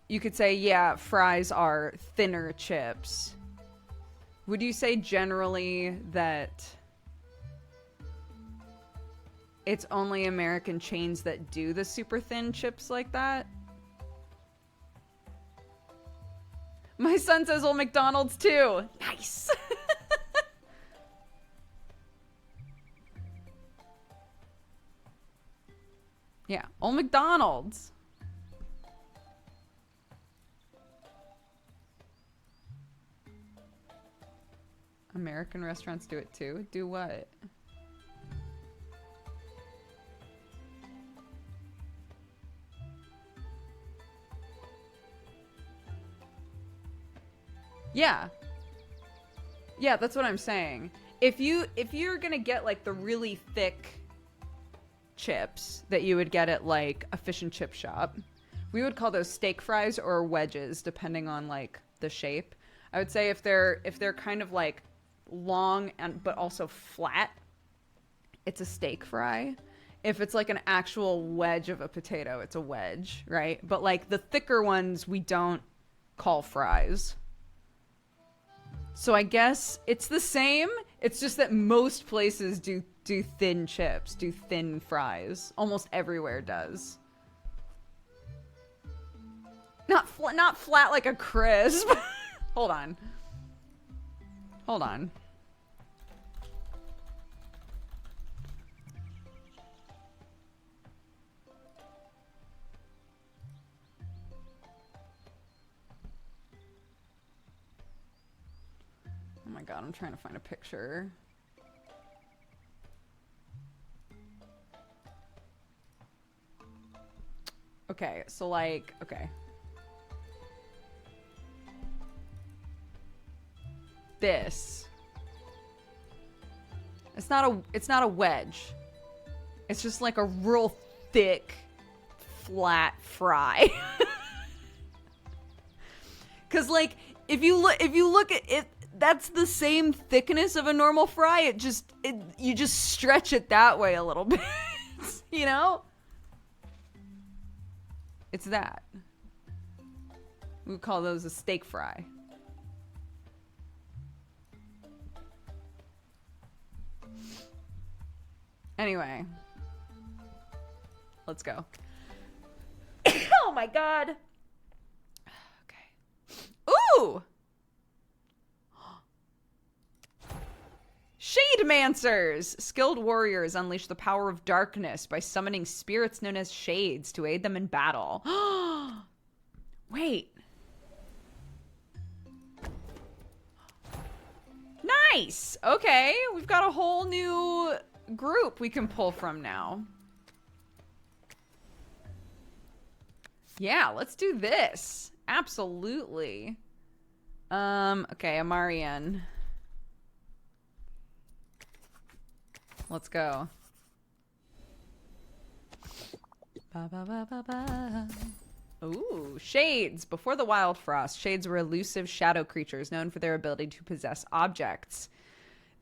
you could say, yeah, fries are thinner chips. Would you say generally that it's only American chains that do the super thin chips like that? My son says Old McDonald's too. Nice. Yeah, Old McDonald's. American restaurants do it too. Do what? Yeah. Yeah, that's what I'm saying. If you're gonna get like the really thick chips that you would get at like a fish and chip shop, we would call those steak fries or wedges depending on like the shape. I would say if they're kind of like long and but also flat, it's a steak fry. If it's like an actual wedge of a potato, it's a wedge, right? But like the thicker ones we don't call fries. So I guess it's the same. It's just that most places do thin chips, do thin fries. Almost everywhere does. Not flat like a crisp. Hold on. Hold on. Oh my god, I'm trying to find a picture. Okay, so like, okay. This. It's not a wedge. It's just like a real thick, flat fry. Cause like, if you look at it, that's the same thickness of a normal fry. You just stretch it that way a little bit, you know? It's that. We would call those a steak fry. Anyway. Let's go. Oh my god. Okay. Ooh! Shademancers! Skilled warriors unleash the power of darkness by summoning spirits known as shades to aid them in battle. Wait. Nice! Okay, we've got a whole new group we can pull from now. Yeah, let's do this. Absolutely. Okay, Amarian. Let's go. Ba, ba, ba, ba, ba. Ooh, shades. Before the Wildfrost, shades were elusive shadow creatures known for their ability to possess objects.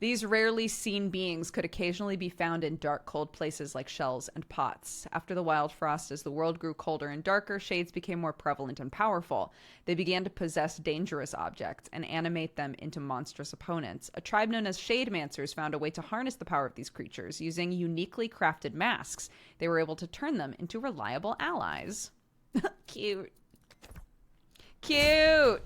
These rarely seen beings could occasionally be found in dark, cold places like shells and pots. After the Wildfrost, as the world grew colder and darker, shades became more prevalent and powerful. They began to possess dangerous objects and animate them into monstrous opponents. A tribe known as Shademancers found a way to harness the power of these creatures. Using uniquely crafted masks, they were able to turn them into reliable allies. Cute. Cute.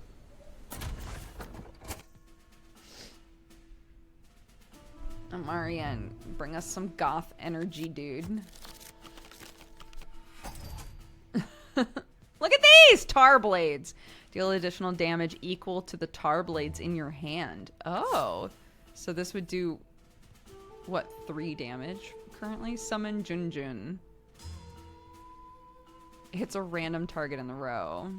Amarian, bring us some goth energy, dude. Look at these tar blades. Deal additional damage equal to the tar blades in your hand. Oh, so this would do what, 3 damage currently? Summon Junjun. Hits a random target in the row.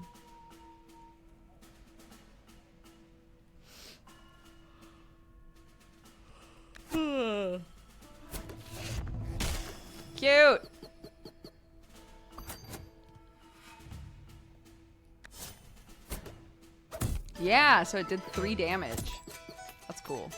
Cute. Yeah, so it did 3 damage. That's cool.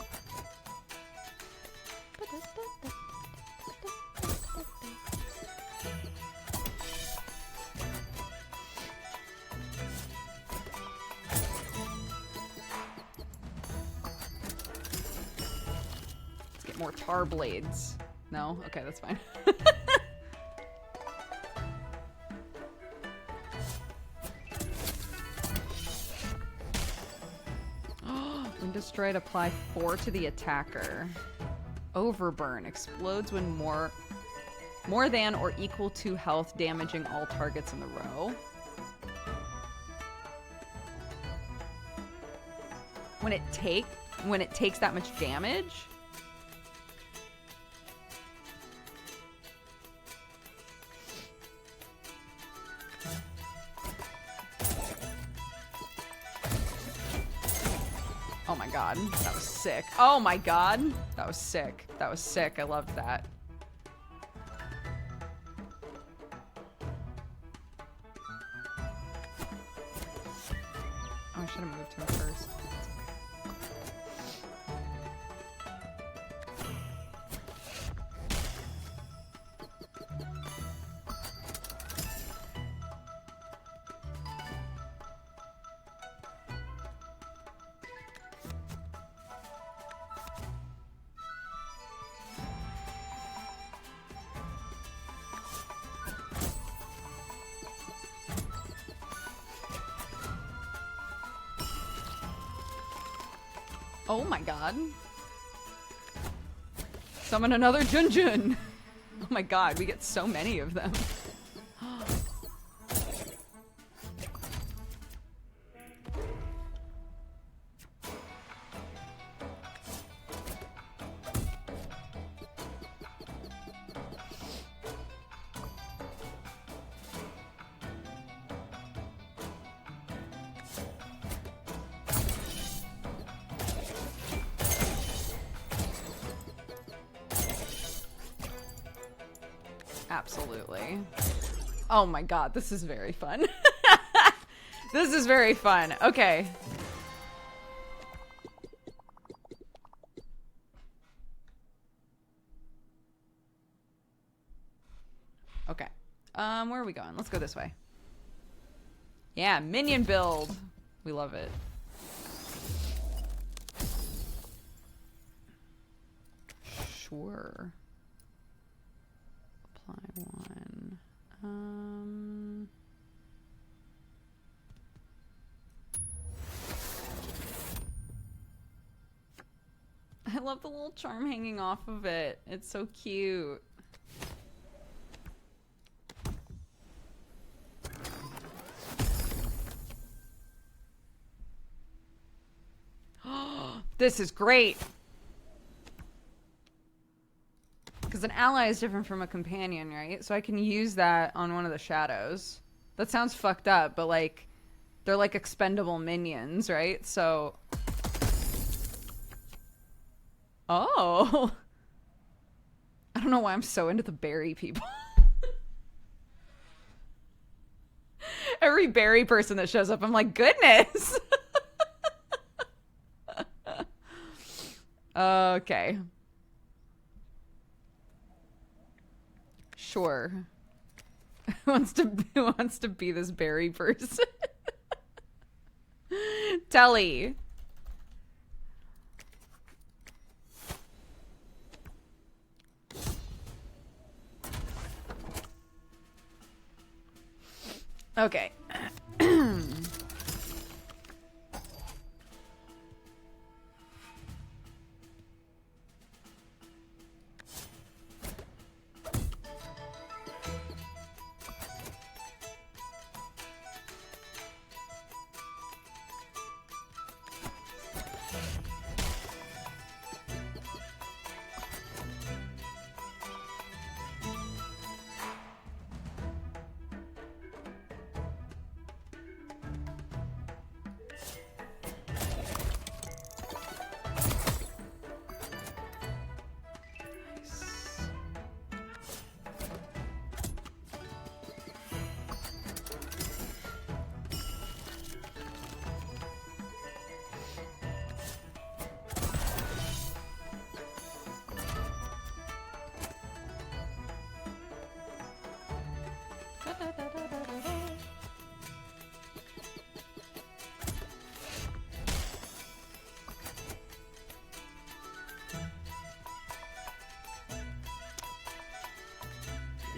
Let's get more tar blades. No? Okay, that's fine. When destroyed, apply 4 to the attacker. Overburn. Explodes when more than or equal to health, damaging all targets in the row. When it takes that much damage? Oh my god, that was sick. Oh my god, that was sick. That was sick. I loved that. Oh, I should have moved him first. Oh my god. Summon another Junjun! Oh my god, we get so many of them. Absolutely. Oh my god, this is very fun. This is very fun. Okay. Okay. Where are we going? Let's go this way. Yeah, minion build. We love it. Sure. Apply 1. I love the little charm hanging off of it. It's so cute. This is great. Because an ally is different from a companion, right? So I can use that on one of the shadows. That sounds fucked up, but like, they're like expendable minions, right? So... Oh! I don't know why I'm so into the berry people. Every berry person that shows up, I'm like, goodness! Okay. Sure. Who wants to be this berry person? Telly. Okay.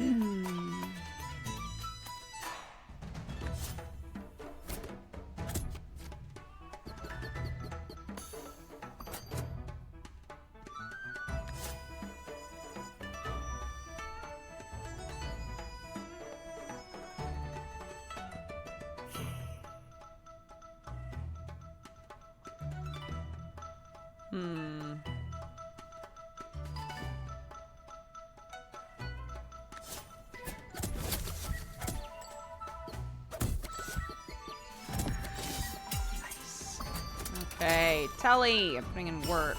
Nice. Okay, Telly, I'm putting in work.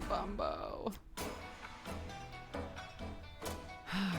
Bumbo. All right.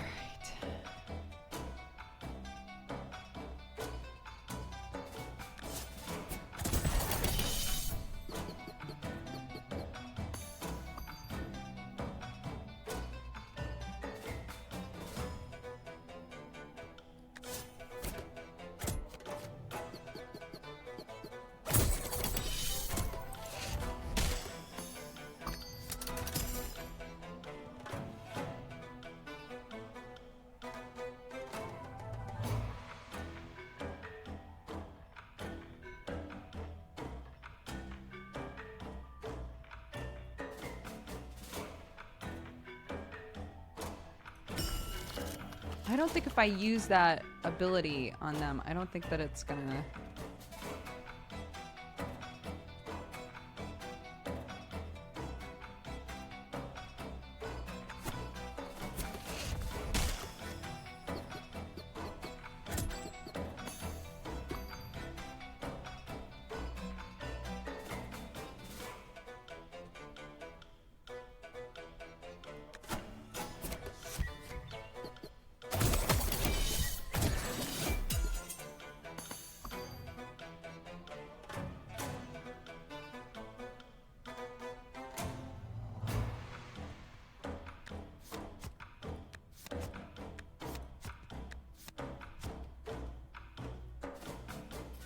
I don't think if I use that ability on them, I don't think that it's gonna...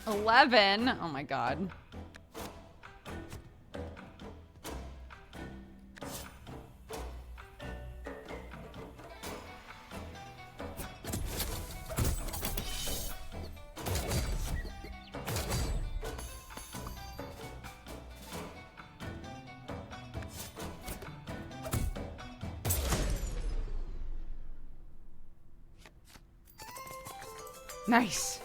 $11? Oh my god. Nice.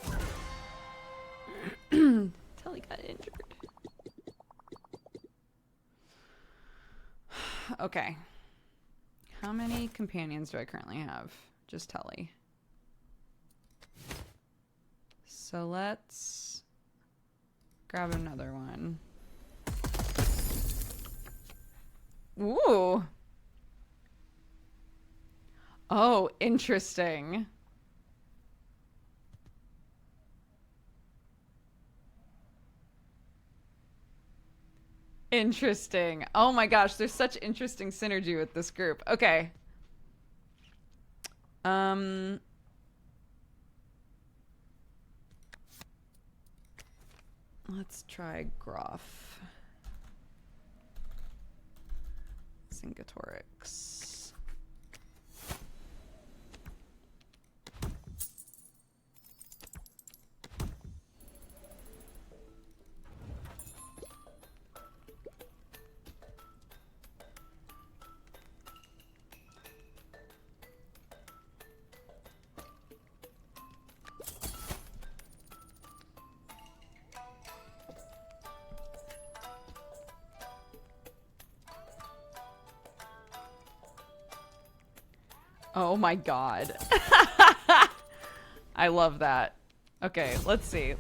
Telly got injured. Okay. How many companions do I currently have? Just Telly. So let's grab another one. Ooh. Oh, interesting. Interesting. Oh my gosh, there's such interesting synergy with this group. Okay. Let's try Groff. Cingatorix. Oh my god. I love that. Okay, let's see.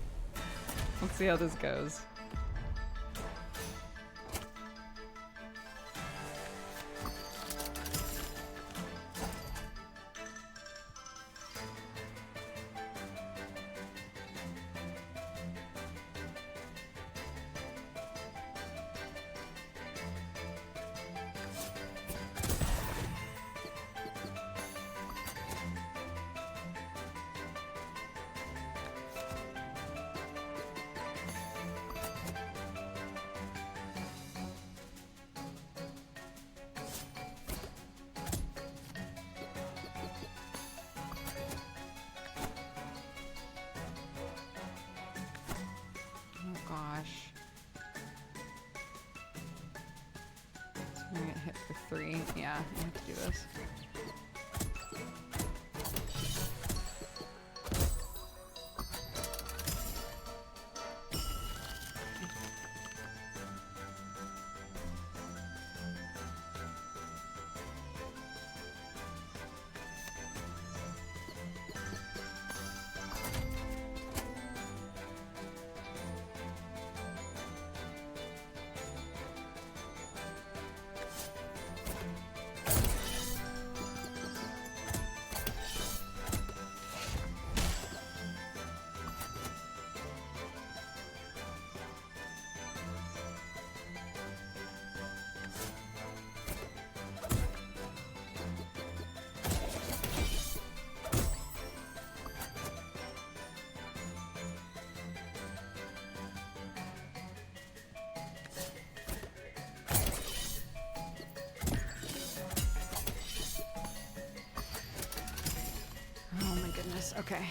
Let's see how this goes. Gosh. So I'm gonna get hit for 3. Yeah, I have to do this. Okay.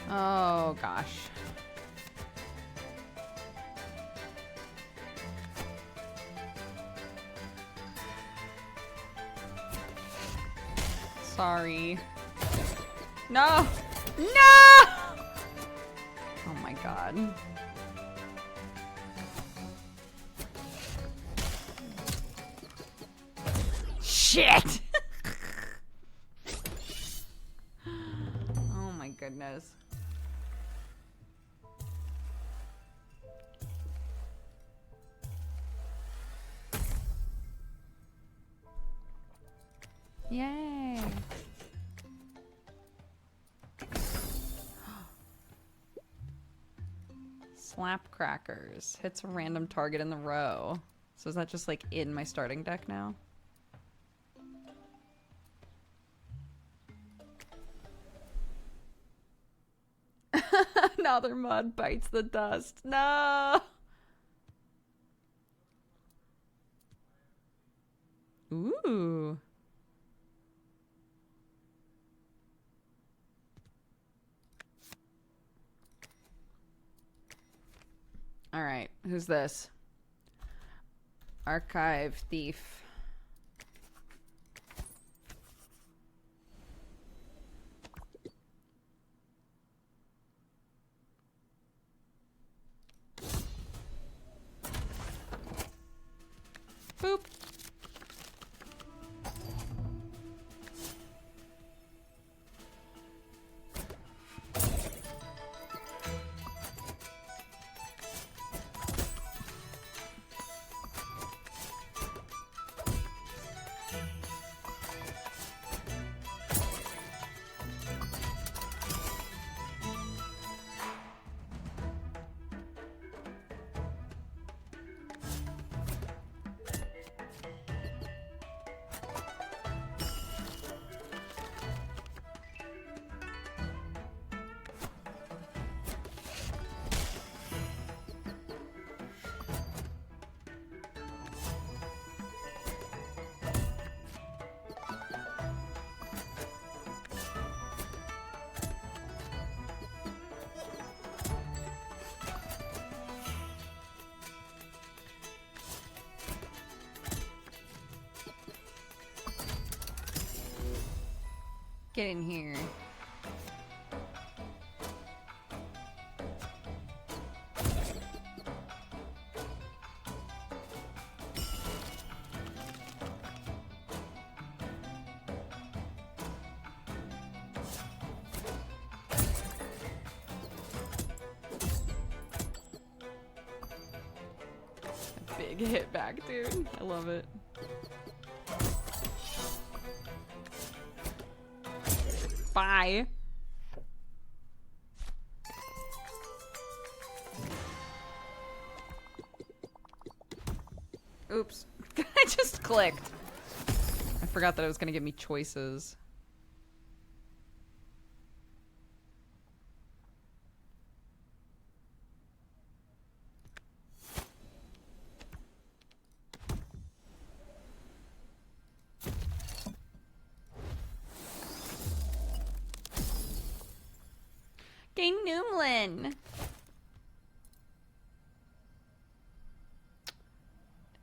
Oh gosh. Sorry. No! No! Oh my god. Shit! Oh my goodness. Yay! Slap crackers. Hits a random target in the row. So is that just like in my starting deck now? Another mud bites the dust. No! Ooh. All right, who's this? Archive thief. Boop. Get in here. big hit back, dude. I love it. Bye. Oops. I just clicked. I forgot that it was going to give me choices. Gain Noomlin.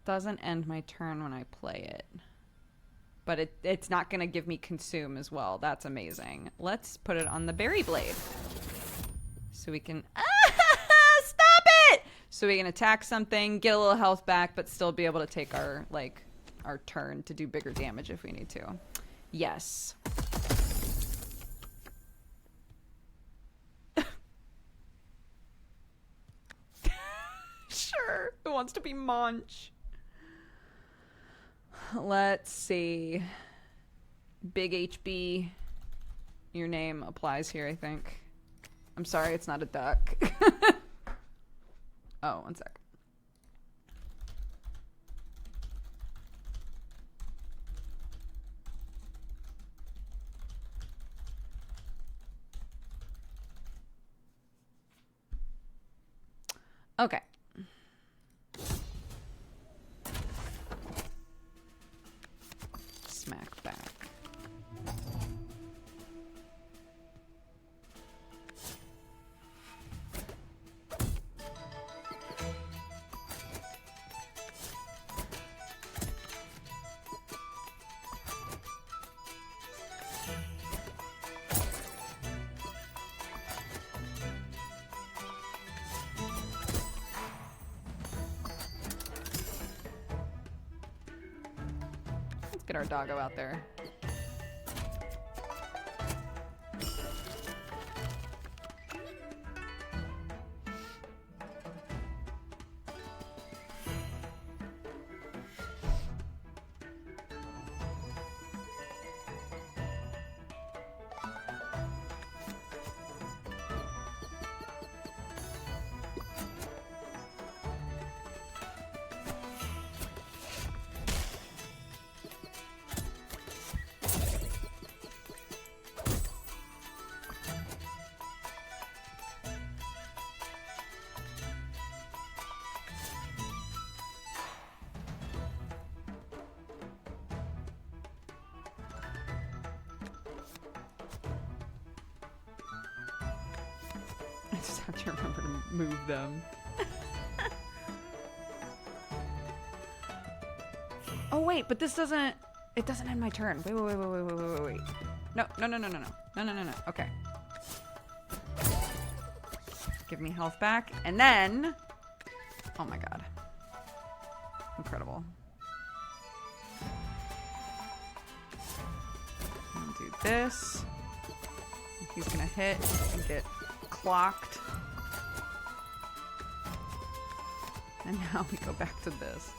Doesn't end my turn when I play it. But it's not going to give me consume as well. That's amazing. Let's put it on the berry blade. So we can... Stop it! So we can attack something, get a little health back, but still be able to take our, like, our turn to do bigger damage if we need to. Yes. Sure. Who wants to be Munch? Let's see. Big HB. Your name applies here, I think. I'm sorry, it's not a duck. Oh, one sec. Okay. Smack back. Get our doggo out there. I just have to remember to move them. Oh wait, but this doesn't... It doesn't end my turn. Wait. No. No. Okay. Give me health back. And then... Oh my god. Incredible. Do this. He's gonna hit and get clocked. And now we go back to this.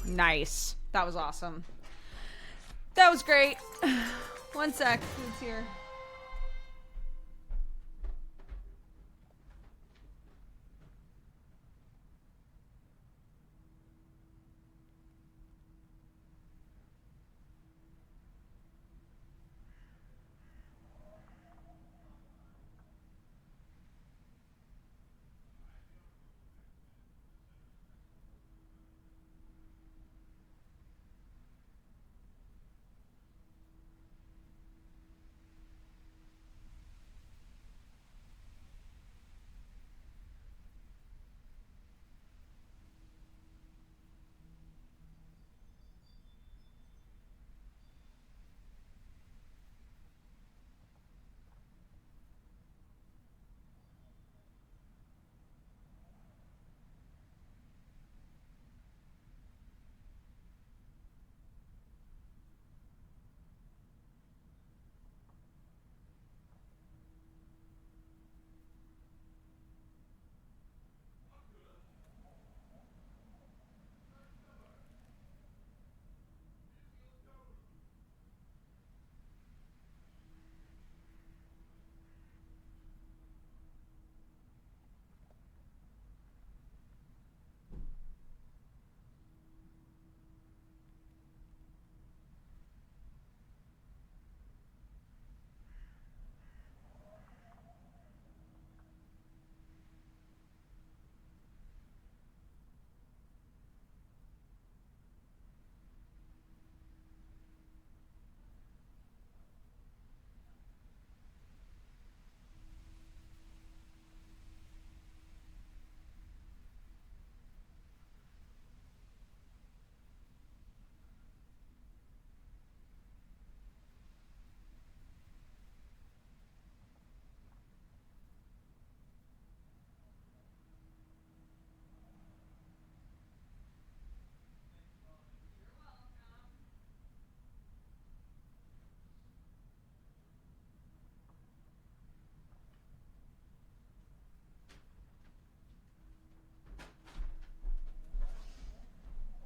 Nice. That was awesome. That was great. One sec. Who's here?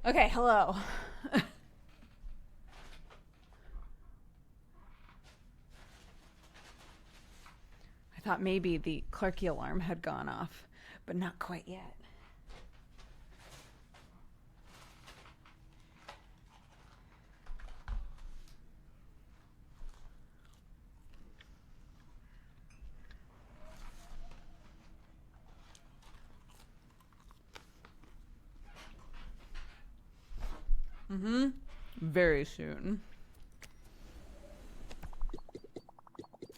Okay, hello. I thought maybe the Clarky alarm had gone off, but not quite yet. Mm-hmm. Very soon.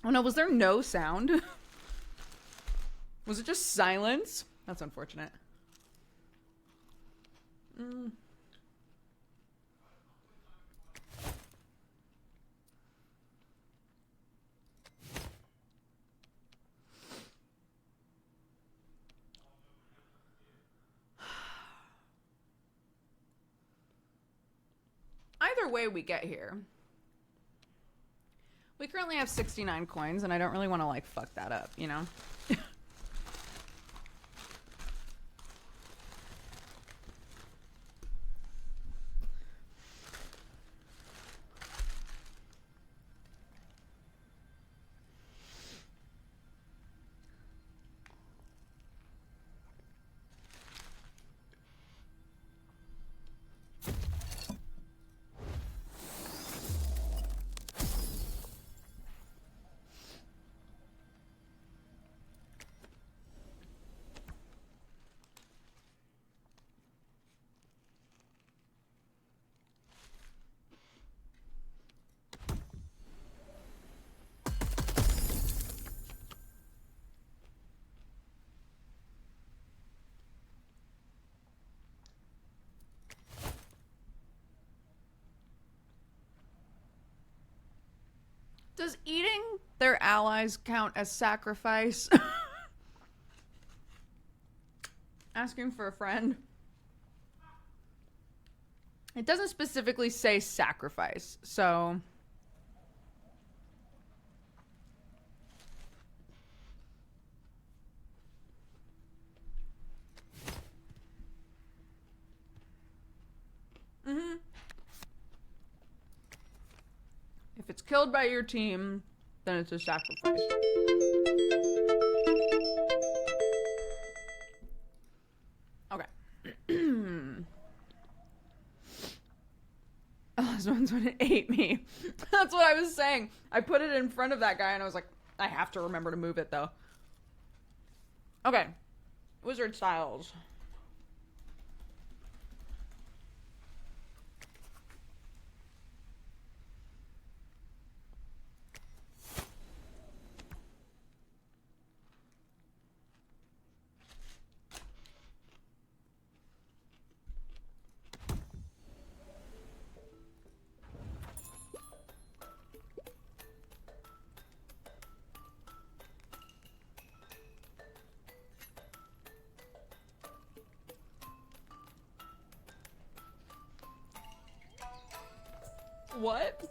Oh no, was there no sound? Was it just silence? That's unfortunate. Either way we get here. We currently have 69 coins, and I don't really want to, like, fuck that up, you know? Does eating their allies count as sacrifice? Asking for a friend. It doesn't specifically say sacrifice, so... Mm-hmm. If it's killed by your team, then it's a sacrifice. Okay. Oh, this one's when it ate me. That's what I was saying. I put it in front of that guy and I was like, I have to remember to move it though. Okay. Wizard styles. What?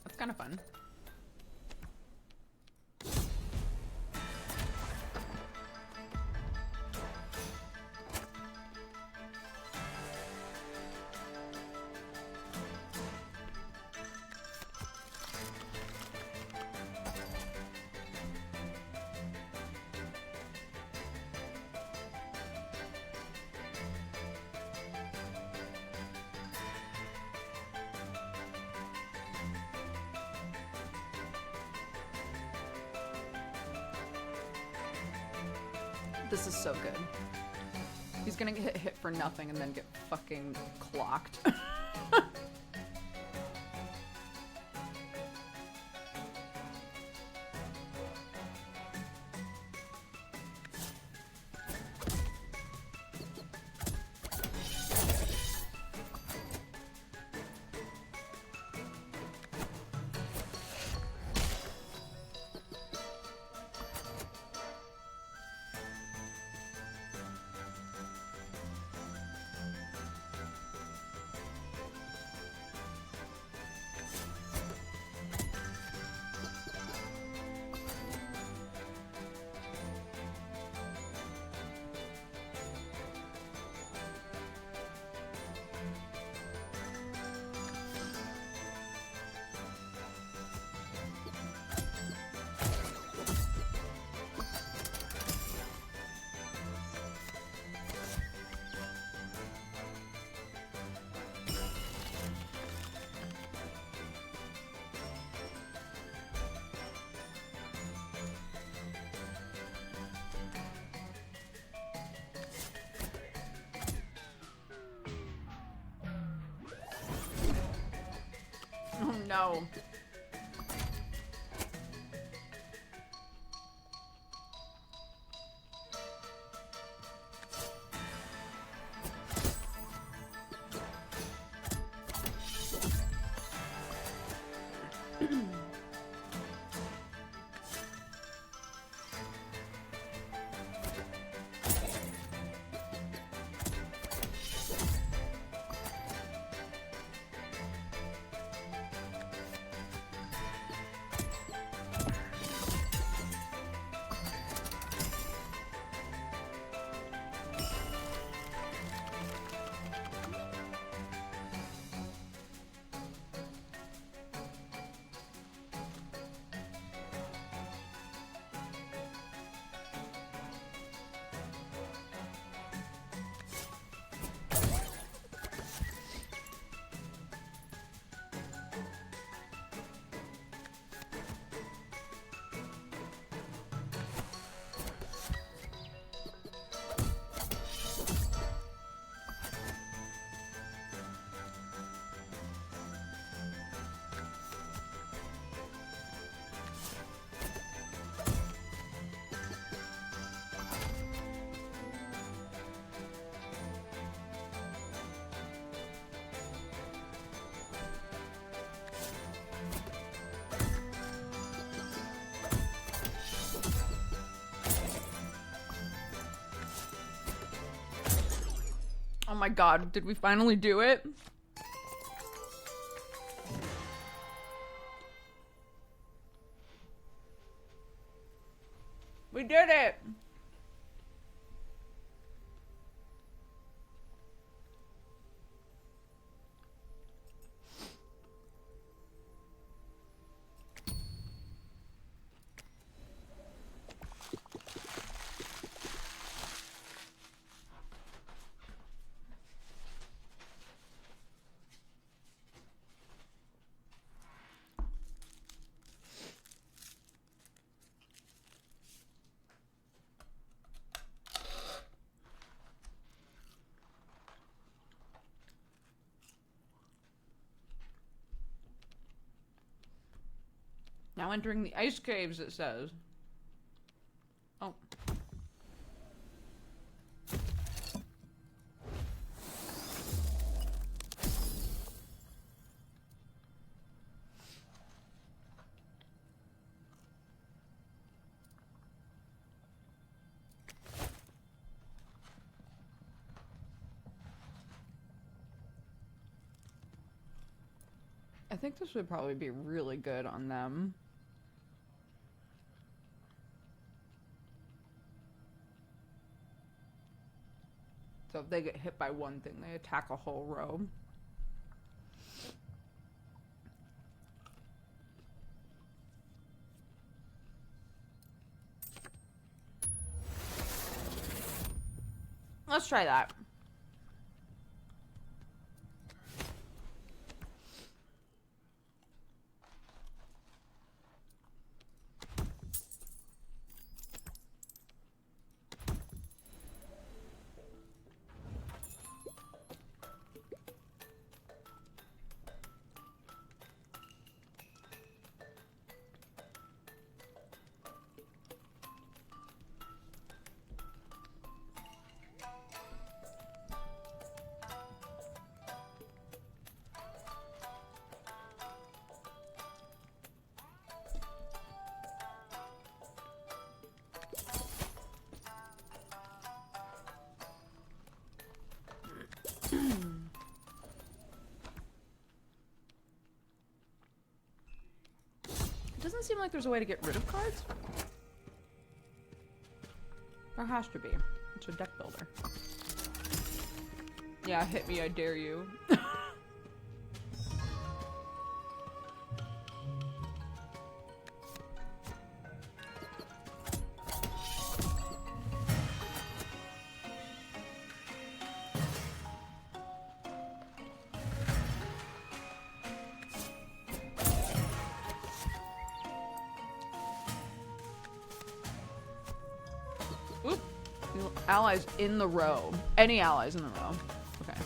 That's kind of fun. This is so good. He's gonna get hit for nothing and then get fucking clocked. no. Oh my god, did we finally do it? We did it! Now entering the ice caves, it says. Oh. I think this would probably be really good on them. So if they get hit by one thing, they attack a whole row. Let's try that. It doesn't seem like there's a way to get rid of cards. There has to be. It's a deck builder. Yeah, hit me, I dare you. Oop. Allies in the row. Any allies in the row. Okay.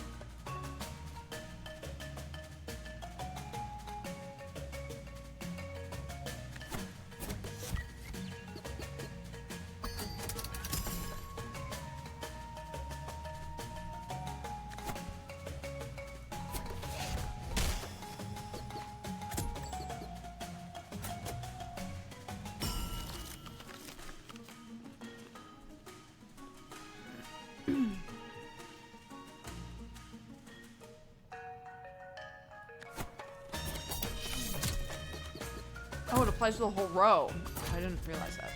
applies to the whole row. I didn't realize that.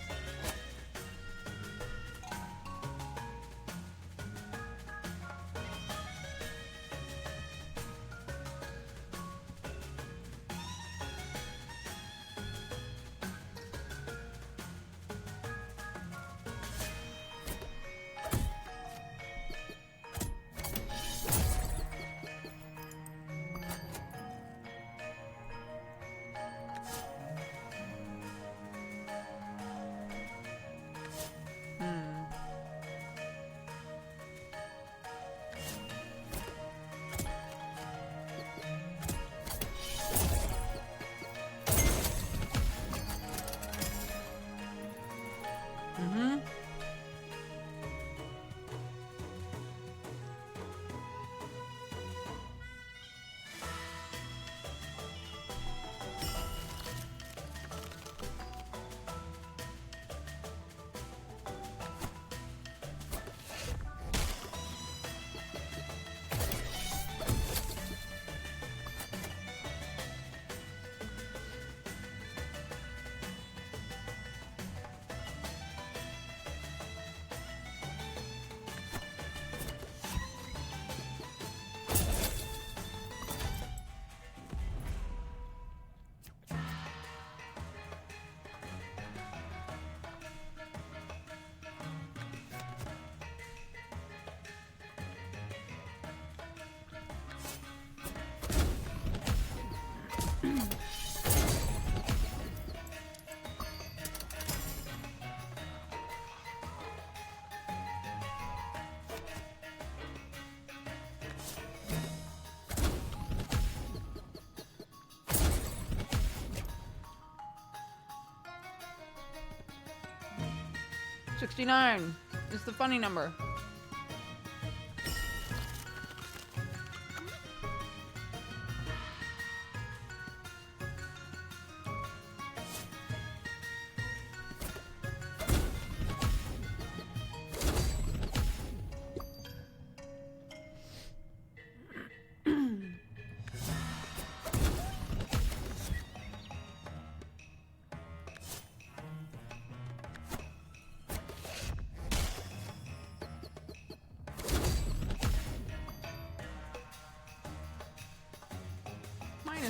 $69 is the funny number.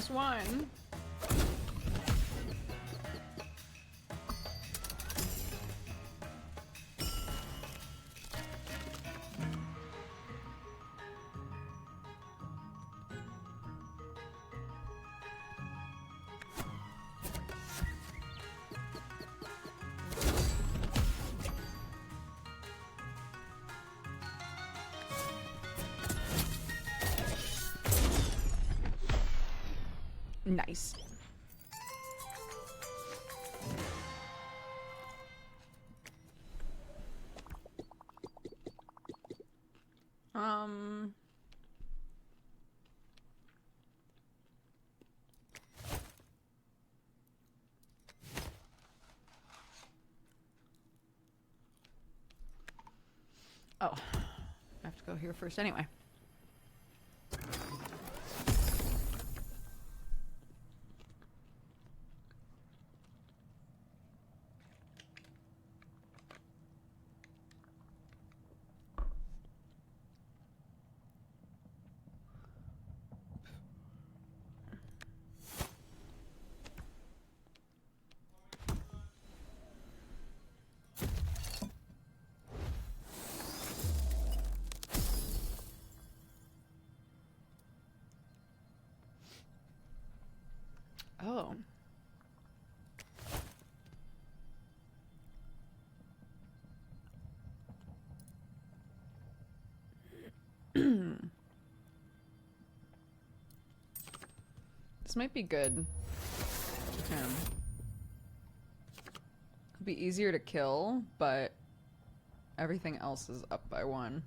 -1. Nice. Oh, I have to go here first anyway. Oh. This might be good. It'll be easier to kill, but everything else is up by 1.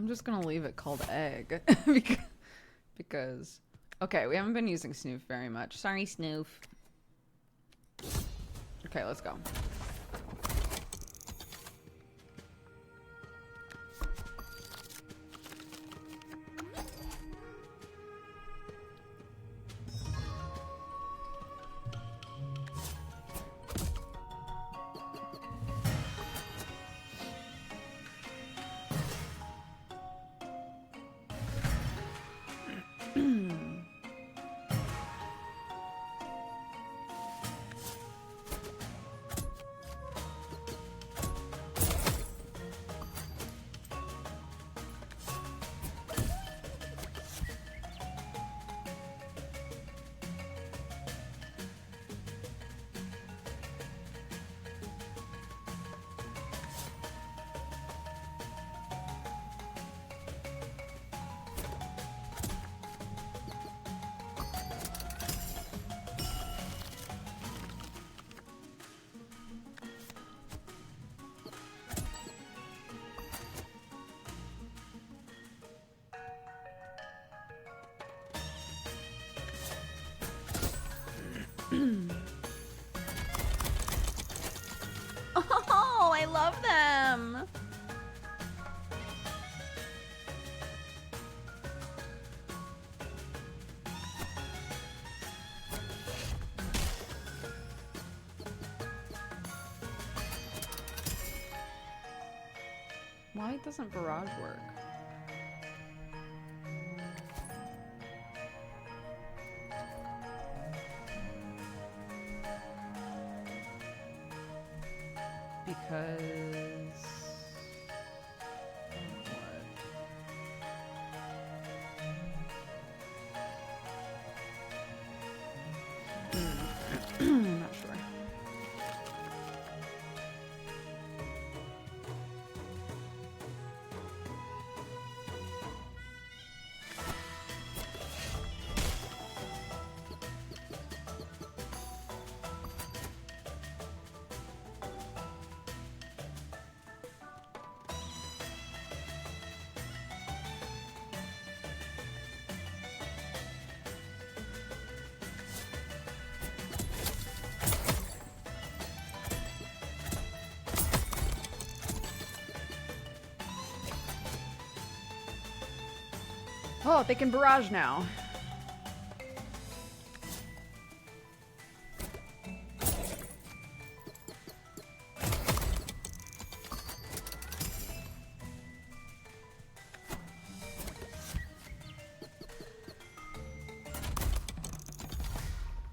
I'm just gonna leave it called egg. because... Okay, we haven't been using Snoof very much. Sorry, Snoof. Okay, let's go. Oh, I love them. Why doesn't barrage work? Because... what? I'm not sure. Oh, they can barrage now.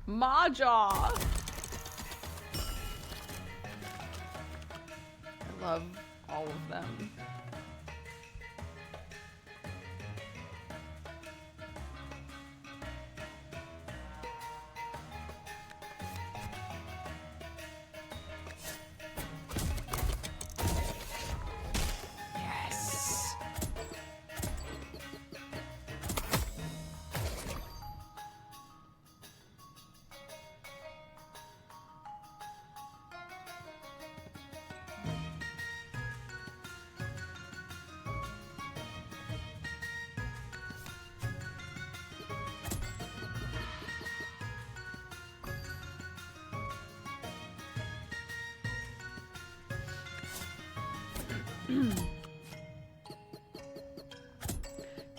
Maja! I love all of them. Yes!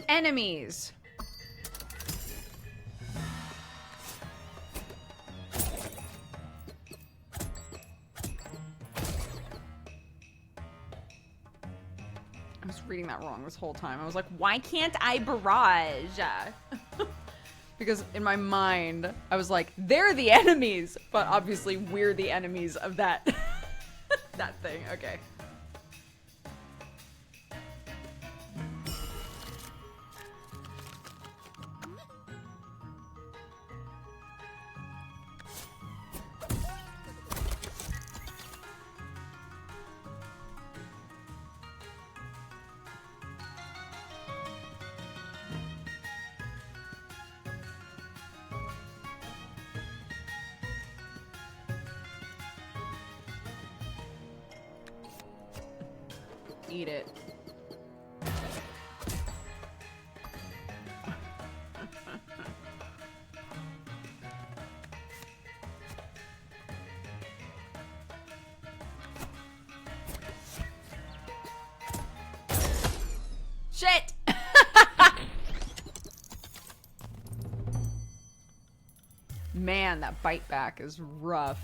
Enemies. I was reading that wrong this whole time. I was like, why can't I barrage? Because in my mind, I was like, they're the enemies, but obviously we're the enemies of that that thing. Okay. Eat it. Shit! Man, that bite back is rough.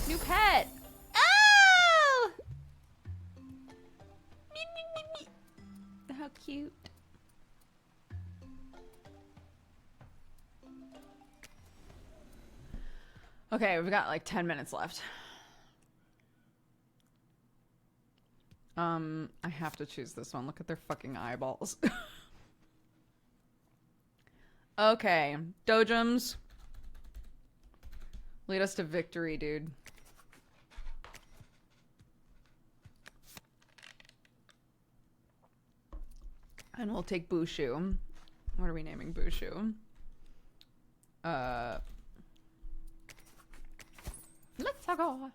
New pet! Oh! How cute. Okay, we've got like 10 minutes left. I have to choose this one. Look at their fucking eyeballs. Okay, Dojums. Lead us to victory, dude. And we'll take Bushu. What are we naming Bushu? Let's go.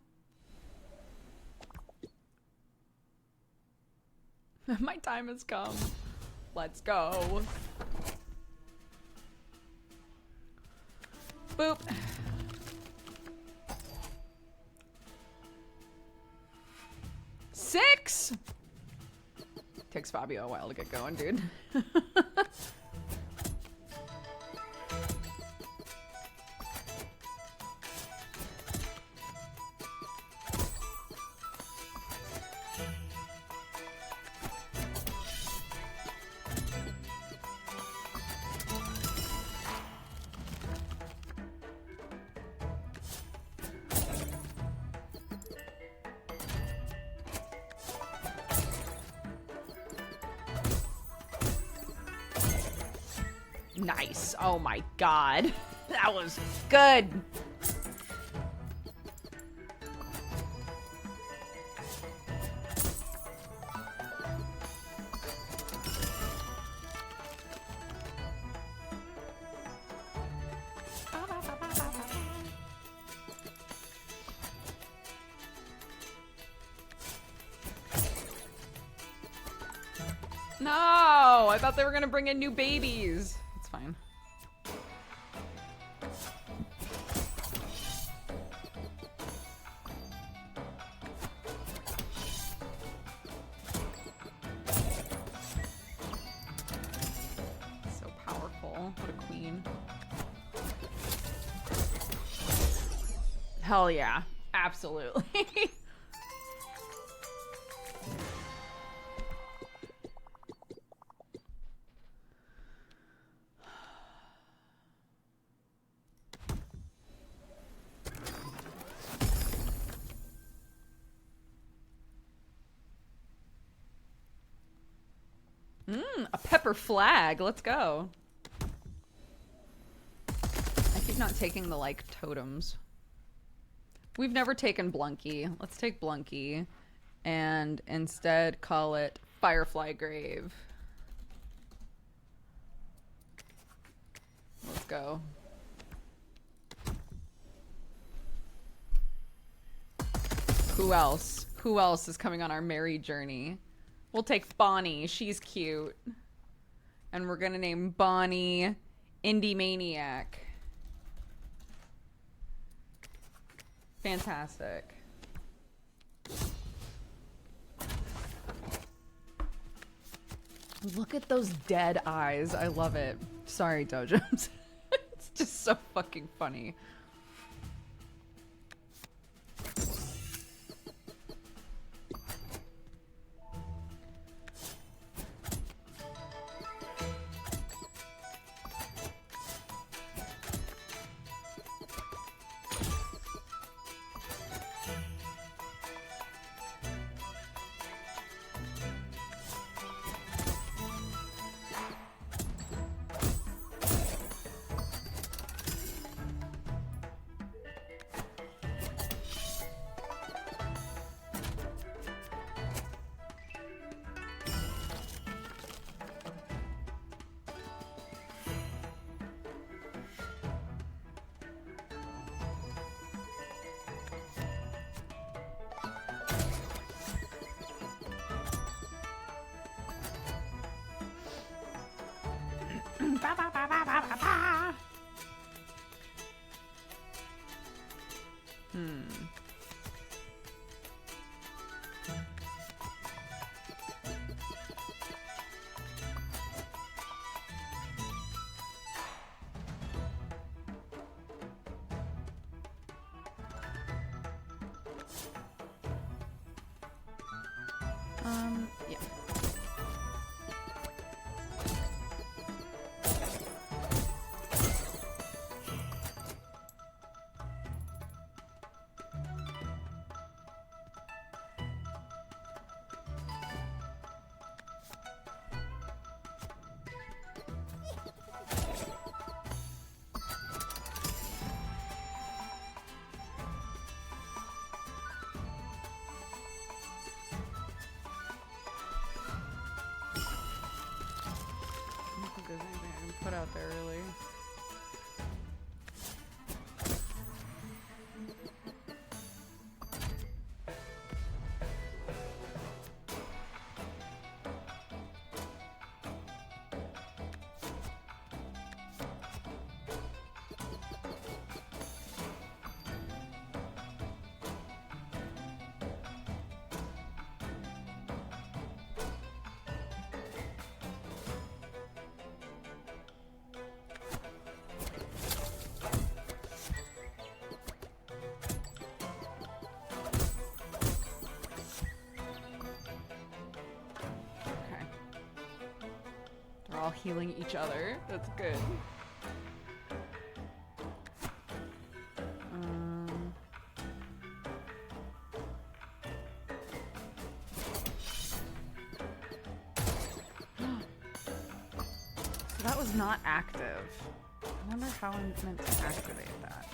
My time has come. Let's go. Boop. Six. Takes Fabio a while to get going, dude. Nice. Oh my god. That was good. No, I thought they were gonna bring in new babies. It's fine. So powerful. What a queen. Hell yeah. Absolutely. A pepper flag. Let's go. I keep not taking the, like, totems. We've never taken Blunky. Let's take Blunky and instead call it Firefly Grave. Let's go. Who else? Who else is coming on our merry journey? We'll take Bonnie. She's cute. And we're gonna name Bonnie Indie Maniac. Fantastic. Look at those dead eyes. I love it. Sorry, Dojums. It's just so fucking funny. put out there, really. All healing each other. That's good. So that was not active. I wonder how I'm meant to activate that.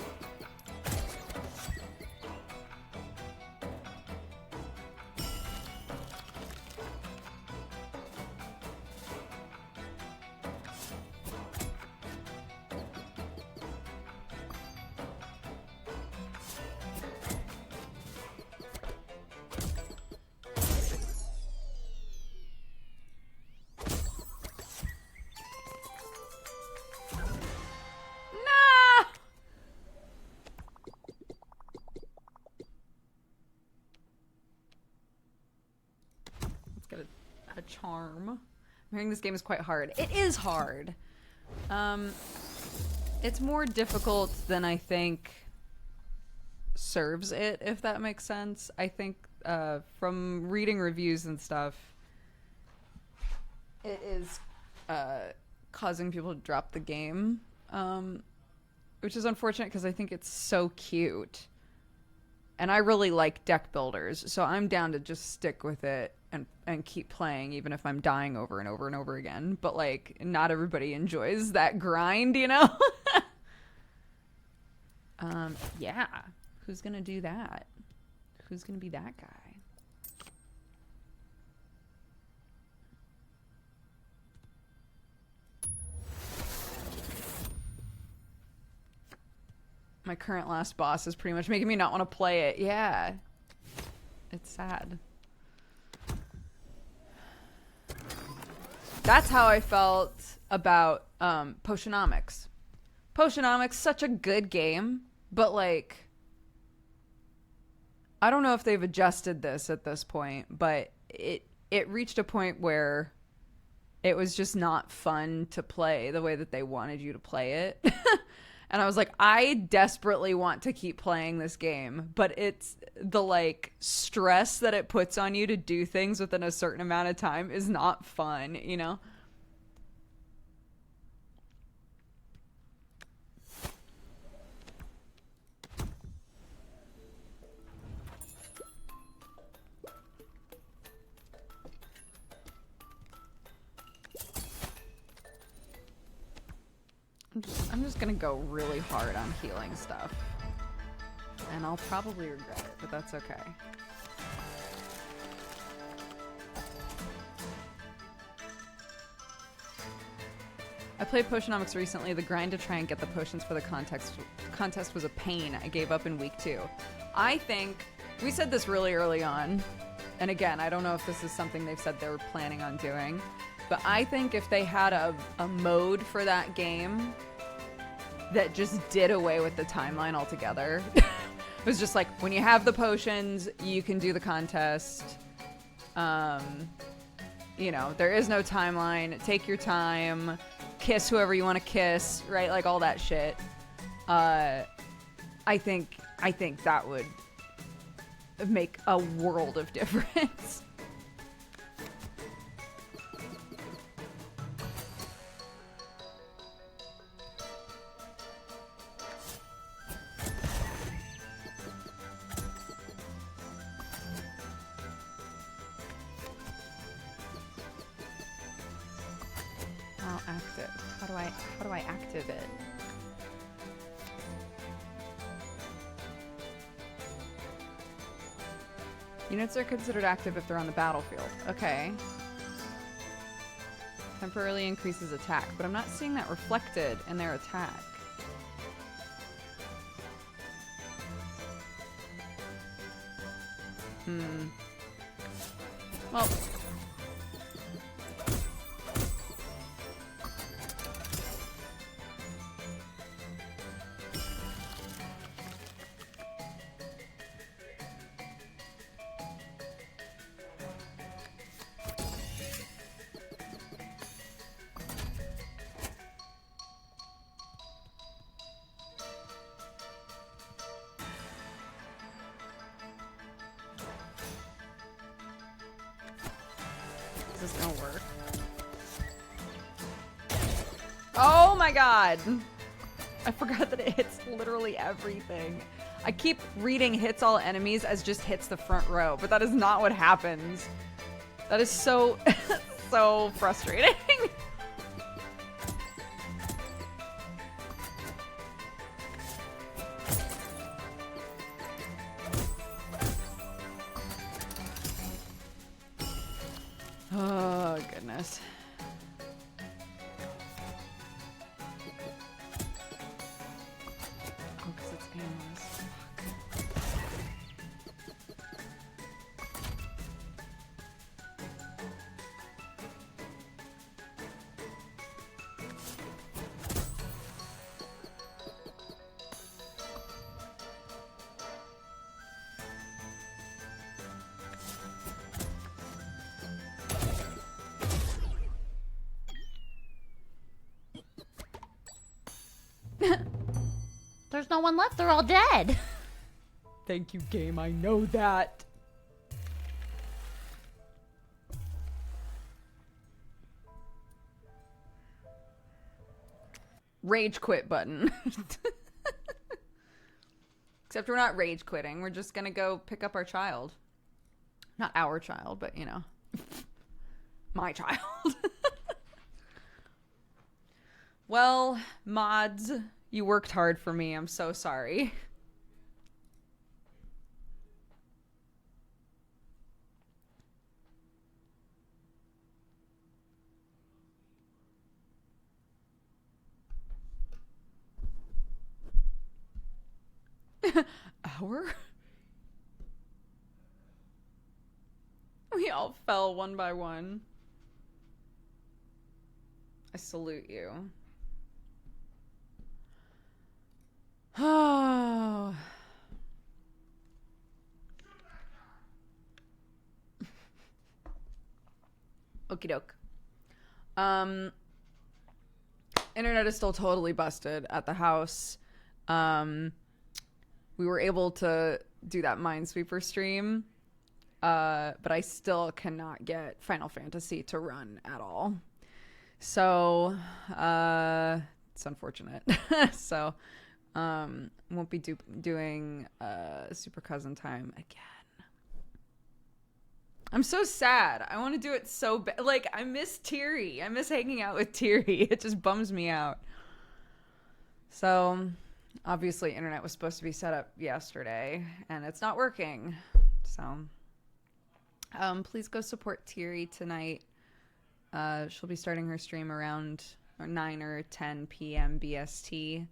A charm. I'm hearing this game is quite hard. It is hard. It's more difficult than I think serves it, if that makes sense. I think from reading reviews and stuff, it is causing people to drop the game, which is unfortunate because I think it's so cute. And I really like deck builders, so I'm down to just stick with it and keep playing, even if I'm dying over and over and over again. But, like, not everybody enjoys that grind, you know? Yeah. Who's gonna do that? Who's gonna be that guy? My current last boss is pretty much making me not want to play it. Yeah. It's sad. That's how I felt about Potionomics. Potionomics, such a good game, but like, I don't know if they've adjusted this at this point, but it reached a point where it was just not fun to play the way that they wanted you to play it. And I was like, I desperately want to keep playing this game, but it's the like stress that it puts on you to do things within a certain amount of time is not fun, you know? I'm just gonna go really hard on healing stuff. And I'll probably regret it, but that's okay. I played Potionomics recently. The grind to try and get the potions for the contest was a pain. I gave up in week 2. I think, we said this really early on, and again, I don't know if this is something they've said they were planning on doing, but I think if they had a mode for that game that just did away with the timeline altogether. It was just like, when you have the potions, you can do the contest. You know, there is no timeline. Take your time. Kiss whoever you want to kiss, right? Like all that shit. I think that would make a world of difference. Active. How do I active it? Units are considered active if they're on the battlefield. Okay. Temporarily increases attack, but I'm not seeing that reflected in their attack. Well. Is this gonna work? Oh my god! I forgot that it hits literally everything. I keep reading hits all enemies as just hits the front row, but that is not what happens. That is so, so frustrating. Oh, goodness. Oh, because it's animals. There's no one left. They're all dead. Thank you, game. I know that. Rage quit button. Except we're not rage quitting. We're just gonna go pick up our child. Not our child, but you know. My child. Well, mods, you worked hard for me. I'm so sorry. Hour? We all fell one by one. I salute you. Oh. Okie doke. Internet is still totally busted at the house. We were able to do that Minesweeper stream, but I still cannot get Final Fantasy to run at all. So, it's unfortunate. So, won't be doing Super Cousin time again. I'm so sad. I want to do it so bad. Like, I miss Teary. I miss hanging out with Teary. It just bums me out. So, obviously, internet was supposed to be set up yesterday, and it's not working. So, please go support Teary tonight. She'll be starting her stream around 9 or 10 p.m. BST.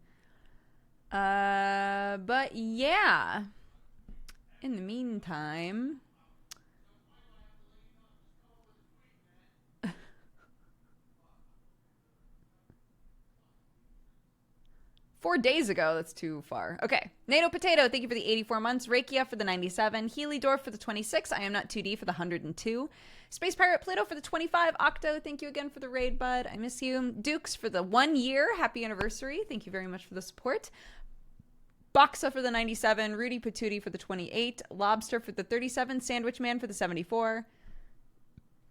But yeah. In the meantime... 4 days ago. That's too far. Okay. NATO Potato, thank you for the 84 months. Rakia for the 97. Healydorf for the 26. I am not 2D for the 102. Space Pirate Pluto for the 25. Octo, thank you again for the raid, bud. I miss you. Dukes for the 1 year. Happy anniversary. Thank you very much for the support. Boxa for the 97. Rudy Patootie for the 28. Lobster for the 37. Sandwich Man for the 74.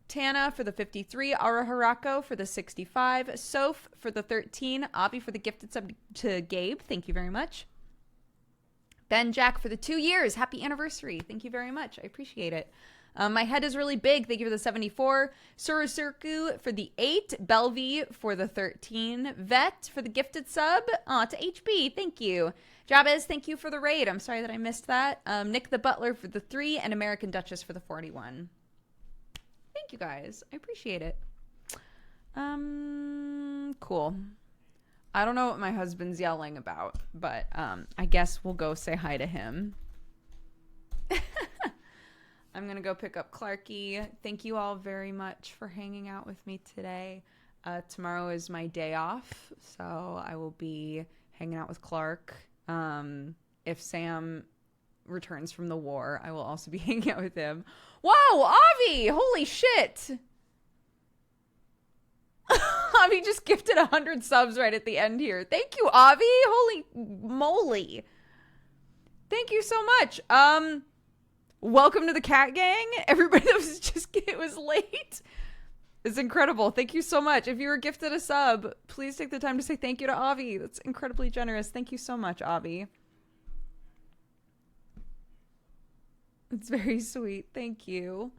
Tana for the 53, Araharako for the 65, Soph for the 13, Avi for the gifted sub to Gabe, thank you very much. Ben Jack for the 2 years, happy anniversary, thank you very much, I appreciate it. My head is really big, thank you for the 74, Surusirku for the 8, Belvi for the 13, Vet for the gifted sub, to HB, thank you. Jabez, thank you for the raid, I'm sorry that I missed that. Nick the Butler for the 3, and American Duchess for the 41. Thank you guys. I appreciate it. Cool. I don't know what my husband's yelling about, but I guess we'll go say hi to him. I'm gonna go pick up Clarky. Thank you all very much for hanging out with me today. Tomorrow is my day off, so I will be hanging out with Clark. If Sam returns from the war, I will also be hanging out with him. Whoa, Avi! Holy shit! Avi just gifted 100 subs right at the end here. Thank you, Avi! Holy moly! Thank you so much. Welcome to the cat gang. Everybody that was it was late. It's incredible. Thank you so much. If you were gifted a sub, please take the time to say thank you to Avi. That's incredibly generous. Thank you so much, Avi. It's very sweet. Thank you.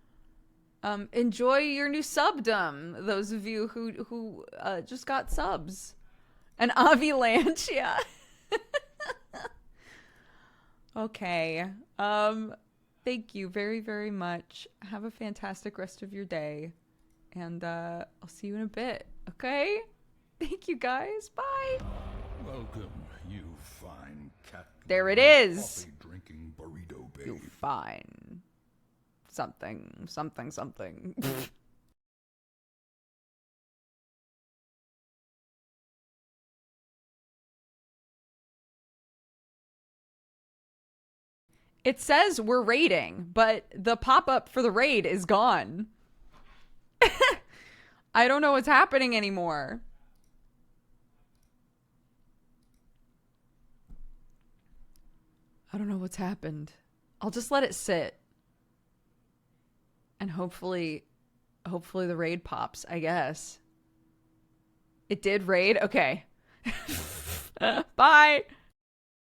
Enjoy your new subdom, those of you who just got subs. And Avi Lanch, yeah. Okay. Thank you very, very much. Have a fantastic rest of your day. And I'll see you in a bit, okay? Thank you, guys. Bye. Welcome, you fine cat. There it is. Coffee-drinking burrito babe. You fine. Something, something, something. It says we're raiding, but the pop-up for the raid is gone. I don't know what's happening anymore. I don't know what's happened. I'll just let it sit. And hopefully the raid pops, I guess. It did raid? Okay. Bye.